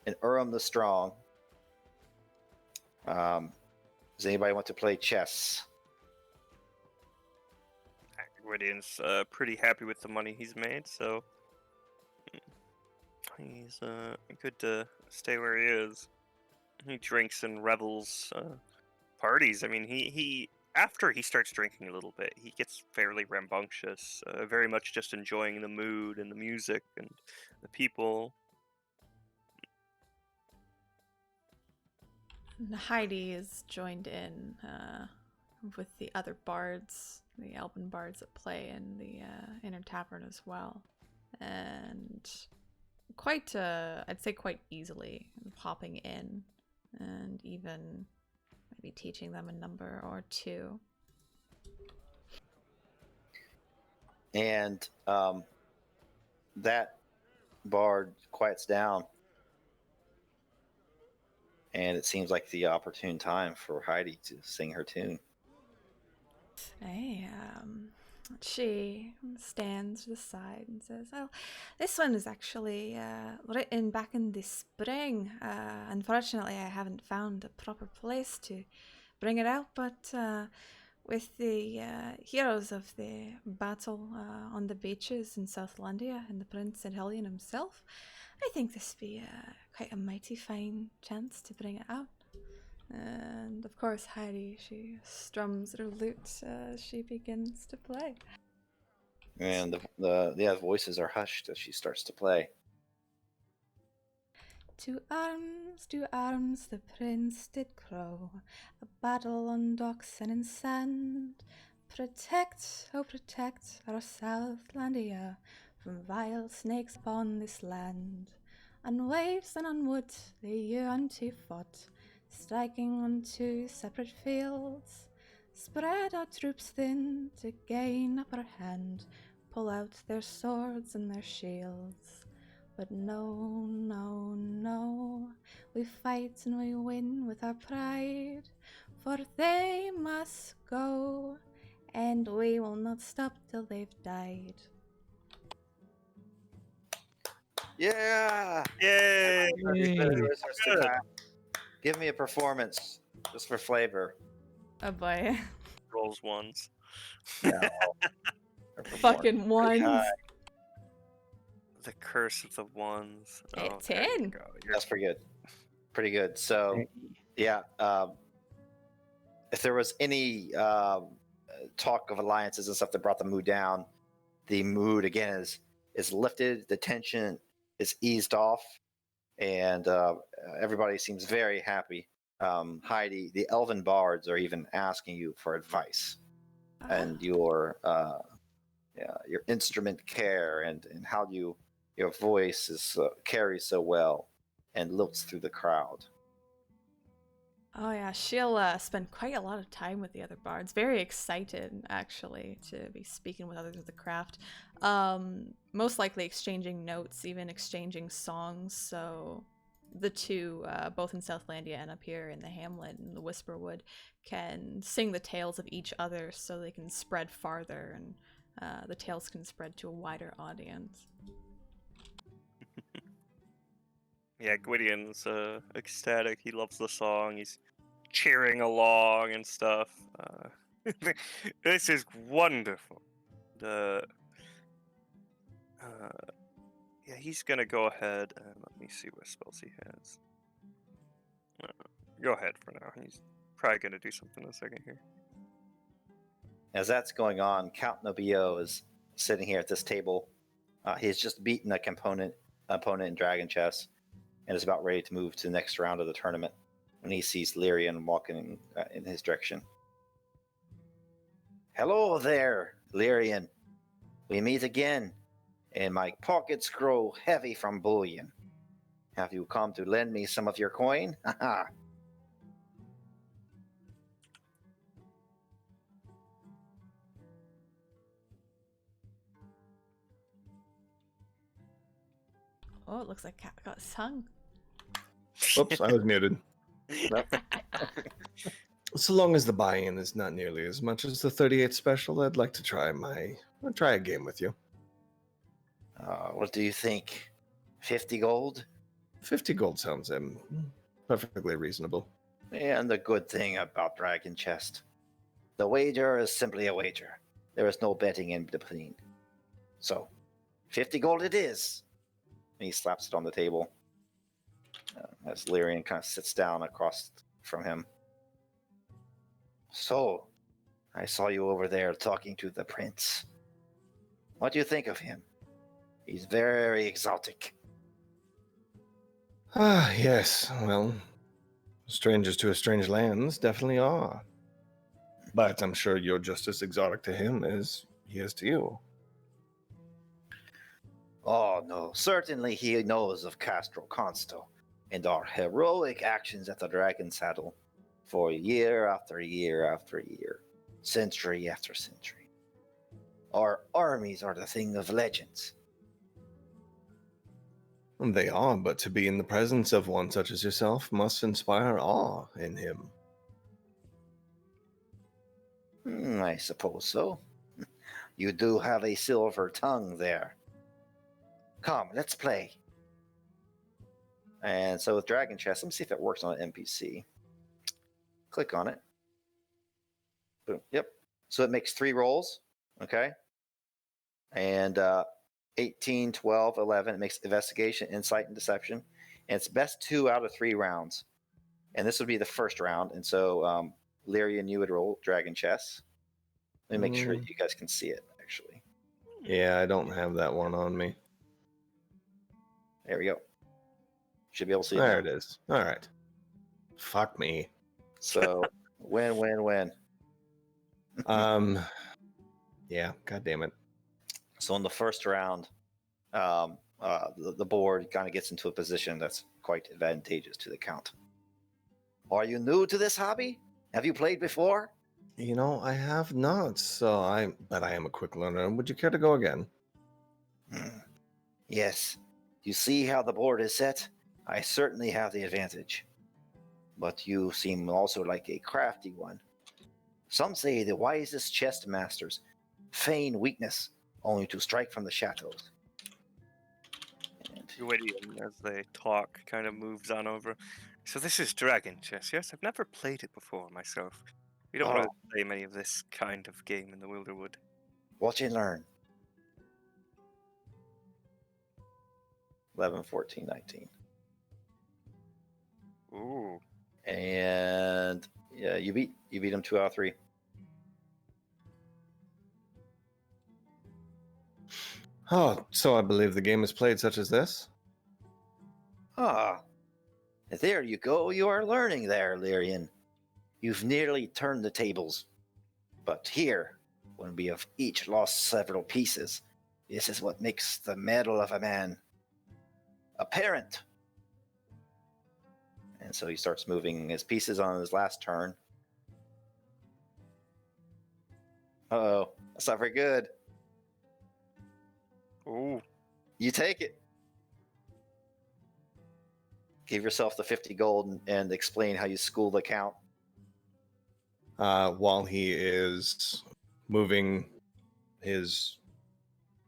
Speaker 1: and Urim the Strong. Does anybody want to play chess?
Speaker 3: Gwydion's pretty happy with the money he's made, so he's good to stay where he is. He drinks and revels, parties. I mean, he after he starts drinking a little bit, he gets fairly rambunctious, very much just enjoying the mood and the music and the people.
Speaker 5: Heidi is joined in with the other bards, the elven bards that play in the inner tavern as well. And quite, I'd say quite easily, hopping in and even maybe teaching them a number or two.
Speaker 1: And that bard quiets down. And it seems like the opportune time for Heidi to sing her tune.
Speaker 5: Hey, she stands to the side and says, "Oh, this one is actually written back in the spring. Unfortunately, I haven't found a proper place to bring it out, but with the heroes of the battle on the beaches in Southlandia and the Prince and Hellion himself, I think this be quite a mighty fine chance to bring it out." And of course, Heidi, she strums her lute as she begins to play.
Speaker 1: And the voices are hushed as she starts to play.
Speaker 5: To arms, the prince did crow, a battle on docks and in sand. Protect, oh protect our Southlandia from vile snakes upon this land. On waves and on wood the unto fought, striking on two separate fields. Spread our troops thin to gain upper hand, pull out their swords and their shields. But no, no, no, we fight and we win with our pride, for they must go, and we will not stop till they've died.
Speaker 1: Yeah!
Speaker 3: Yay!
Speaker 1: Give me a performance, just for flavor.
Speaker 5: Oh boy.
Speaker 3: Rolls ones.
Speaker 1: Yeah.
Speaker 5: Fucking ones.
Speaker 3: The curse of the ones.
Speaker 5: Hey,
Speaker 3: Oh, there
Speaker 5: 10.
Speaker 3: you go. You're
Speaker 1: That's pretty good. Pretty good. So, yeah. If there was any talk of alliances and stuff that brought the mood down, the mood again is lifted. The tension is eased off, and everybody seems very happy. Heidi, the elven bards are even asking you for advice, and your instrument care and how your voice is carries so well and looks through the crowd.
Speaker 5: Oh yeah, she'll spend quite a lot of time with the other bards. Very excited, actually, to be speaking with others of the craft. Most likely exchanging notes, even exchanging songs. So the two, both in Southlandia and up here in the Hamlet and the Whisperwood, can sing the tales of each other so they can spread farther and the tales can spread to a wider audience.
Speaker 3: Yeah, Gwydion's ecstatic. He loves the song. He's cheering along and stuff. This is wonderful. Yeah, he's gonna go ahead and let me see what spells he has. Go ahead for now. He's probably gonna do something in a second here.
Speaker 1: As that's going on, Count Nobillo is sitting here at this table. He's just beaten a opponent in Dragon Chess and is about ready to move to the next round of the tournament when he sees Lyrian walking in his direction. Hello there, Lyrian. We meet again, and my pockets grow heavy from bullion. Have you come to lend me some of your coin? Haha.
Speaker 5: Oh, it looks like Cat got sung.
Speaker 2: Oops, I was muted. So long as the buy-in is not nearly as much as the 38 special, I'd like to try a game with you.
Speaker 1: What do you think? 50 gold?
Speaker 2: 50 gold sounds perfectly reasonable.
Speaker 1: And the good thing about Dragon Chest, the wager is simply a wager. There is no betting in between. So, 50 gold it is. And he slaps it on the table as Lyrian kind of sits down across from him. So, I saw you over there talking to the prince. What do you think of him? He's very exotic.
Speaker 2: Ah, yes. Well, Strangers to a strange lands definitely are. But I'm sure you're just as exotic to him as he is to you.
Speaker 1: Oh no, certainly he knows of Castro Consto and our heroic actions at the Dragon Saddle for year after year after year, century after century. Our armies are the thing of legends.
Speaker 2: They are, but to be in the presence of one such as yourself must inspire awe in him.
Speaker 1: I suppose so. You do have a silver tongue there. Come, let's play. And so with Dragon Chess, let me see if it works on an NPC. Click on it. Boom. Yep. So it makes 3 rolls. Okay. And 18, 12, 11. It makes investigation, insight, and deception. And it's best 2 out of 3 rounds. And this would be the first round. And so Lyrian, you would roll Dragon Chess. Let me make sure you guys can see it, actually.
Speaker 2: Yeah, I don't have that one on me.
Speaker 1: There we go. Should be able to see it
Speaker 2: There
Speaker 1: now.
Speaker 2: it is. All right. Fuck me.
Speaker 1: So win, win, win.
Speaker 2: Yeah, god damn it.
Speaker 1: So in the first round, the board kind of gets into a position that's quite advantageous to the count. Are you new to this hobby? Have you played before?
Speaker 2: You know, I have not, but I am a quick learner. Would you care to go again?
Speaker 1: Yes. You see how the board is set? I certainly have the advantage. But you seem also like a crafty one. Some say the wisest chess masters feign weakness only to strike from the shadows.
Speaker 3: Gwydion, as they talk, kind of moves on over. So this is Dragon Chess, yes? I've never played it before myself. We don't really play many of this kind of game in the Wilderwood.
Speaker 1: Watch and learn. 11, 14, 19.
Speaker 3: Ooh.
Speaker 1: And yeah, you beat him 2 out of 3.
Speaker 2: Oh, so I believe the game is played such as this?
Speaker 1: Ah, there you go. You are learning there, Lyrian. You've nearly turned the tables. But here, when we have each lost several pieces, this is what makes the mettle of a man apparent. And so he starts moving his pieces on his last turn. Uh-oh, that's not very good.
Speaker 3: Ooh.
Speaker 1: You take it. Give yourself the 50 gold and explain how you school the count.
Speaker 2: While he is moving his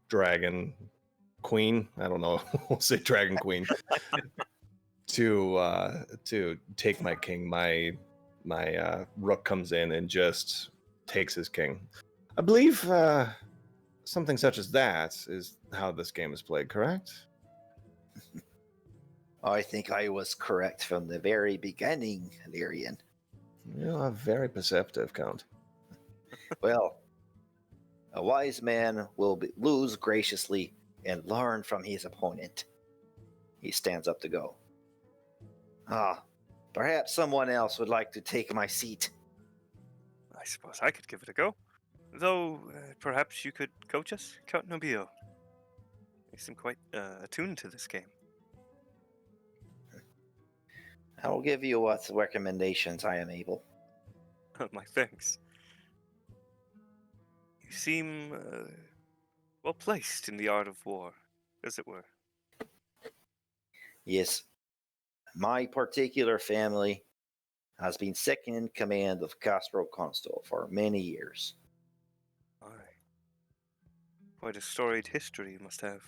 Speaker 2: dragon queen, I don't know, we'll say dragon queen, to take my king. My rook comes in and just takes his king. I believe something such as that is how this game is played, correct?
Speaker 1: I think I was correct from the very beginning, Lyrian.
Speaker 2: You are very perceptive, Count.
Speaker 1: Well, a wise man will lose graciously and learn from his opponent. He stands up to go. Perhaps someone else would like to take my seat.
Speaker 3: I suppose I could give it a go. Though, perhaps you could coach us, Count Nobile. You seem quite attuned to this game.
Speaker 1: I will give you what recommendations I am able.
Speaker 3: My thanks. You seem well placed in the art of war, as it were.
Speaker 1: Yes, my particular family has been second in command of Castro Consto for many years.
Speaker 3: Aye. Quite a storied history you must have.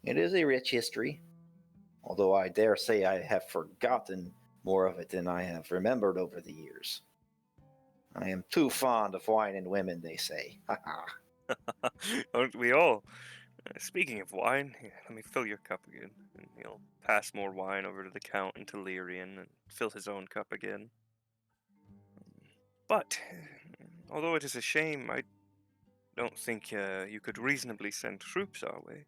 Speaker 1: It is a rich history, although I dare say I have forgotten more of it than I have remembered over the years. I am too fond of wine and women, they say.
Speaker 3: Aren't we all? Speaking of wine, here, let me fill your cup again. And he'll pass more wine over to the Count and to Lyrian and fill his own cup again. But, although it is a shame, I don't think you could reasonably send troops our way.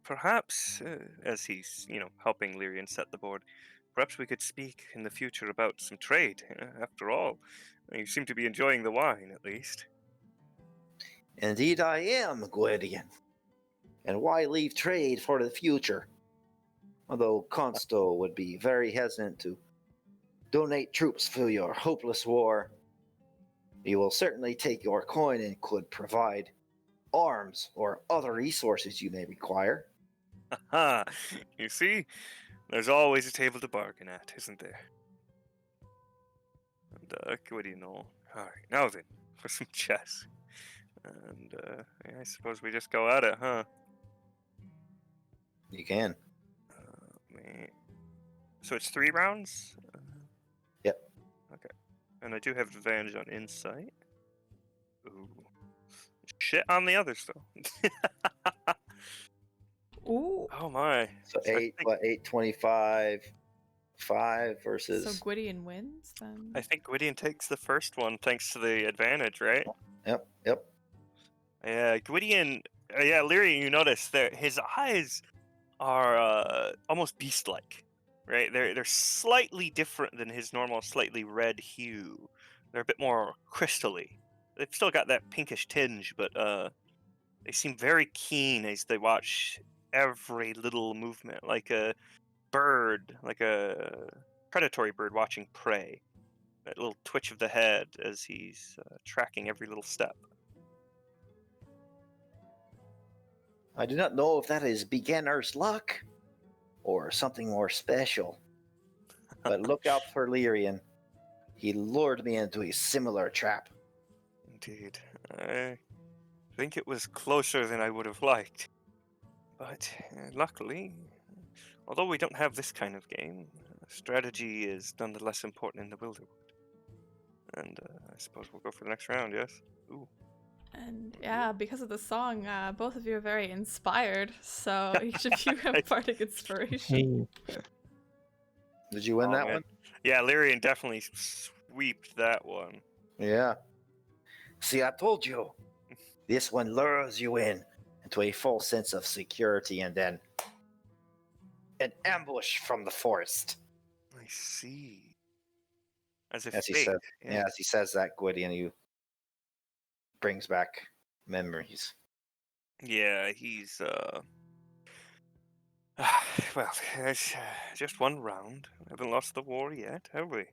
Speaker 3: Perhaps, as he's, helping Lyrian set the board, perhaps we could speak in the future about some trade. After all, you seem to be enjoying the wine, at least.
Speaker 1: Indeed, I am, Gwydion. And why leave trade for the future? Although Consto would be very hesitant to donate troops for your hopeless war, he will certainly take your coin and could provide arms or other resources you may require.
Speaker 3: Ha! You see, there's always a table to bargain at, isn't there? And what do you know? All right, now then, for some chess. And yeah, I suppose we just go at it, huh?
Speaker 1: You can.
Speaker 3: So it's 3 rounds?
Speaker 1: Yep.
Speaker 3: Okay. And I do have advantage on insight. Ooh. Shit on the others, though.
Speaker 5: Ooh.
Speaker 3: Oh my.
Speaker 1: So
Speaker 3: I
Speaker 1: 8,
Speaker 3: think-
Speaker 1: what, 8, 25, 5
Speaker 5: So
Speaker 1: versus.
Speaker 5: Gwydion wins then.
Speaker 3: I think Gwydion takes the first one thanks to the advantage, right?
Speaker 1: Yep.
Speaker 3: Yeah, Gwydion. Yeah, Lyrian, you notice that his eyes are almost beast-like, right? They're slightly different than his normal, slightly red hue. They're a bit more crystally. They've still got that pinkish tinge, but they seem very keen as they watch every little movement, like a bird, like a predatory bird watching prey. That little twitch of the head as he's tracking every little step.
Speaker 1: I do not know if that is beginner's luck or something more special. But look out for Lyrian. He lured me into a similar trap.
Speaker 3: Indeed. I think it was closer than I would have liked. But luckily, although we don't have this kind of game, strategy is nonetheless important in the Wilderwood. And I suppose we'll go for the next round, yes? Ooh.
Speaker 5: And yeah, because of the song, both of you are very inspired. So each of you have bardic inspiration.
Speaker 1: Did you win
Speaker 3: Oh,
Speaker 1: that
Speaker 3: man.
Speaker 1: one?
Speaker 3: Yeah, Lyrian definitely sweeped that one.
Speaker 1: Yeah. See, I told you. This one lures you into a false sense of security and then an ambush from the forest.
Speaker 3: I see. As if
Speaker 1: As he
Speaker 3: fate.
Speaker 1: says, yeah, as he says that, Gwydion, you brings back memories.
Speaker 3: Yeah, he's well, it's just one round. We haven't lost the war yet, have we?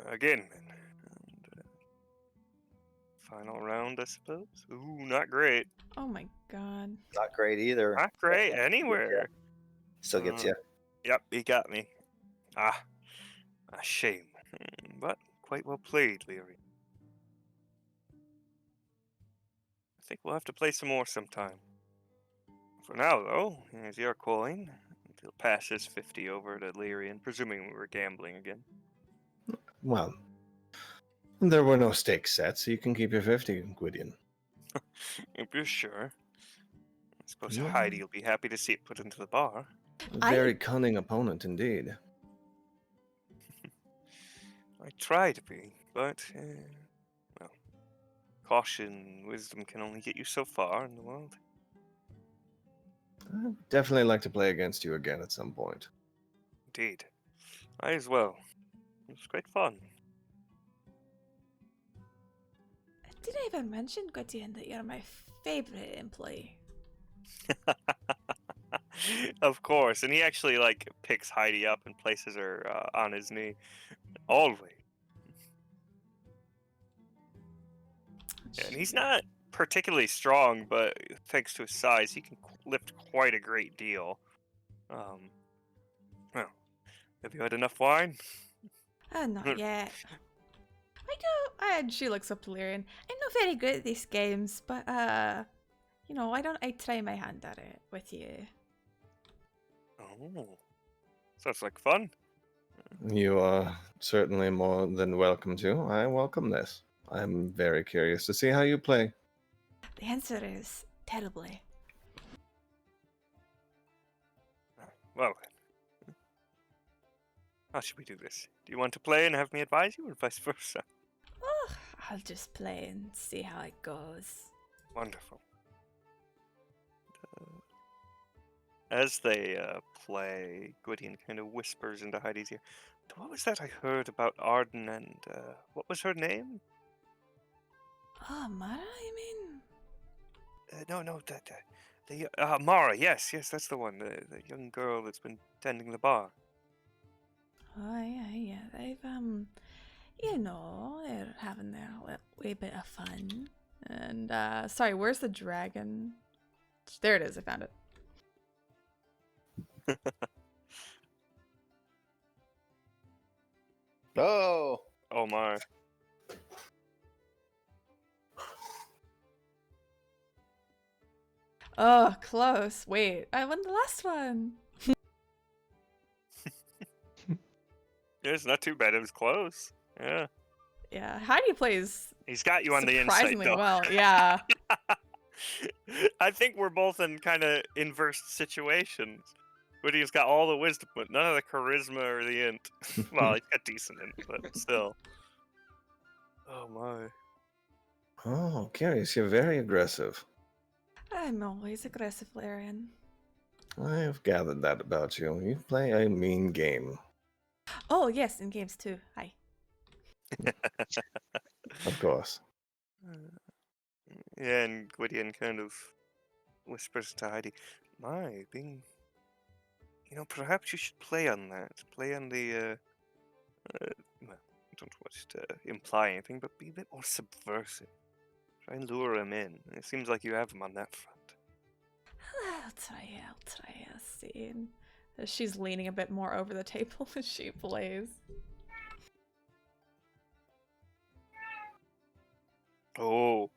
Speaker 3: Again, then. And, final round, I suppose. Ooh, not great.
Speaker 5: Oh my god.
Speaker 1: Not great either.
Speaker 3: Not great anywhere.
Speaker 1: Still gets you.
Speaker 3: Yep, he got me. Ah, a shame. But quite well played, Leary. I think we'll have to play some more sometime. For now, though, here's your coin. He'll pass his 50 over to Lyrian, presuming we were gambling again.
Speaker 2: Well, there were no stakes set, so you can keep your 50, Gwydion.
Speaker 3: If you're sure. I suppose
Speaker 2: Yeah.
Speaker 3: Heidi will be happy to see it put into the bar.
Speaker 2: A very cunning opponent indeed.
Speaker 3: I try to be, but, well, caution, wisdom can only get you so far in the world.
Speaker 2: I'd definitely like to play against you again at some point.
Speaker 3: Indeed. I as well. It was great fun.
Speaker 5: Did I ever mention, Gwydion, that you're my favorite employee?
Speaker 3: Of course, and he actually like picks Heidi up and places her on his knee. Always. And he's not particularly strong, but thanks to his size, he can lift quite a great deal. Well, have you had enough wine?
Speaker 5: Not yet. And she looks up to Lyrian. I'm not very good at these games, but you know, I try my hand at it with you.
Speaker 3: Oh, sounds like fun.
Speaker 2: You are certainly more than welcome to. I welcome this. I'm very curious to see how you play.
Speaker 5: The answer is terribly.
Speaker 3: Well, then. How should we do this? Do you want to play and have me advise you, or vice versa?
Speaker 5: Oh, I'll just play and see how it goes.
Speaker 3: Wonderful. As they play, Gwydion kind of whispers into Heidi's ear. What was that I heard about Arden and what was her name?
Speaker 5: Oh, Mara, you mean?
Speaker 3: No, the Mara. Yes, that's the one. The young girl that's been tending the bar.
Speaker 5: Oh, yeah. They've, they're having their wee bit of fun. And, sorry, where's the dragon? There it is, I found it.
Speaker 1: Oh,
Speaker 3: Oh my.
Speaker 5: Oh, close. Wait, I won the last one.
Speaker 3: Yeah, it's not too bad. It was close. Yeah.
Speaker 5: Yeah, Heidi plays
Speaker 3: He's got you on the inside,
Speaker 5: surprisingly
Speaker 3: though.
Speaker 5: well. Yeah.
Speaker 3: I think we're both in kind of inverse situations. Gwydion's got all the wisdom, but none of the charisma or the int. Well, he's got decent int, but still. Oh my.
Speaker 2: Oh, curious. You're very aggressive.
Speaker 5: I'm always aggressive, Larian.
Speaker 2: I have gathered that about you. You play a mean game.
Speaker 5: Oh, yes, in games too. Hi.
Speaker 2: Of course.
Speaker 3: Yeah, and Gwydion kind of whispers to Heidi, my, being... perhaps you should play on that. Play on the, well, I don't want to imply anything, but be a bit more subversive. Try and lure him in. It seems like you have him on that front.
Speaker 5: I'll try. I'll see. And she's leaning a bit more over the table as she plays.
Speaker 3: Oh.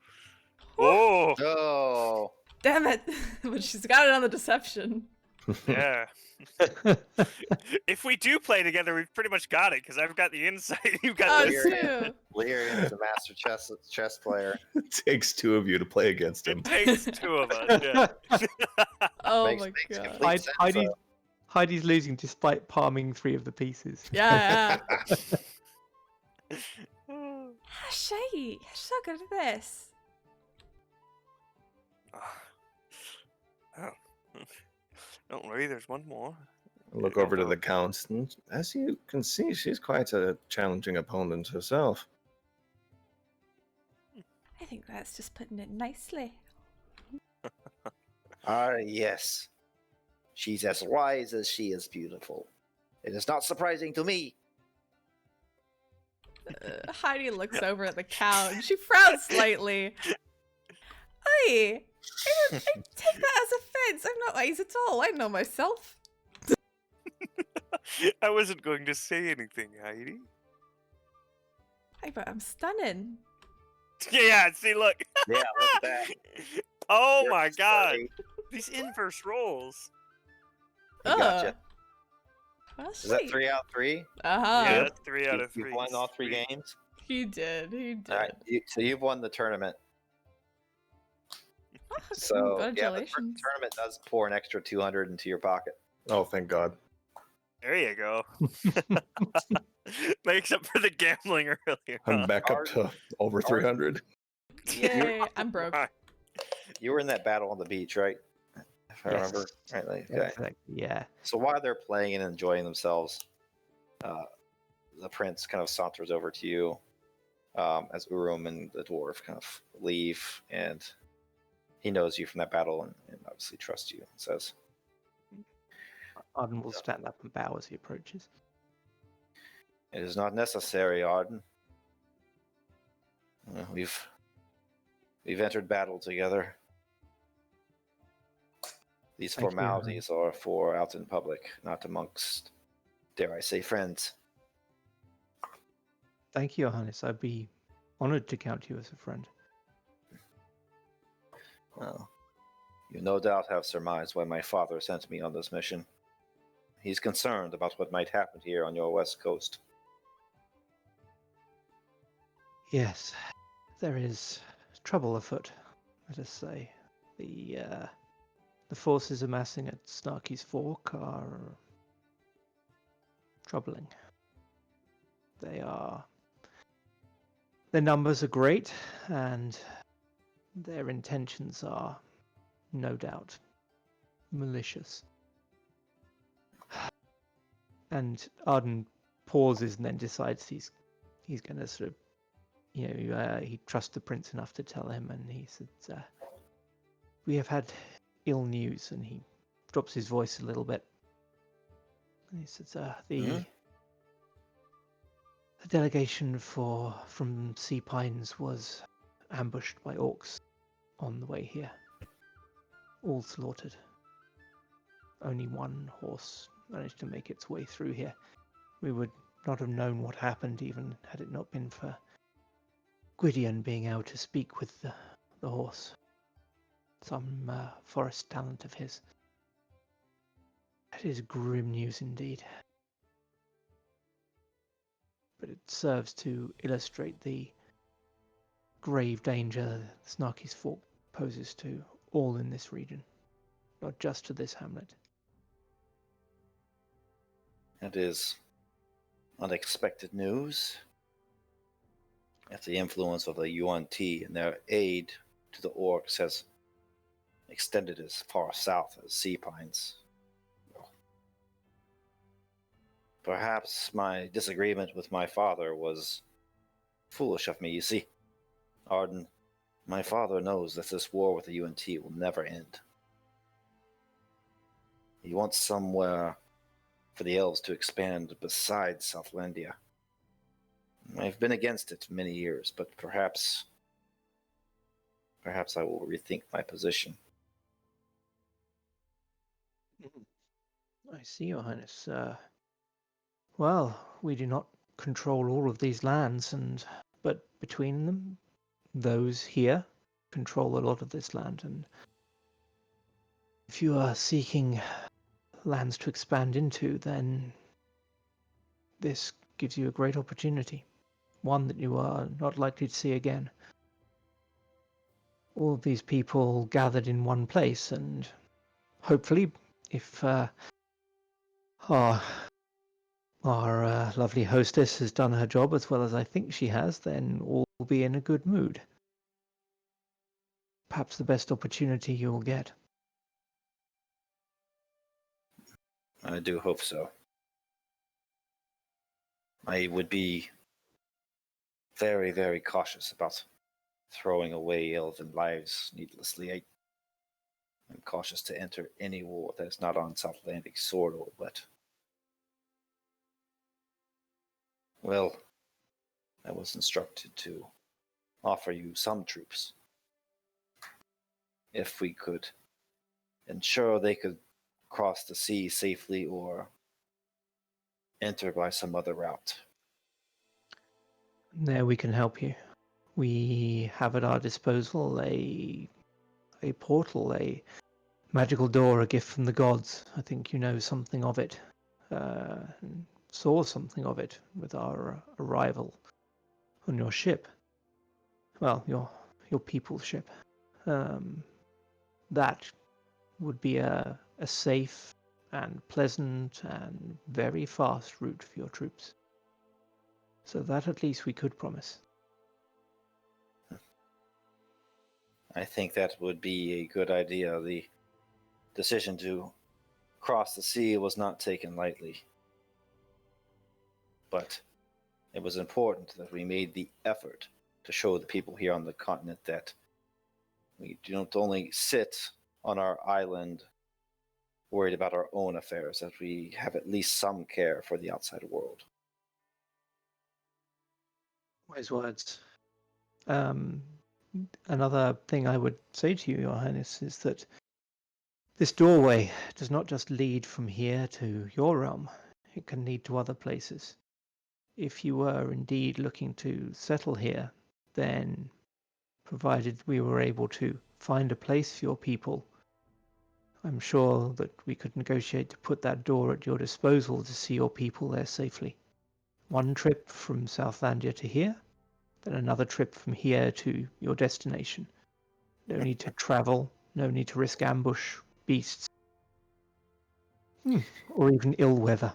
Speaker 3: Oh!
Speaker 1: oh.
Speaker 5: Damn it! But she's got it on the deception.
Speaker 3: Yeah. If we do play together, we've pretty much got it, because I've got the insight. You've got
Speaker 5: Oh,
Speaker 3: the
Speaker 5: true.
Speaker 1: Lyrian's a master chess player.
Speaker 2: It takes two of you to play against him.
Speaker 3: It takes two of us, yeah.
Speaker 5: Oh
Speaker 1: Makes
Speaker 5: my god.
Speaker 1: complete sense,
Speaker 4: Heidi's losing despite palming 3 of the pieces.
Speaker 5: Yeah. Shay, you're so good at this.
Speaker 3: Oh. Don't worry, there's one more.
Speaker 2: Look over to the Count, and as you can see, she's quite a challenging opponent herself.
Speaker 5: I think that's just putting it nicely.
Speaker 1: Yes. She's as wise as she is beautiful. It is not surprising to me.
Speaker 5: Heidi looks over at the cow and she frowns slightly. I take that as offense. I'm not wise at all. I know myself.
Speaker 3: I wasn't going to say anything, Heidi.
Speaker 5: Hey, but I'm stunning.
Speaker 3: Yeah, see, look.
Speaker 1: Yeah, look at that.
Speaker 3: Oh
Speaker 1: You're
Speaker 3: my god.
Speaker 1: sturdy.
Speaker 3: These inverse rolls.
Speaker 1: You gotcha.
Speaker 5: Well,
Speaker 1: Is that 3 out of 3?
Speaker 5: Uh-huh.
Speaker 3: Yeah, that's 3 out of 3.
Speaker 1: You've won all 3 games?
Speaker 5: He did.
Speaker 1: All right, so you've won the tournament.
Speaker 5: Oh,
Speaker 1: So yeah, the
Speaker 5: congratulations.
Speaker 1: tournament does pour an extra 200 into your pocket.
Speaker 2: Oh, thank God.
Speaker 3: There you go. Makes up for the gambling earlier.
Speaker 2: I'm
Speaker 3: Huh?
Speaker 2: back up to over 300.
Speaker 5: Yay, I'm broke.
Speaker 1: You were in that battle on the beach, right? If I remember rightly. Okay.
Speaker 4: Exactly, yeah.
Speaker 1: So while they're playing and enjoying themselves, the prince kind of saunters over to you as Urum and the dwarf kind of leave, and he knows you from that battle and obviously trusts you. And says,
Speaker 4: Arden will stand up and bow as he approaches.
Speaker 1: "It is not necessary, Arden. We've entered battle together. These
Speaker 4: Thank you,
Speaker 1: formalities are for out in public, not amongst, dare I say, friends."
Speaker 4: Thank you, Your Highness. I'd be honored to count you as a friend.
Speaker 1: Well, you no doubt have surmised why my father sent me on this mission. He's concerned about what might happen here on your west coast.
Speaker 4: Yes, there is trouble afoot, let us say. The forces amassing at Snarky's Fork are troubling. Their numbers are great, and their intentions are, no doubt, malicious. And Arden pauses and then decides he's going to sort of, he trusts the prince enough to tell him, and he says, "We have had ill news," and he drops his voice a little bit. And he says, "The delegation from Sea Pines was ambushed by orcs on the way here. All slaughtered. Only one horse managed to make its way through here. We would not have known what happened even had it not been for Gwydion being able to speak with the horse. Some forest talent of his. It is grim news indeed. But it serves to illustrate the grave danger Snarky's Fork poses to all in this region, not just to this hamlet."
Speaker 1: It is unexpected news. If the influence of the UNT and their aid to the orcs has extended as far south as Sea Pines, well, perhaps my disagreement with my father was foolish of me. You see, Arden, my father knows that this war with the UNT will never end. He wants somewhere for the elves to expand besides Southlandia. I've been against it many years, but perhaps I will rethink my position.
Speaker 4: I see, Your Highness. Well, we do not control all of these lands, but between them, those here control a lot of this land. And if you are seeking lands to expand into, then this gives you a great opportunity, one that you are not likely to see again. All of these people gathered in one place, and hopefully, if our lovely hostess has done her job as well as I think she has, then all will be in a good mood. Perhaps the best opportunity you will get.
Speaker 1: I do hope so. I would be very, very cautious about throwing away elven lives needlessly. I'm cautious to enter any war that is not on Southlander soil, but well, I was instructed to offer you some troops. If we could ensure they could cross the sea safely or enter by some other route.
Speaker 4: There we can help you. We have at our disposal a portal, a magical door, a gift from the gods. I think you know something of it. Saw something of it with our arrival on your ship. Well, your people's ship. That would be a safe and pleasant and very fast route for your troops. So that at least we could promise.
Speaker 1: I think that would be a good idea. The decision to cross the sea was not taken lightly. But it was important that we made the effort to show the people here on the continent that we don't only sit on our island worried about our own affairs, that we have at least some care for the outside world.
Speaker 4: Wise words. Another thing I would say to you, Your Highness, is that this doorway does not just lead from here to your realm. It can lead to other places. If you were indeed looking to settle here, then provided we were able to find a place for your people, I'm sure that we could negotiate to put that door at your disposal to see your people there safely. One trip from Southlandia to here, then another trip from here to your destination. No need to travel, no need to risk ambush, beasts, or even ill weather.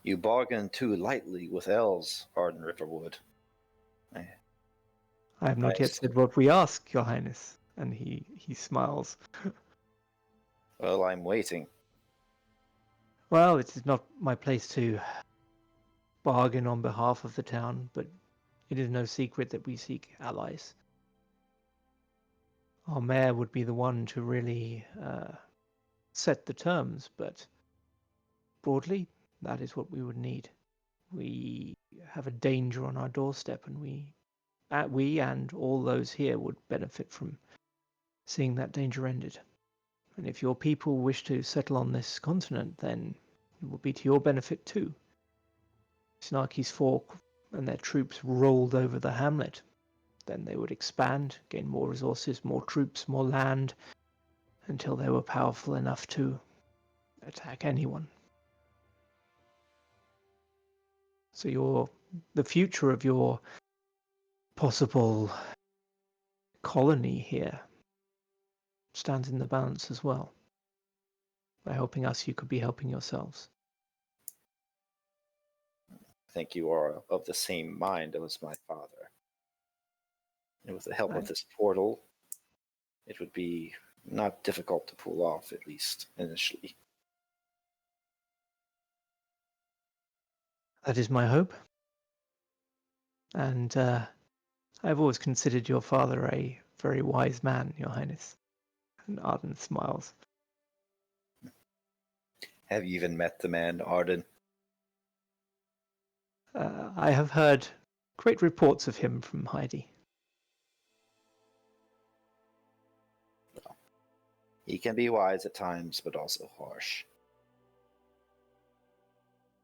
Speaker 1: You bargain too lightly with elves, Arden Riverwood.
Speaker 4: I have not yet said what we ask, Your Highness. And he smiles.
Speaker 1: Well, I'm waiting.
Speaker 4: Well, it is not my place to bargain on behalf of the town, but it is no secret that we seek allies. Our mayor would be the one to really set the terms, but broadly, that is what we would need. We have a danger on our doorstep, and we and all those here would benefit from seeing that danger ended. And if your people wish to settle on this continent, then it will be to your benefit too. Snarky's Fork and their troops rolled over the hamlet. Then they would expand, gain more resources, more troops, more land, until they were powerful enough to attack anyone. So the future of your possible colony here stands in the balance as well. By helping us, you could be helping yourselves.
Speaker 1: I think you are of the same mind as my father. And with the help of this portal, it would be not difficult to pull off, at least initially.
Speaker 4: That is my hope. And I've always considered your father a very wise man, Your Highness. And Arden smiles.
Speaker 1: Have you even met the man, Arden?
Speaker 4: I have heard great reports of him from Heidi.
Speaker 1: He can be wise at times, but also harsh.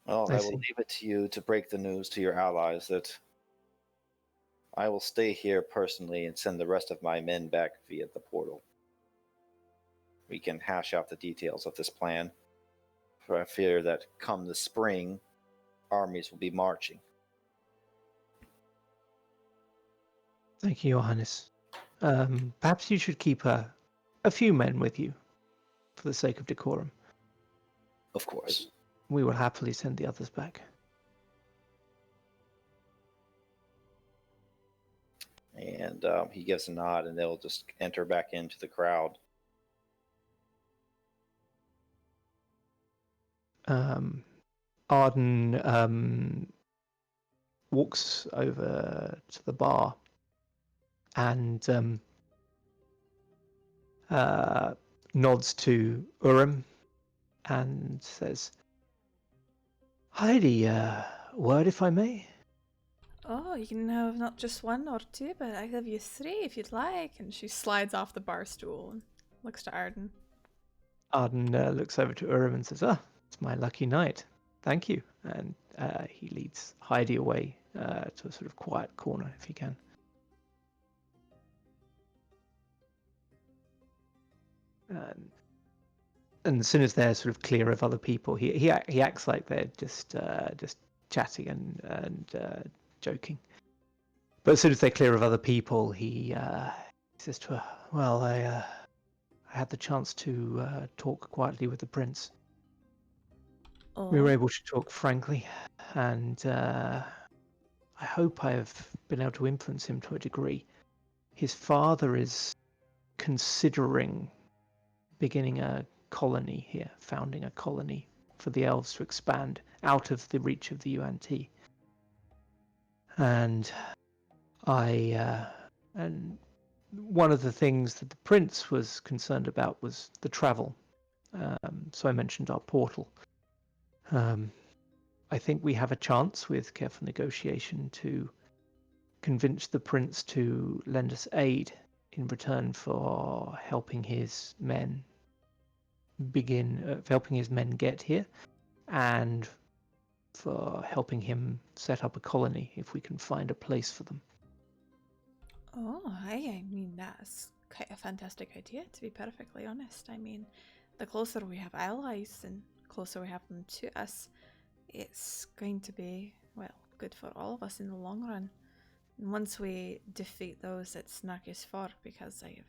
Speaker 1: Well, I will leave it to you to break the news to your allies that I will stay here personally and send the rest of my men back via the portal. We can hash out the details of this plan, for I fear that come the spring, armies will be marching.
Speaker 4: Thank you, Your Highness. Perhaps you should keep a few men with you, for the sake of decorum.
Speaker 1: Of course.
Speaker 4: We will happily send the others back.
Speaker 1: And he gives a nod, and they'll just enter back into the crowd.
Speaker 4: Arden walks over to the bar and nods to Urim and says, Heidi, word if I may?
Speaker 5: Oh, you can have not just one or two, but I'll give you 3 if you'd like. And she slides off the bar stool and looks to Arden.
Speaker 4: Arden looks over to Urim and says, it's my lucky night. Thank you. And he leads Heidi away to a sort of quiet corner, if he can. And as soon as they're sort of clear of other people, he acts like they're just chatting and joking. But as soon as they're clear of other people, he says to her, well, I had the chance to talk quietly with the prince.
Speaker 5: Oh.
Speaker 4: We were able to talk frankly, and I hope I have been able to influence him to a degree. His father is considering beginning a colony here, founding a colony for the elves to expand out of the reach of the UNT. And and one of the things that the prince was concerned about was the travel. So I mentioned our portal. I think we have a chance with careful negotiation to convince the prince to lend us aid in return for helping his men get here, and for helping him set up a colony if we can find a place for them.
Speaker 5: Oh, I mean, that's quite a fantastic idea, to be perfectly honest. I mean, the closer we have allies and closer we have them to us, it's going to be, well, good for all of us in the long run. And once we defeat those at Snarky's Fork, because I have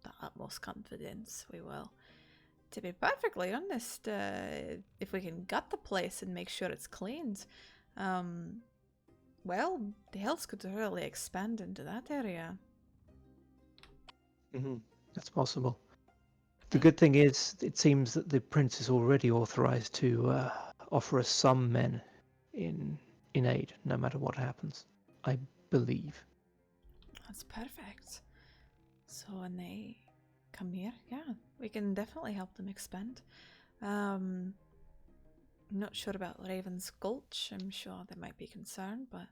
Speaker 5: the utmost confidence we will. To be perfectly honest, if we can gut the place and make sure it's cleaned, well, the Hells could really expand into that area.
Speaker 4: Mm-hmm. That's possible. The good thing is, it seems that the prince is already authorized to offer us some men in aid, no matter what happens. I believe.
Speaker 5: That's perfect. So when they come here, yeah, we can definitely help them expand. I'm not sure about Raven's Gulch. I'm sure they might be concerned, but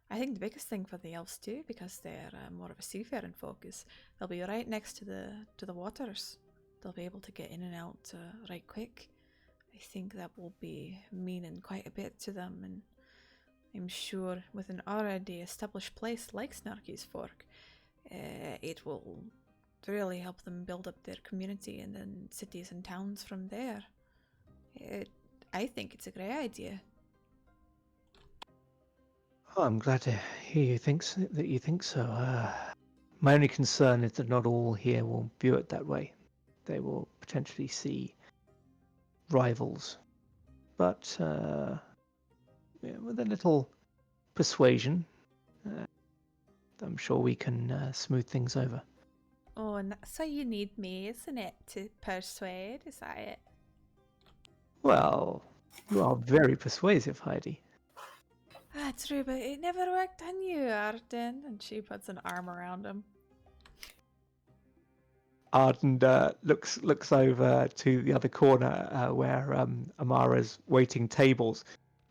Speaker 5: I think the biggest thing for the elves too, because they're more of a seafaring focus, they'll be right next to the waters. They'll be able to get in and out right quick. I think that will be meaning quite a bit to them, and I'm sure with an already established place like Snarky's Fork, it will really help them build up their community and then cities and towns from there. I think it's a great idea.
Speaker 4: Oh, I'm glad to hear that you think so. My only concern is that not all here will view it that way. They will potentially see rivals. But with a little persuasion, I'm sure we can smooth things over.
Speaker 5: Oh, and that's why you need me, isn't it? To persuade, is that it?
Speaker 4: Well, you are very persuasive, Heidi.
Speaker 5: Ah, true, but it never worked on you, Arden. And she puts an arm around him.
Speaker 4: Arden looks over to the other corner where Amara's waiting tables,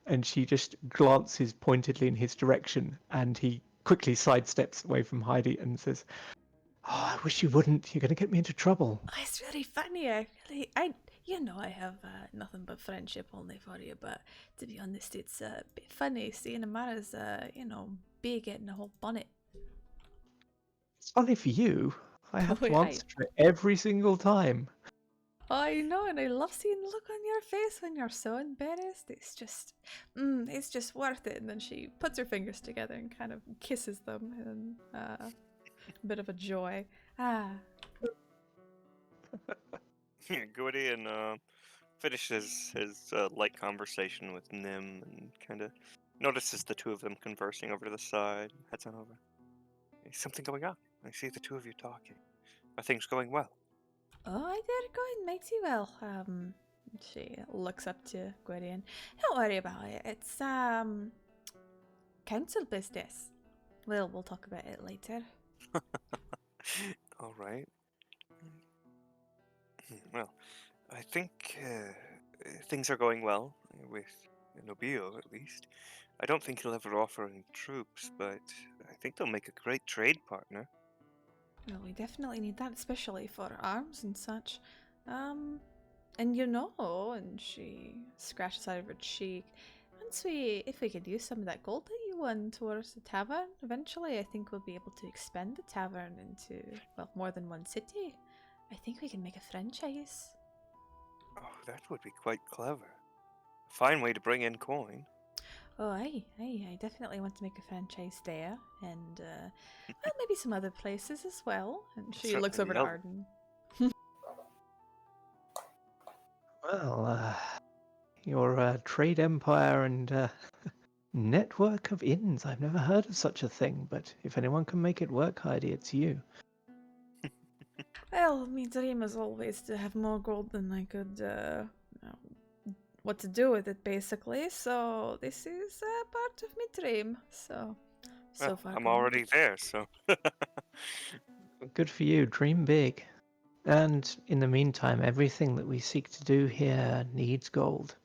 Speaker 4: and she just glances pointedly in his direction, and he quickly sidesteps away from Heidi and says, "Oh, I wish you wouldn't. You're going to get me into trouble."
Speaker 5: Oh, it's really funny. You know, I have nothing but friendship only for you. But to be honest, it's a bit funny seeing Amara's, big getting a whole bonnet.
Speaker 4: It's funny for you. I have
Speaker 5: Oh,
Speaker 4: to
Speaker 5: yeah.
Speaker 4: answer to it every single time.
Speaker 5: I know, and I love seeing the look on your face when you're so embarrassed. It's just worth it. And then she puts her fingers together and kind of kisses them, and a bit of a joy. Ah,
Speaker 3: Gwydion finishes his light conversation with Nim and kind of notices the two of them conversing over to the side. Heads on over. Is something going on? I see the two of you talking. Are things going well?
Speaker 5: oh, they're going mighty well. She looks up to Gwydion. Don't worry about it. It's council business. We'll talk about it later.
Speaker 3: All right. Well, I think things are going well with Nobio, at least. I don't think he'll ever offer any troops, but I think they'll make a great trade partner.
Speaker 5: Well, we definitely need that, especially for arms and such. And and she scratches out of her cheek. If we could use some of that gold that you won towards the tavern, eventually I think we'll be able to expand the tavern into, well, more than one city. I think we can make a franchise.
Speaker 3: Oh, that would be quite clever. Fine way to bring in coin.
Speaker 5: Oh, I definitely want to make a franchise there, and well, maybe some other places as well. And she looks over
Speaker 3: Certainly
Speaker 5: to
Speaker 3: the
Speaker 5: Arden.
Speaker 4: Well, your trade empire and network of inns. I've never heard of such a thing, but if anyone can make it work, Heidi, it's you.
Speaker 5: Well, my dream is always to have more gold than I could, what to do with it, basically. So this is part of my dream. So
Speaker 3: Well,
Speaker 5: far,
Speaker 3: I'm
Speaker 5: good.
Speaker 3: already there, so.
Speaker 4: Good for you. Dream big. And in the meantime, everything that we seek to do here needs gold.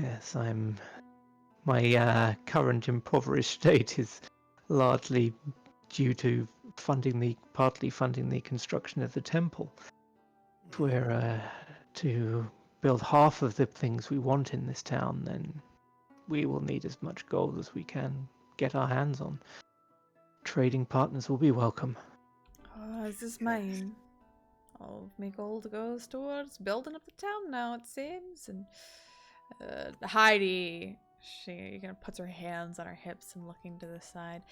Speaker 4: Yes, my current impoverished state is largely due to partly funding the construction of the temple. If we're to build half of the things we want in this town, then we will need as much gold as we can get our hands on. Trading partners will be welcome.
Speaker 5: Oh, is this mine? All of my gold goes towards building up the town now, it seems. And Heidi, she kind of puts her hands on her hips and looking to the side.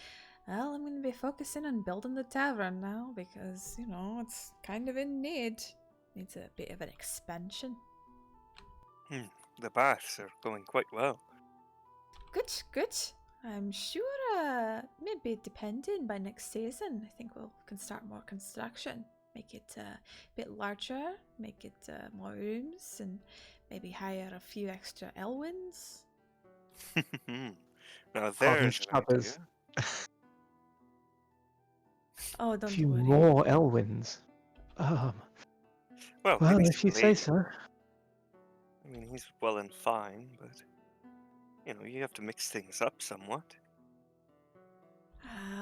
Speaker 5: Well, I'm going to be focusing on building the tavern now because, it's kind of in need. Needs a bit of an expansion.
Speaker 3: The baths are going quite well.
Speaker 5: Good. I'm sure, maybe depending by next season, I think we can start more construction. make it a bit larger, make it more rooms, and maybe hire a few extra Elwins.
Speaker 3: Now
Speaker 4: Arden
Speaker 3: there's an
Speaker 4: shudders.
Speaker 3: idea.
Speaker 5: Oh,
Speaker 4: A
Speaker 5: don't
Speaker 4: few
Speaker 5: worry.
Speaker 4: more Elwins. Um,
Speaker 3: Well,
Speaker 4: well,
Speaker 3: maybe
Speaker 4: if you
Speaker 3: some
Speaker 4: say
Speaker 3: ladies.
Speaker 4: so.
Speaker 3: I mean, he's well and fine, but you have to mix things up somewhat.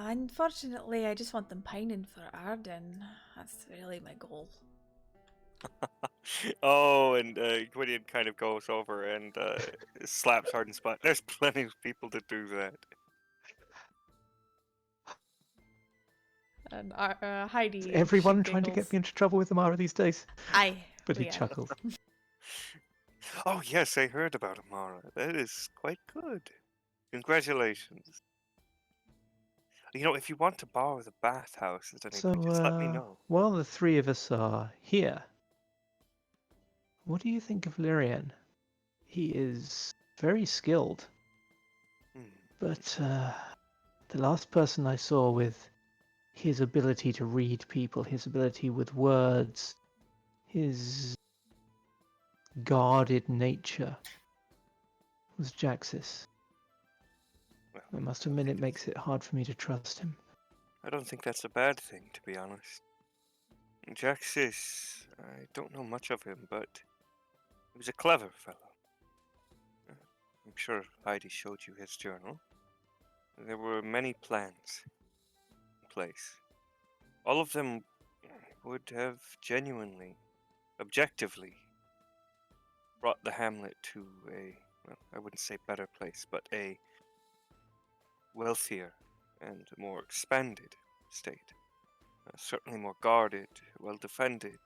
Speaker 5: Unfortunately, I just want them pining for Arden. That's really my goal.
Speaker 3: Oh, and Gwydion kind of goes over and slaps Arden's butt. There's plenty of people to do that.
Speaker 5: And Heidi,
Speaker 4: Is
Speaker 5: she
Speaker 4: everyone trying to get
Speaker 5: giggles.
Speaker 4: me into trouble with Amara these days?
Speaker 5: Aye,
Speaker 4: But he
Speaker 5: we are.
Speaker 4: chuckles.
Speaker 3: Oh, yes, I heard about Amara. That is quite good. Congratulations. If you want to borrow the bathhouse at any
Speaker 4: So,
Speaker 3: point, just let me know.
Speaker 4: while the three of us are here, what do you think of Lyrian? He is very skilled,
Speaker 3: Hmm.
Speaker 4: but the last person I saw with his ability to read people, his ability with words, his guarded nature was Jaxis.
Speaker 3: Well,
Speaker 4: I must admit it makes it hard for me to trust him.
Speaker 3: I don't think that's a bad thing, to be honest. Jaxis, I don't know much of him, but he was a clever fellow. I'm sure Heidi showed you his journal. There were many plans in place. All of them would have genuinely, objectively, brought the Hamlet to a, well, I wouldn't say better place, but a wealthier and more expanded state. Certainly more guarded, well defended.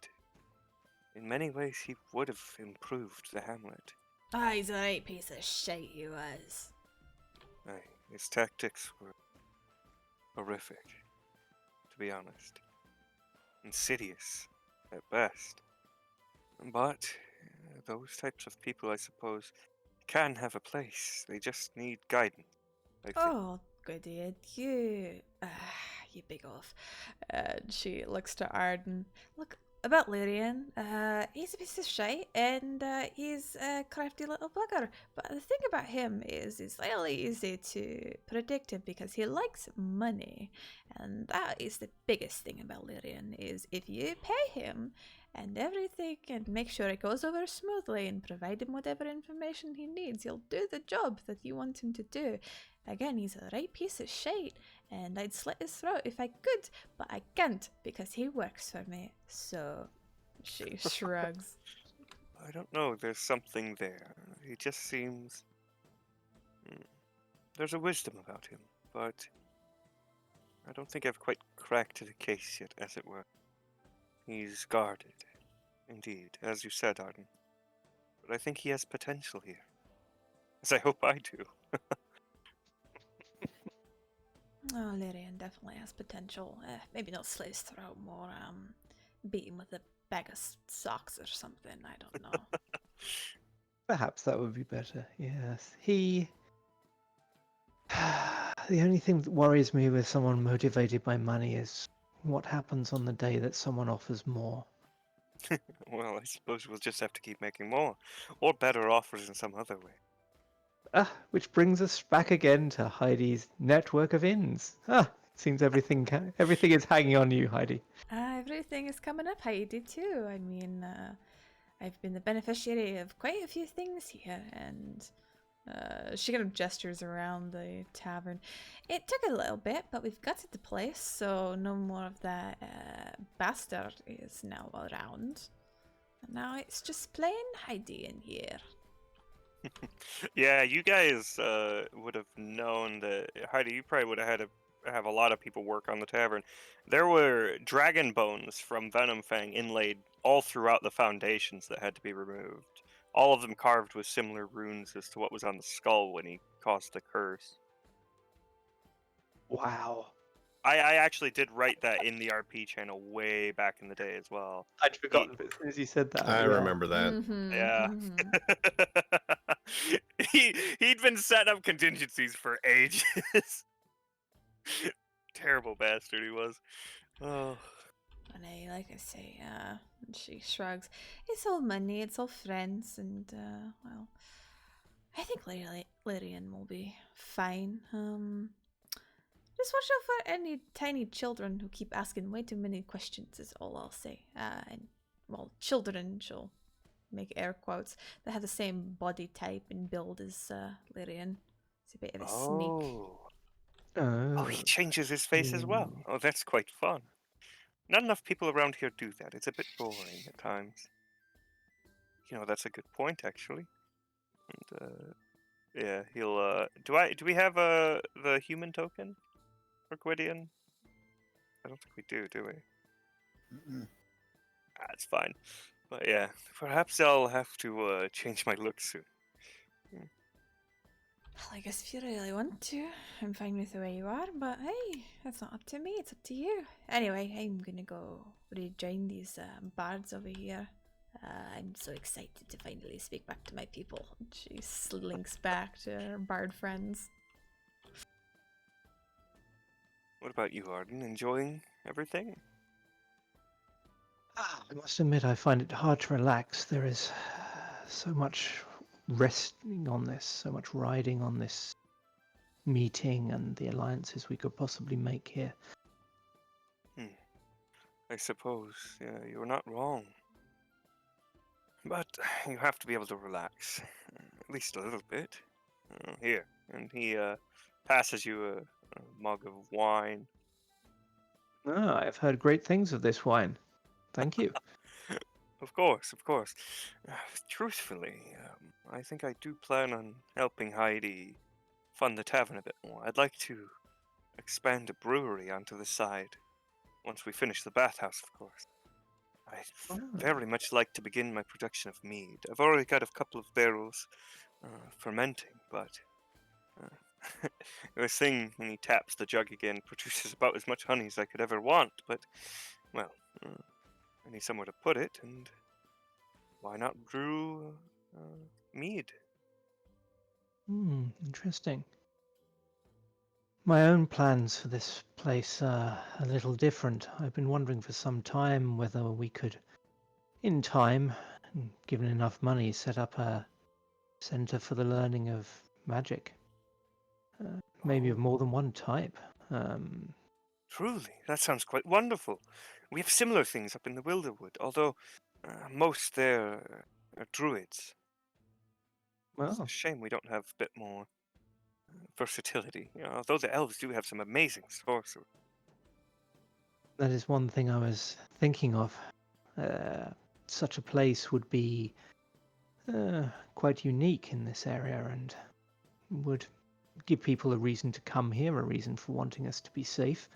Speaker 3: In many ways, he would have improved the Hamlet.
Speaker 5: Ah, he's a right piece of shit, he was.
Speaker 3: Aye, his tactics were horrific, to be honest. Insidious, at best. But those types of people, I suppose, can have a place. They just need guidance, I think.
Speaker 5: Oh, Gwydion, you big off. She looks to Arden. Look, about Lyrian, he's a piece of shite and he's a crafty little bugger. But the thing about him is it's really easy to predict him because he likes money. And that is the biggest thing about Lyrian is if you pay him and everything and make sure it goes over smoothly and provide him whatever information he needs, he'll do the job that you want him to do. Again, he's a right piece of shit, and I'd slit his throat if I could, but I can't because he works for me. So, she shrugs.
Speaker 3: I don't know, there's something there. He just seems. There's a wisdom about him, but I don't think I've quite cracked the case yet, as it were. He's guarded, indeed, as you said, Arden. But I think he has potential here. As I hope I do.
Speaker 5: Oh, Lyrian definitely has potential. Maybe not slit his throat, more beat him with a bag of socks or something. I don't know.
Speaker 4: Perhaps that would be better, yes. He... The only thing that worries me with someone motivated by money is what happens on the day that someone offers more.
Speaker 3: Well, I suppose we'll just have to keep making more. Or better offers in some other way.
Speaker 4: Which brings us back again to Heidi's network of inns. Seems everything is hanging on you, Heidi.
Speaker 5: Everything is coming up, Heidi, too. I mean, I've been the beneficiary of quite a few things here, and she kind of gestures around the tavern. It took a little bit, but we've got it to place, so no more of that bastard is now around. And now it's just plain Heidi in here.
Speaker 3: Yeah, you guys would have known that Heidi. You probably would have had to have a lot of people work on the tavern. There were dragon bones from Venom Fang inlaid all throughout the foundations that had to be removed. All of them carved with similar runes as to what was on the skull when he caused the curse.
Speaker 4: Wow.
Speaker 3: I actually did write that in the RP channel way back in the day as well.
Speaker 4: I'd forgotten, but as soon as you said that,
Speaker 2: I remember that.
Speaker 5: Mhm,
Speaker 3: Yeah.
Speaker 5: mhm.
Speaker 3: He'd been setting up contingencies for ages. Terrible bastard he was. Oh.
Speaker 5: Nay, like I say, and she shrugs. It's all money, it's all friends, and, well, I think Lyrian will be fine. Just watch out for any tiny children who keep asking way too many questions, is all I'll say. And, well, children, she'll make air quotes, that have the same body type and build as Lyrian. It's a bit of a sneak.
Speaker 3: Oh, he changes his face as well. Oh, that's quite fun. Not enough people around here do that. It's a bit boring at times. That's a good point, actually. And yeah, he'll. Do we have the human token for Gwydion? I don't think we do we?
Speaker 1: Mm-mm.
Speaker 3: That's fine. But yeah, perhaps I'll have to change my look soon.
Speaker 5: Well, I guess if you really want to, I'm fine with the way you are, but hey, that's not up to me, it's up to you. Anyway, I'm gonna go rejoin these bards over here. I'm so excited to finally speak back to my people. She slinks back to her bard friends.
Speaker 3: What about you, Arden? Enjoying everything?
Speaker 4: I must admit, I find it hard to relax. There is so much resting on this, so much riding on this meeting and the alliances we could possibly make here.
Speaker 3: I suppose. Yeah, you're not wrong. But you have to be able to relax, at least a little bit. Here, and he passes you a mug of wine.
Speaker 4: Ah, I've heard great things of this wine. Thank you.
Speaker 3: Of course, of course. Truthfully, I think I do plan on helping Heidi fund the tavern a bit more. I'd like to expand a brewery onto the side once we finish the bathhouse, of course. I'd very much like to begin my production of mead. I've already got a couple of barrels fermenting, but this thing, when he taps the jug again, produces about as much honey as I could ever want. But, well, I need somewhere to put it, and why not brew mead?
Speaker 4: Interesting. My own plans for this place are a little different. I've been wondering for some time whether we could, in time, given enough money, set up a center for the learning of magic. Maybe of more than one type.
Speaker 3: Truly, that sounds quite wonderful. We have similar things up in the Wilderwood, although most there are druids. It's a
Speaker 4: Well,
Speaker 3: shame we don't have a bit more versatility. Although the elves do have some amazing sorcery.
Speaker 4: that is one thing I was thinking of. Such a place would be quite unique in this area and would give people a reason to come here, a reason for wanting us to be safe.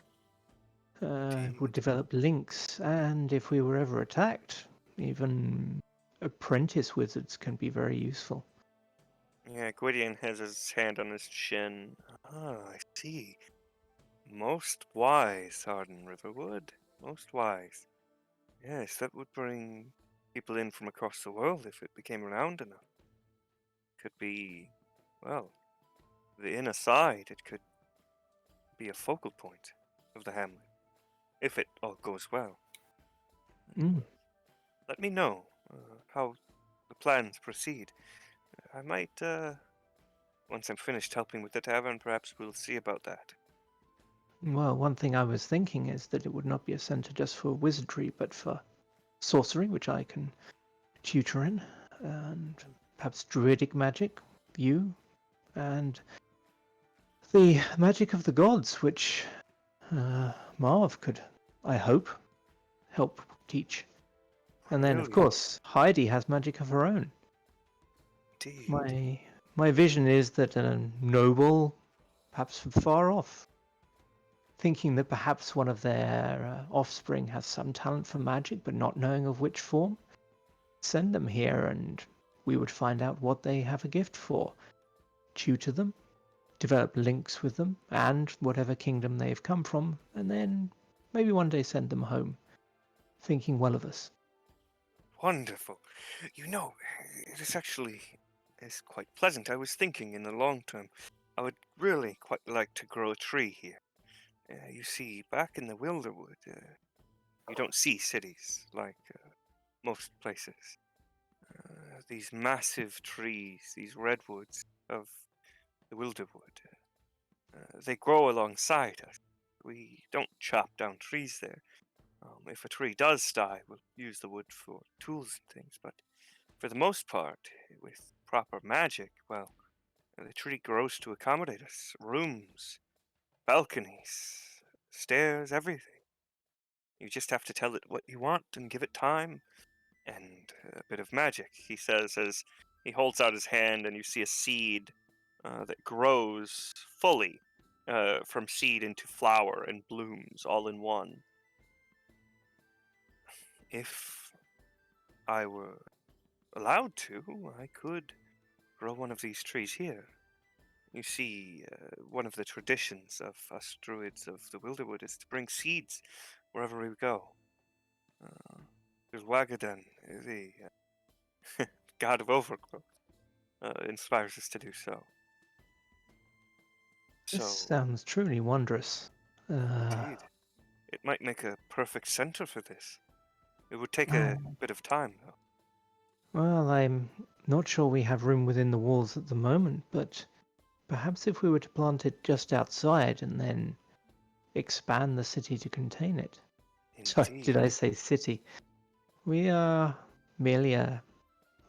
Speaker 4: Would develop links, and if we were ever attacked, even apprentice wizards can be very useful.
Speaker 3: Yeah, Gwydion has his hand on his chin. Ah, I see. Most wise, Arden Riverwood. Most wise. Yes, that would bring people in from across the world if it became renowned enough. Could be, well, the inner side. It could be a focal point of the hamlet, if it all goes well. Let me know how the plans proceed. I might, once I'm finished helping with the tavern, perhaps we'll see about that.
Speaker 4: Well, one thing I was thinking is that it would not be a center just for wizardry, but for sorcery, which I can tutor in, and perhaps druidic magic, you, and the magic of the gods, which Marv could, I hope, help teach. And then, of
Speaker 3: Brilliant.
Speaker 4: course, Heidi has magic of her own.
Speaker 3: Indeed.
Speaker 4: My vision is that a noble, perhaps from far off, thinking that perhaps one of their offspring has some talent for magic, but not knowing of which form, send them here and we would find out what they have a gift for, tutor them, develop links with them and whatever kingdom they've come from, and then maybe one day send them home, thinking well of us.
Speaker 3: Wonderful. This actually is quite pleasant. I was thinking in the long term, I would really quite like to grow a tree here. You see, back in the Wilderwood, you don't see cities like most places. These massive trees, these redwoods of the Wilderwood, they grow alongside us. We don't chop down trees there. If a tree does die, we'll use the wood for tools and things, but for the most part, with proper magic, well, the tree grows to accommodate us. Rooms, balconies, stairs, everything. You just have to tell it what you want and give it time and a bit of magic, he says as he holds out his hand and you see a seed that grows fully from seed into flower and blooms all in one. If I were allowed to, I could grow one of these trees here. You see, one of the traditions of us druids of the Wilderwood is to bring seeds wherever we go. There's Wagadan, the god of overgrowth, inspires us to do so.
Speaker 4: This
Speaker 3: So,
Speaker 4: sounds truly wondrous.
Speaker 3: indeed, it might make a perfect center for this. It would take a
Speaker 4: Wow.
Speaker 3: bit of time, though.
Speaker 4: Well, I'm not sure we have room within the walls at the moment, but perhaps if we were to plant it just outside and then expand the city to contain it. Sorry,
Speaker 3: Indeed.
Speaker 4: did I say city? We are merely a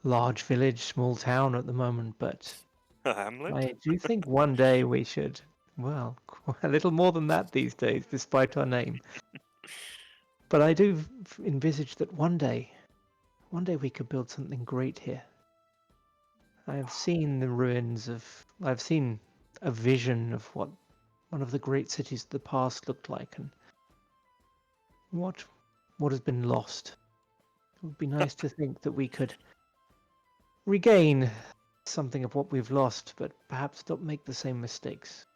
Speaker 4: large village, small town at the moment, but
Speaker 3: Hamlet?
Speaker 4: I do think one day we should, well, a little more than that these days, despite our name. But I do envisage that one day we could build something great here. I have seen the ruins of, I've seen a vision of what one of the great cities of the past looked like, and what has been lost. It would be nice to think that we could regain something of what we've lost, but perhaps not make the same mistakes.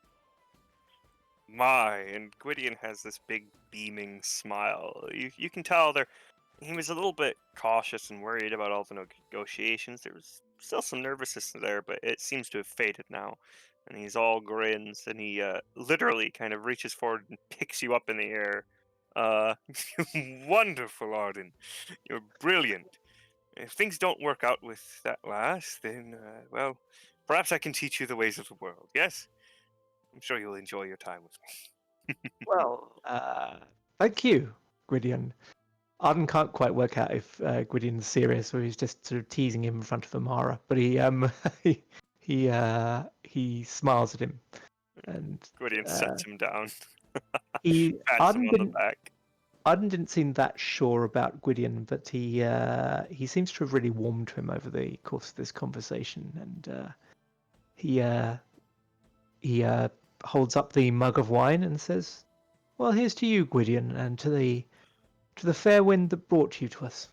Speaker 3: My, and Gwydion has this big beaming smile. You can tell he was a little bit cautious and worried about all the negotiations. There was still some nervousness there, but it seems to have faded now. And he's all grins, and he literally kind of reaches forward and picks you up in the air. Uh, wonderful, Arden. You're brilliant. If things don't work out with that last, then, well, perhaps I can teach you the ways of the world, yes? I'm sure you'll enjoy your time with me.
Speaker 4: Well, thank you, Gwydion. Arden can't quite work out if Gwydion's serious or he's just sort of teasing him in front of Amara, but he he smiles at him, and
Speaker 3: Gwydion sets him down,
Speaker 4: he
Speaker 3: pats him on the back.
Speaker 4: Arden didn't seem that sure about Gwydion, but he seems to have really warmed to him over the course of this conversation, and he holds up the mug of wine and says, "Well, here's to you, Gwydion, and to the fair wind that brought you to us.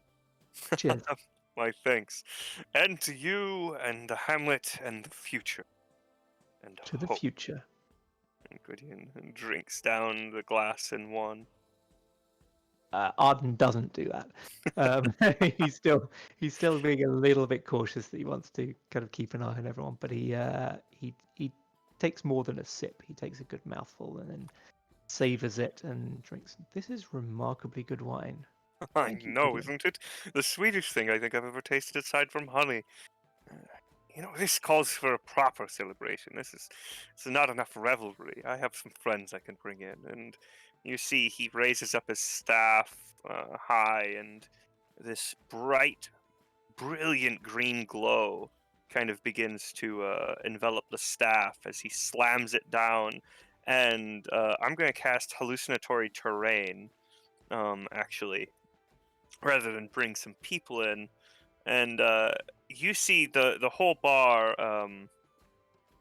Speaker 4: Cheers."
Speaker 3: My thanks. And to you, and the Hamlet, and the future. And
Speaker 4: To the
Speaker 3: hope.
Speaker 4: future.
Speaker 3: And Gwydion drinks down the glass in one.
Speaker 4: Arden doesn't do that. He's still being a little bit cautious that he wants to kind of keep an eye on everyone, but he takes more than a sip. He takes a good mouthful and then savors it and drinks. This is remarkably good wine.
Speaker 3: I
Speaker 4: Thank you,
Speaker 3: know,
Speaker 4: Gwydion.
Speaker 3: isn't it? The sweetest thing I think I've ever tasted aside from honey. This calls for a proper celebration. This is not enough revelry. I have some friends I can bring in, and you see he raises up his staff high, and this bright, brilliant green glow kind of begins to envelop the staff as he slams it down. And I'm going to cast hallucinatory terrain, actually, rather than bring some people in. And you see the whole bar,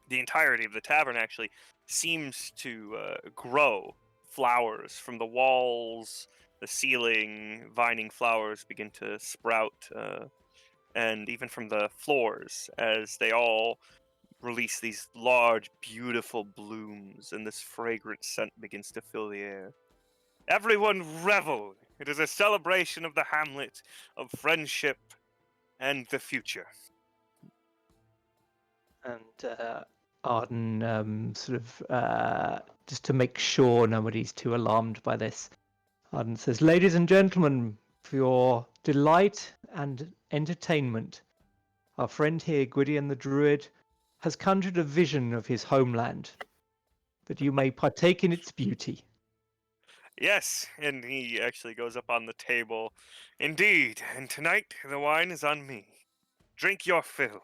Speaker 3: the entirety of the tavern actually seems to grow flowers from the walls, the ceiling. Vining flowers begin to sprout, and even from the floors as they all release these large, beautiful blooms, and this fragrant scent begins to fill the air. Everyone revel! It is a celebration of the Hamlet, of friendship, and the future.
Speaker 4: And Arden sort of just to make sure nobody's too alarmed by this, Arden says, "Ladies and gentlemen, for your delight and entertainment, our friend here, Gwydion the Druid, has conjured a vision of his homeland, that you may partake in its beauty."
Speaker 3: Yes, and he actually goes up on the table. Indeed, and tonight the wine is on me. Drink your fill.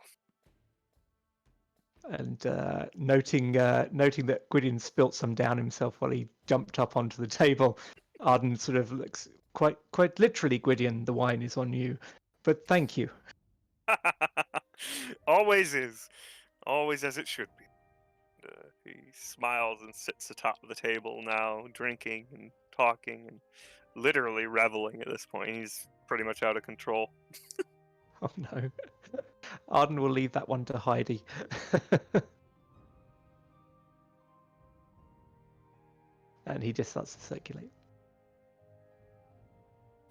Speaker 4: And noting that Gwydion spilt some down himself while he jumped up onto the table, Arden sort of looks quite literally, "Gwydion, the wine is on you, but thank you."
Speaker 3: Always is. Always as it should be. He smiles and sits atop of the table now, drinking and talking and literally reveling at this point. He's pretty much out of control.
Speaker 4: Oh no. Arden will leave that one to Heidi. And he just starts to circulate.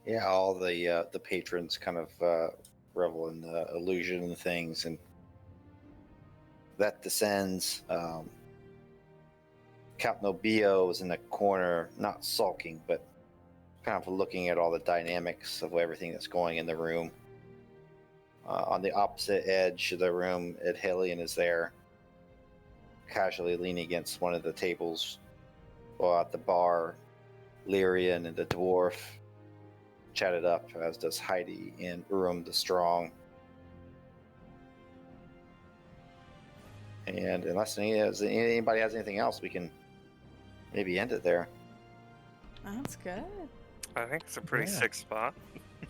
Speaker 1: Yeah, all the patrons kind of revel in the illusion and things, and that descends. Count Nobio is in the corner, not sulking, but kind of looking at all the dynamics of everything that's going in the room. On the opposite edge of the room, Ed Halion is there, casually leaning against one of the tables. While at the bar, Lyrian and the dwarf chatted up, as does Heidi and Urum the Strong. And unless anybody has anything else, we can maybe end it there.
Speaker 5: That's good.
Speaker 3: I think it's a pretty
Speaker 4: Yeah.
Speaker 3: sick spot.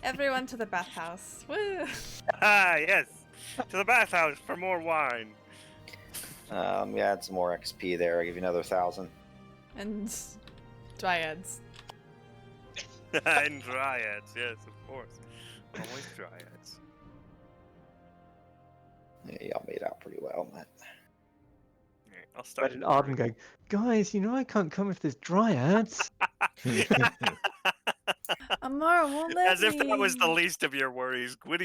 Speaker 5: Everyone to the bathhouse. Woo!
Speaker 3: Ah, yes. To the bathhouse for more wine.
Speaker 1: We add some more XP there. I'll give you another 1,000.
Speaker 5: And dryads.
Speaker 3: And dryads, yes, of course. Always dryads.
Speaker 1: Yeah, y'all made out pretty well, Matt.
Speaker 3: Alright, I'll start.
Speaker 4: Imagine Arden going, "Guys, I can't come if there's dryads."
Speaker 5: Amara won't let
Speaker 3: As if that was the
Speaker 5: me.
Speaker 3: least of your worries. Gwyddy